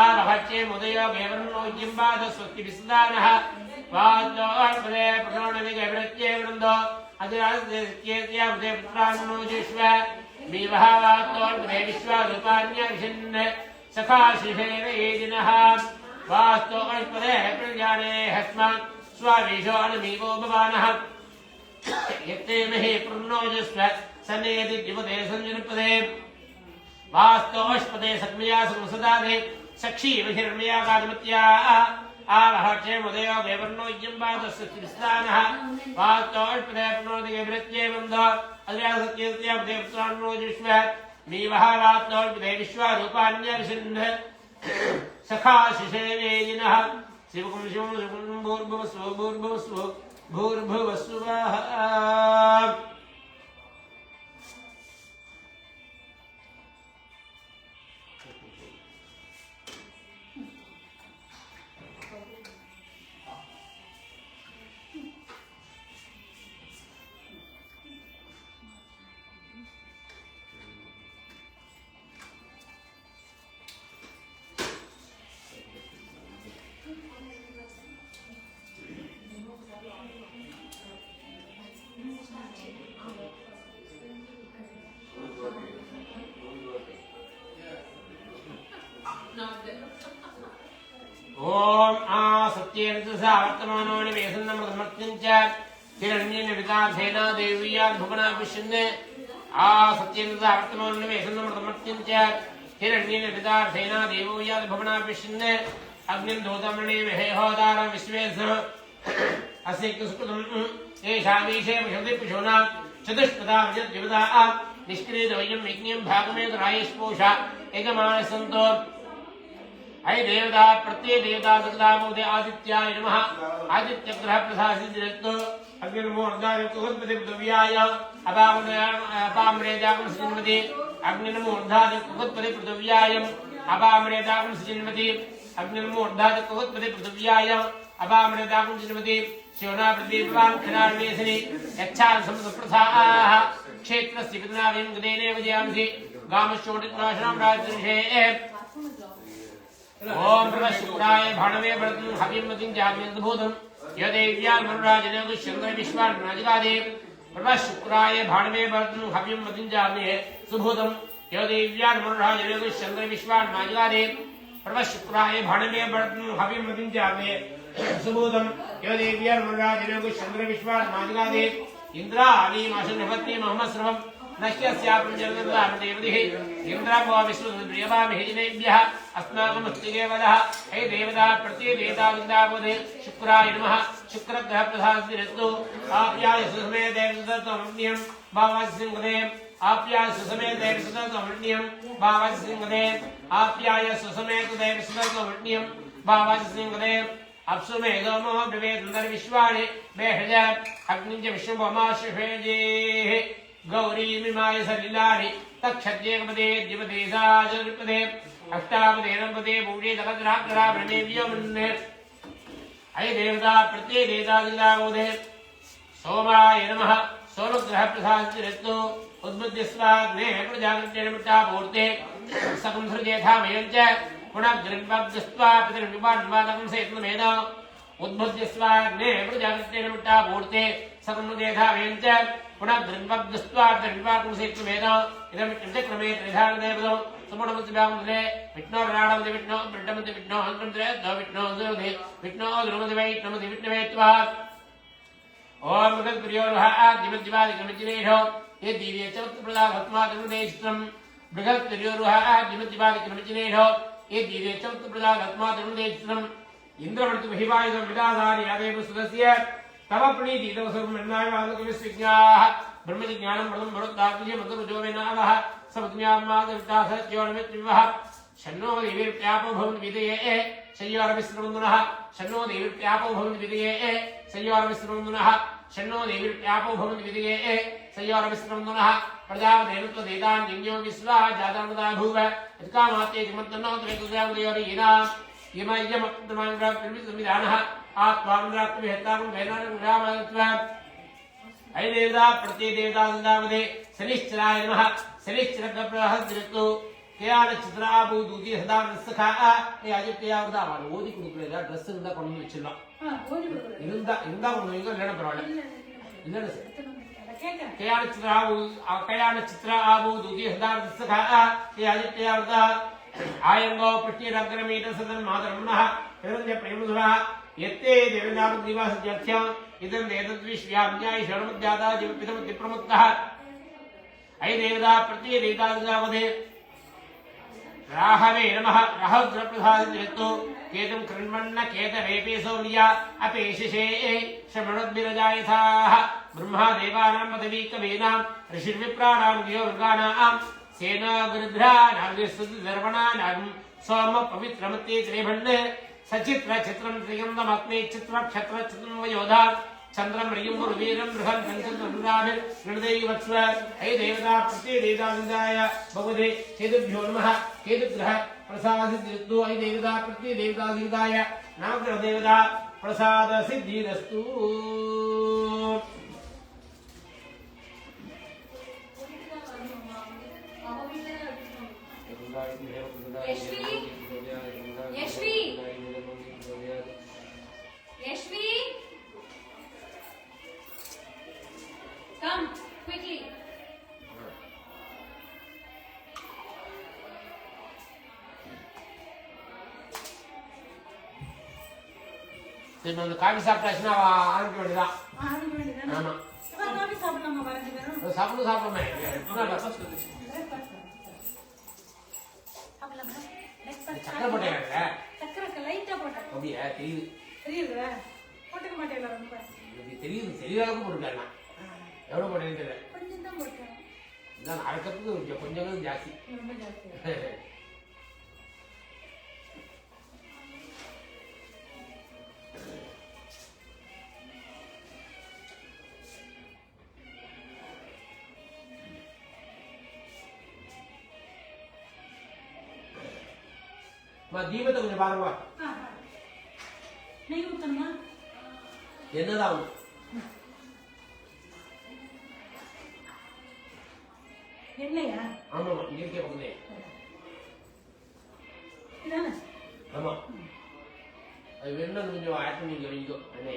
आवहच्चे मुदयो गेवर्णो जिम्बाद स्वस्ति विसदानः वास्तोष्पदे प्रणोणविगे वृत्ये वृन्दो अदिरास्तेत्या मुदे पुत्रान्नो ज्येष्ठ विवाहावास्तोष्पदे विश्वारूपान्यर्षन् सखाशिषेण येदिनः वास्तोष्पदे प्रजाने हस्मान् स्वावेशो अनमीवो भवानः यत्ते महे प्रणोजस्व सन्नयति जीवते संयुतपदे वास्तोष्पदे सद्मया संसदादे सक्षी महिर्मया गाधमत्या आवहक्षेमुदयो देवर्णो यम्बादस्य त्रिस्तानः वात्तोष्पदेवनोदिगे वृत्ये बन्धो अद्र्यासत्येत्यापदेवत्रान्नो जिष्व मीवः वात्तोष्पदे विश्वारूपान्यर्षन् सखा शिशेवेजिनः शिवकुं शिवं शिवं भूर्भुवस्व भूर्भुवस्व भूर्भुवस्वः ओम आ सत्येन सा वर्तमानो निवेशनमृतमर्त्यञ्च हिरण्येन विकासेना देव्या भुवना विष्णुने आ सत्येन सा वर्तमानो निवेशनमृतमर्त्यञ्च हिरण्येन विकासेना देव्या भुवना विष्णुने अग्निं दोतमणे विहेहोदार विश्वेश अस्य कुसुकुतं एषा विषे विशुद्धि पुषोना चतुष्पदा विजद्विपदा निष्क्रियद्वयं यज्ञं भागमेत रायस्पोषा एकमानसन्तो ऐ देवता प्रत्यय देवता सदामोदे आदित्याय नमः आदित्य ग्रह प्रसादितो अग्निर्मो अर्धाय कुहत्पति पृथिव्याय अपामरेदागम सृजन्मति अग्निर्मो अर्धाय कुहत्पति पृथिव्याय अपामरेदागम सृजन्मति अग्निर्मो अर्धाय कुहत्पति पृथिव्याय अपामरेदागम सृजन्मति शिवना प्रतिपान खनार्मेसनि यच्छाल समप्रथाः क्षेत्रस्य पितनाविं गदेने वजयामसि गामश्चोटिनाशनं राजऋषे ओम प्रभशुक्राय भाणवे भरतं हविमतिं जाग्निर्भूतं यदेव्यान् मनुराजने दुष्यन्त्र विश्वान् नाजिकादेव प्रभशुक्राय भाणवे भरतं हविमतिं जाग्निः सुभूतं यदेव्यान् मनुराजने दुष्यन्त्र विश्वान् नाजिकादेव प्रभशुक्राय भाणवे भरतं हविमतिं जाग्निः सुभूतं यदेव्यान् मनुराजने दुष्यन्त्र विश्वान् नाजिकादेव इन्द्राणीमाशन्नपत्नी महमस्रवम् नश्यस्यापञ्चरददामदेवदिः इन्द्रापो विश्वद्रियवामिहिजिनेभ्यः अस्माकमस्तिगे वदः हे देवता प्रतिदेवतावृन्दावदे शुक्राय नमः शुक्रग्रहप्रसादिरस्तु आप्याय सुसमे देवसतमन्यं भावसिंहदे आप्याय सुसमे देवसतमन्यं भावसिंहदे आप्याय सुसमे देवसतमन्यं भावसिंहदे अप्सुमे सोमो ब्रवेदन्दर विश्वाणि बेहज अग्निञ्च विश्वभमाशेजेः गौरी मिमाय सलिलानि तक्षज्येकपदे द्विपदे साजपदे अष्टापदे नवपदे भूषे तकद्राग्रा ब्रह्मेव्यमन्ने अय देवता प्रत्यय देवता दिलावोदे सोमाय नमः सोमग्रह प्रसादिरस्तु उद्बुद्ध्यस्वाग्ने प्रजागृत्येन मृत्तापूर्ते सकं सृजेथामयं च पुनः गृह्णवद्यस्त्वा पितृविपान्वादकं सेतुमेन उद्बुद्ध्यस्वाग्ने प्रजागृत्येन मृत्तापूर्ते सकं सृजेथामयं च पुनः गृह्णवद्यस्त्वा पितृविपान्वादकं सेतुमेन इदं क्रमे त्रिधानदेवदौ समूढमुद्भ्यामुदे विष्णोर्राणमुदे विष्णो ब्रह्ममुदे विष्णो हन्तमुदे विष्णो सुरमुदे विष्णो द्रुमुदे विष्णुमुदे विष्णवे त्वा ओम मृगप्रियोर्वः आदिमद्दिवादिकमज्जिनेषो ये दिव्ये च उत्प्रदाघत्मादनुदेशित्रम् मृगप्रियोर्वः आदिमद्दिवादिकमज्जिनेषो ये दिव्ये च उत्प्रदाघत्मादनुदेशित्रम् इन्द्रवर्तुमहिवायुधं विदाधारि यादेव सुदस्य तव प्रणीतिदवसुर्मन्नायवादकविस्विज्ञाः ब्रह्मजिज्ञानं ब्रह्म भरोत्तात्मजे मधुरजोवेनावः सपत्न्यामादवितासत्योर्मित्रिवः शन्नो देवीर्प्यापो भवन् विदये शय्यारविश्रवन्दुनः शन्नो देवीर्प्यापो भवन् विदये शय्यारविश्रवन्दुनः शन्नो देवीर्प्यापो भवन् विदये शय्यारविश्रवन्दुनः प्रजापतेनुत्वदेतान्यज्ञो विश्वा जातानुदा भूव यत्कामात्ये किमत्तन्नो त्वेतुजागुदयोरीना यमयमत्तमानुराप्तिर्विदानः आत्मानुराप्तिर्विहत्ताकुं वेदानं विरामादत्वा ऐ देवता प्रत्यदेवता सदावदे शनिश्चराय नमः शनिश्चरप्रहद्रतो केयानचित्राबु दूती सदा रसखा ए आदित्यावदा वाल ओदी कुडुकला ड्रेस इंदा கொண்டு வெச்சிரலாம் ஓடி கொடுக்குறேன் இருந்தா கொண்டு வைங்க இல்லனா பரவாயில்லை இல்ல கேக்குறேன் केयानचित्राबु दूती सदा रसखा ए आदित्यावदा आयंगो पट्टिरग्रमीत सदन मातरमनः हिरण्य प्रेमसुरा यत्ते देवनाम दिवासत्यर्थ्य इदं वेदद्विश्व्याज्ञाय शरणमध्याता जीवपितम दिप्रमुक्तः ऐ देवता प्रत्यय देवता सदावदे राहवे नमः राहुद्रप्रसादितो केतुं कृण्वन्न केतवेपि सौर्या अपेशिषे श्रमणोद्भिरजायथाः ब्रह्मा देवानां पदवीकवीनां ऋषिर्विप्राणां गियोमृगाणां सेना गृध्राणां विस्तुतिधर्मणानां सोम पवित्रमत्ये त्रिभण्डे सचित्र चित्रं त्रियन्दमग्ने चित्रक्षत्र चित्रमयोधा चंद्रम रियंबुर वीरम बृहन् पंचन्द्रमृदाभिर् गणदैवत्स्व हे देवता प्रत्येदेवताविन्दाय भगवते केतुभ्यो नमः केतुग्रह प्रसादसिद्धिरस्तु हे देवता प्रत्येदेवताविन्दाय नवग्रह देवता प्रसादसिद्धिरस्तु यश्वी यश्वी come quickly சரி அந்த காபி சாப்பிட்டாச்சுன்னா ஆரம்பிக்க வேண்டியதான் ஆரம்பிக்க வேண்டியதானே? ஆமா அப்ப காபி சாப்பிடலாமா வரஞ்சு பேரும்? சாப்பிடு சாப்பிடுமே Breakfast. சாப்பிடலாமா? Breakfast சக்கரை போட்டேன் சக்கரை லைட்டா போட்டேன். அப்படியா தெரியுது தெரியுதா? போட்டுக்க மாட்டேங்களா ரொம்ப? எனக்கு தெரியுது தெரியற அளவுக்கு போட்டுக்கலாம் எவ்வளவு போட்டேன்னு தெரியல கொஞ்சம் தான் போட்டேன். இதான் அரைக்கிறதுக்கு கொஞ்சம் ஜாஸ்தி ரொம்ப ஜாஸ்தி. தீபத்தை கொஞ்சம் பாருங்க நெய் ஊத்தணுமா? என்னதான் எண்ணெயா? ஆமாமா இங்க இருக்கே பக்கமே இதானே? ஆமா அது வேணும்னா கொஞ்சம் ஆட் பண்ணிக்க வைங்கோ அண்ணே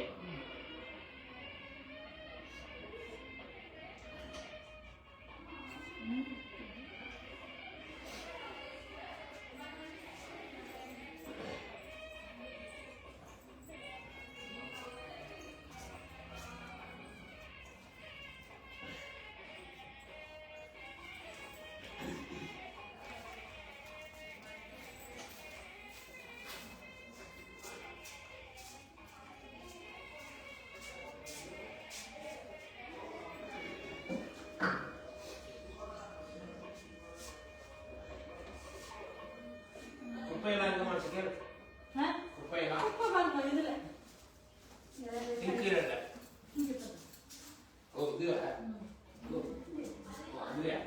குப்பையெல்லாம் எங்கம்மா சிக்கன் குப்பையெல்லாம் உப்பு பாருங்க இதுல. சிங்கில இல்ல ஓ இது அதுலையா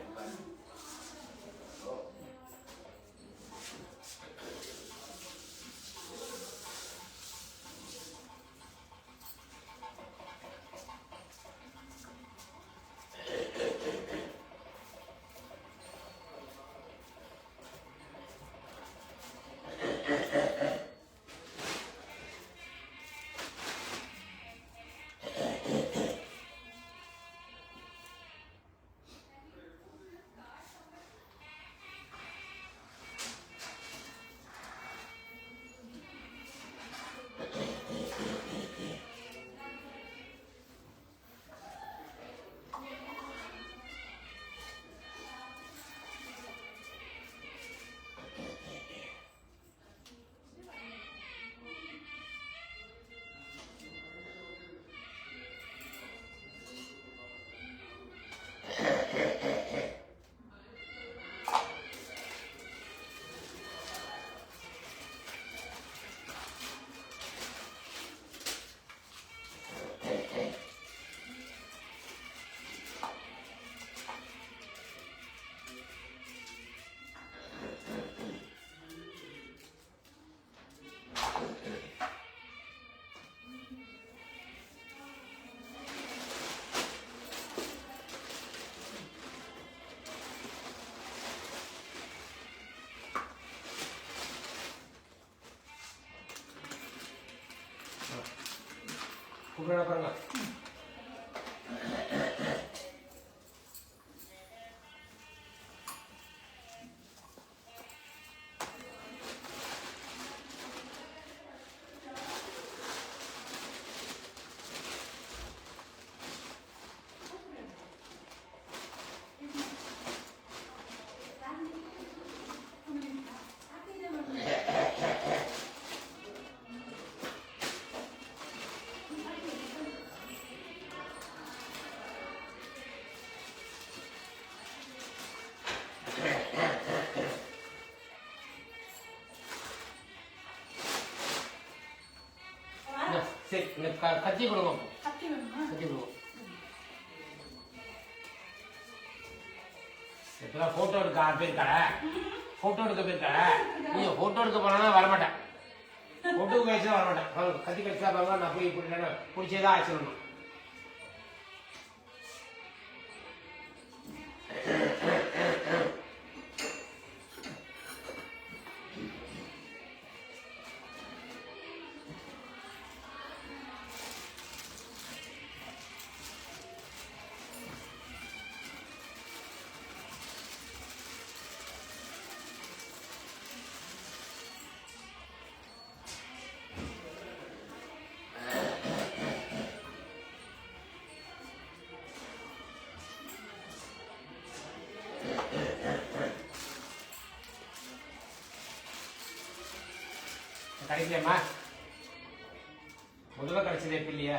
குப்பையோட பாருங்க சரி இந்த கத்தி கொடுங்க கத்தி வேணுமா? கத்தி கொடுங்க. இப்பதான் போட்டோ எடுக்க போயிருக்காள, போட்டோ எடுக்க போயிருக்காள. நீங்க போட்டோ எடுக்க போனா வரமாட்டேன், போட்டோ கழிச்சு வரமாட்டேன். கத்தி கழிச்சா பாருங்க, நான் போய் பிடிச்சதா ஆச்சிடணும். கிடைக்கலையம்மா, முதல்ல கிடைச்சதே இப்ப இல்லையா?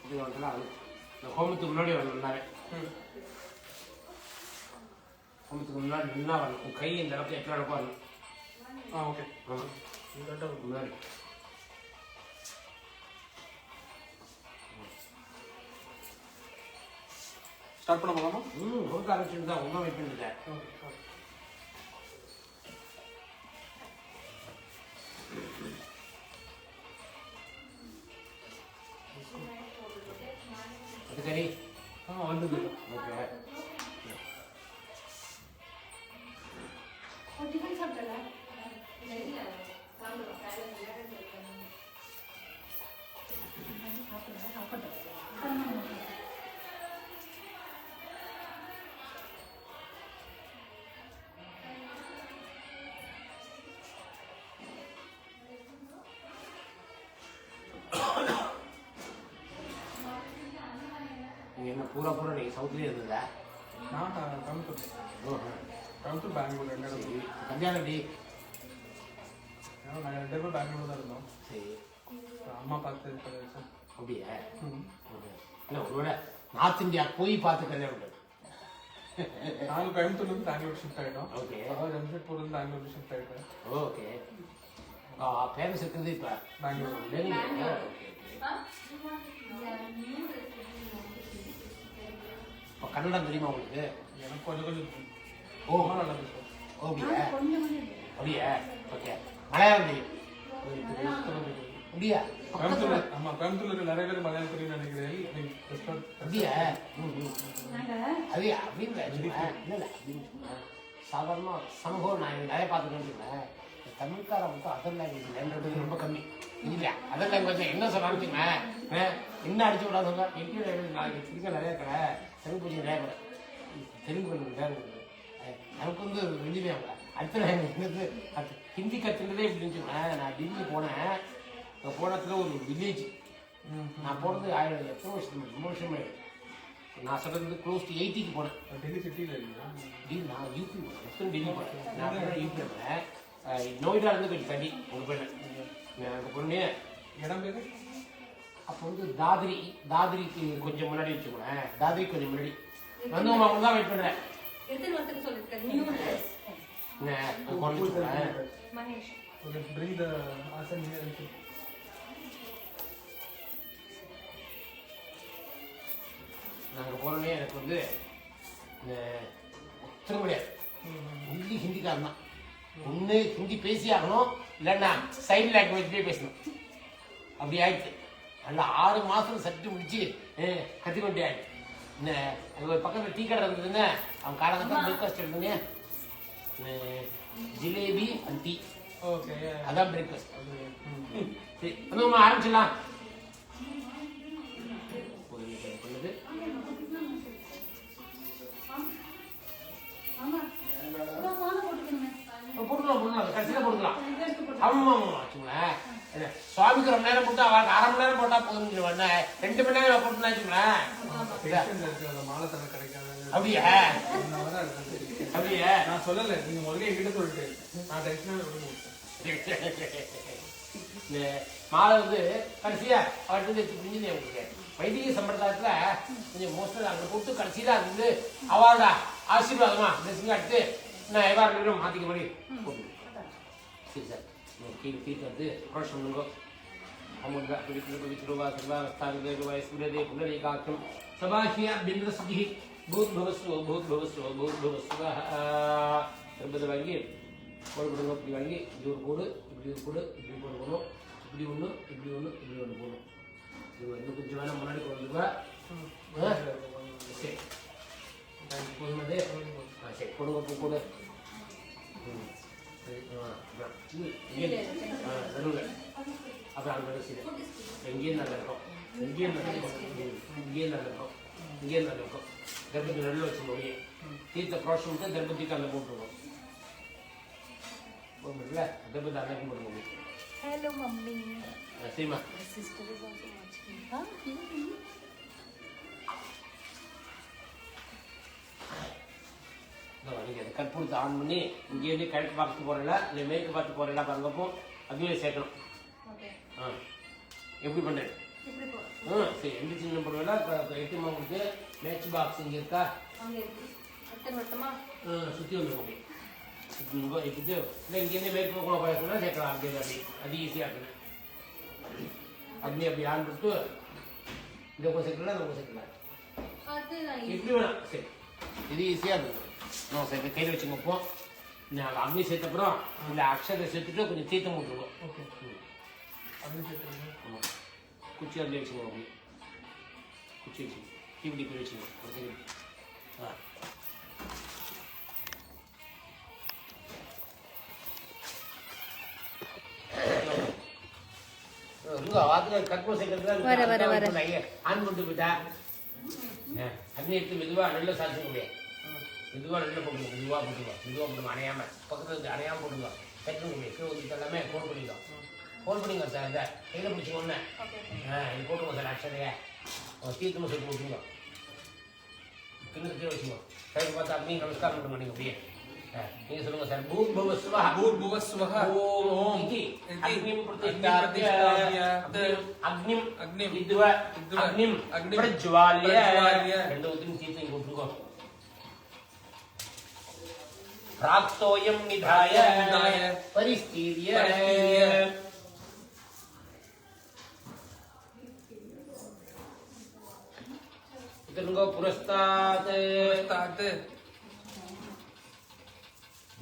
இது வந்துடா, அது இந்த ஹோமத்துக்கு முன்னாடி வரணும்னாவே, ஹோமத்துக்கு முன்னாடி நின்னா வரணும். உன் கை இந்த அளவுக்கு எத்தனை அளவுக்கு வரணும். ஓகே. முன்னாடி ஸ்டார்ட் பண்ண போகலாமா? கொடுக்க ஆரம்பிச்சுட்டு தான் ஒன்றும் வெயிட் பண்ணிட்டேன். அது சரி, வந்துது. ஓகே. டிஃபன் சாப்பிட்டல நீங்க என்ன பூரா நீங்க சவுத்லயே இருந்ததா? நான் கோயம்புத்தூர். கோயம்புத்தூர் பெங்களூர் ரெண்டு இடத்துல. கல்யாணம் எப்படி? நாங்கள் 2 பேரும் பெங்களூர் தான் இருந்தோம். சரி, அம்மா பார்த்து 10 வருஷம். அப்படியா? இல்லை, ஒருவேளை நார்த் இந்தியா போய் பார்த்து கல்யாணம் பண்ணு. நாங்கள் கோயம்புத்தூர்லேருந்து பெங்களூர் ஷிஃப்ட் ஆகிட்டோம். ஓகே. ஜம்ஷெட்பூர்லேருந்து பெங்களூர் ஷிஃப்ட் ஆகிட்டேன். ஓகே. பேரண்ட்ஸ் இருக்கிறது இப்போ பெங்களூர். பெங்களூர். இப்போ கன்னடம் தெரியுமா உங்களுக்கு? எனக்கு கொஞ்சம் கொஞ்சம் ஓ, நல்லா பேசுவோம். அப்படியா? கொஞ்சம் அப்படியா? ஓகே. மலையாளம் தெரியும் அப்படியா? கோயம்புத்தூர்ல கோயம்புத்தூர்ல நிறைய பேர் மலையாளம் தெரியும் நினைக்கிறேன். அப்படியா? நாங்க அது அப்படின்னு இல்லை சாதாரண சமூகம் நான் நிறைய பார்த்துக்கணும். தமிழ்கார மட்டும் அதர் லாங்குவேஜ் லேண்டது ரொம்ப கம்மி இல்லையா? அதர் லாங்குவேஜ் என்ன சொன்னான்னு என்ன அடிச்சு விடாது சொல்ல எங்கேயும் நாளைக்கு திருக்க நிறைய கடை தெலுங்கு பூஜை நிறைய கடை தெலுங்கு நிறைய எனக்கு வந்து ரெண்டுமே அவங்க அடுத்த லாங்குவேஜ் ஹிந்தி கற்றுக்கிறதே எப்படி இருந்துச்சுன்னா, நான் டெல்லி போனேன். அங்கே போனதுல ஒரு வில்லேஜ் நான் போனது எத்தனை வருஷம் 3 வருஷம் நான் சொல்றது க்ளோஸ் டு 80க்கு போனேன். டெல்லி சிட்டியில் இல்லையா? நான் யூபி போனேன், டெல்லி போனேன். நான் யூபி போனேன். நோய்டா இருந்து கொஞ்சம் தள்ளி அங்கே போயிட்டேன். அங்கே பொண்ணு இடம் பேர் அப்போ வந்து தாதிரிக்கு கொஞ்சம் முன்னாடி வச்சுக்கோங்களேன். தாதிரிக்கு கொஞ்சம் முன்னாடி வந்து அவங்க தான் வெயிட் பண்ணுறேன். எத்தனை வருஷத்துக்கு சொல்லிருக்காரு new dress Mahesh bring the asan here and sit. நாங்கள் போனோடனே எனக்கு வந்து ஒத்துற முடியாது. ஒன்லி ஹிந்திக்காரன் தான். ஒன்று ஹிந்தி பேசி ஆகணும், இல்லைன்னா சைன் லாங்குவேஜ்லேயே பேசணும். அப்படி ஆயிடுச்சு. நல்லா 6 மாதம் சட்டு முடிச்சு கற்றுக்கொண்டே ஆயிடுச்சு. அங்கே பக்கத்தில் டீ கடை இருந்ததுன்னு அவன் காலங்கத்தான் பிரேக்ஃபாஸ்ட் எடுத்துங்க. Jalebi and tea. ஓகே, அதான் பிரேக்ஃபாஸ்ட். சரி வந்து ஆரம்பிச்சிடலாம். பண்ணுது போட்டுக்கலாம், கடைசியில் போட்டுக்கலாம். ஆமாம் வச்சுங்களேன். சுவாமிக்கு ரொம்ப நேரம் போட்டு அவருக்கு 1/2 மணி நேரம் போட்டா போதும். 2 மணி நேரம் போட்டுனா வச்சுங்களேன். மாலை தர கிடைக்காது. அப்படியே அப்படியே நான் சொல்லலை, நீங்க முதல்ல என்கிட்ட சொல்லிட்டு நான் டென்ஷனாக மாலை வந்து கடைசியா அவர்கிட்ட எடுத்து புரிஞ்சுது. உங்களுக்கு வைதிக சம்பிரதாயத்துல கொஞ்சம் மோஸ்ட்லி அங்கே போட்டு கடைசியில அது வந்து அவரோட ஆசீர்வாதமா ட்ரெஸ்ஸிங் எடுத்து நான் எவ்வாறு மாத்திக்க மாதிரி போட்டு. சரி சார் கீழே தீர்த்து வந்து ப்ரோஷன் பண்ணுங்க. அமுதா பவித்ரோவா சர்வாஸ்தாவிதேவாய சூரியதே புனரேகாக்கம் சபாஹியா பிந்திரஸ்தி பூத்பவஸ்வ பூத்பவஸ்வ பூத்பவஸ்வ. திருப்பதி வாங்கி கோடு கொடுங்க. இப்படி வாங்கி இப்படி ஒரு கோடு, இப்படி ஒரு கோடு, இப்படி கோடு போடணும். இப்படி ஒன்று, இப்படி ஒன்று, இப்படி ஒன்று போடணும். இது இன்னும் கொஞ்சம் வேணா முன்னாடி கொண்டுவா. சரி போதுமாதே. சரி கொடுங்க போடு. நடுவில் அப்புறம் அங்கே சரி எங்கேயும் நல்லா இருக்கும், இங்கேயும் நல்லா இருக்கும், இங்கேயும் நல்லா இருக்கும், இங்கேயும் நல்லா இருக்கும். தர்பதி நடுவில் வச்சுருவோம். தீர்த்த ப்ரோஷம் விட்டு தர்பதிக்கு அங்கே போட்டுருவோம். போகல தர்பதி அன்னைக்கும் போடுவோம். Hello, mummy. சரிம்மா. My sister is also watching. Huh? நீங்கள் கற்பூரத்தை ஆன் பண்ணி இங்கேருந்து கிழக்கு பார்த்து போகிறீங்களா இல்லை மேற்கு பார்த்து போகிறீங்களா பாருங்கப்போ அதுவே சேர்க்கணும். எப்படி பண்ணுறேன்? சரி எந்த சின்ன போடுவேன்னா இப்போ 8 மாவுக்கு மேட்ச் பாக்ஸ் இங்கே இருக்கா? சுற்றி வந்துருக்கோம். இப்போ இல்லை இங்கேருந்து மேற்கு பக்கம் பழக்கம்னா சேர்க்கலாம். அப்படியே அப்படி அது ஈஸியாக இருக்குது. அப்படி ஆன் பண்ணிட்டு இந்த பக்கம் சேர்க்கலாம், அந்த பக்கம் சேர்க்கலாம், எப்படி வேணாம். சரி இது ஈஸியாக இருக்குது. சரி கையில் வச்சுங்கப்போ நான் அக்னி சேர்த்தப்புறம் இல்லை அக்ஷதை சேர்த்துட்டு கொஞ்சம் தீர்த்தம் விட்டுருவோம். ஓகே, அக்னி சேர்த்துருங்க. ஆமாம் குச்சி அதில் வச்சுக்கோங்க. அப்படி குச்சி வச்சுக்கோங்க, தீப்பிடி போய் வச்சுக்கோங்க ஒரு செகண்ட். கற்பூரம் சேர்க்கறதுல ஆன் பண்ணிட்டு போயிட்டா அக்னி எடுத்து மெதுவாக நல்ல சாட்சி முடியாது. மெதுவாக நல்ல போட்டுங்க, மெதுவாக போட்டுங்க அணையாமல் பக்கத்தில் அணையாமல் போட்டுங்க. கட்டு முடியும் கீழே ஊற்றி எல்லாமே ஃபோன் பண்ணிக்கலாம். ஃபோன் பண்ணிங்க சார். இந்த கையில் பிடிச்சி ஒன்று இது போட்டுங்க சார். அக்ஷதையை தீர்த்தமாக சேர்த்து போட்டுங்க. கிண்ணத்து கீழே வச்சுங்க. கையில் பார்த்தா அப்படி நமஸ்காரம் பண்ணுங்க. நீங்கள் அப்படியே நீங்கள் சொல்லுங்கள் சார். பூர்புவஸ்வஹ பூர்புவஸ்வஹ ஓம் இதி அக்னிம் பிரதிஷ்டாப்ய அக்னிம் அக்னிம் வித்வ அக்னிம் பிரஜ்வால்ய. ரெண்டு ஊற்றி தீர்த்தம் போட்டுருக்கோம். प्राप्तोयं निधाय परिस्तीर्य इतंगो पुरस्तात्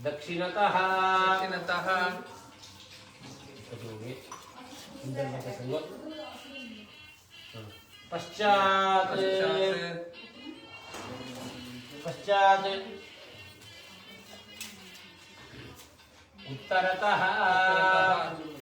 दक्षिणतः पश्चात् उत्तरतः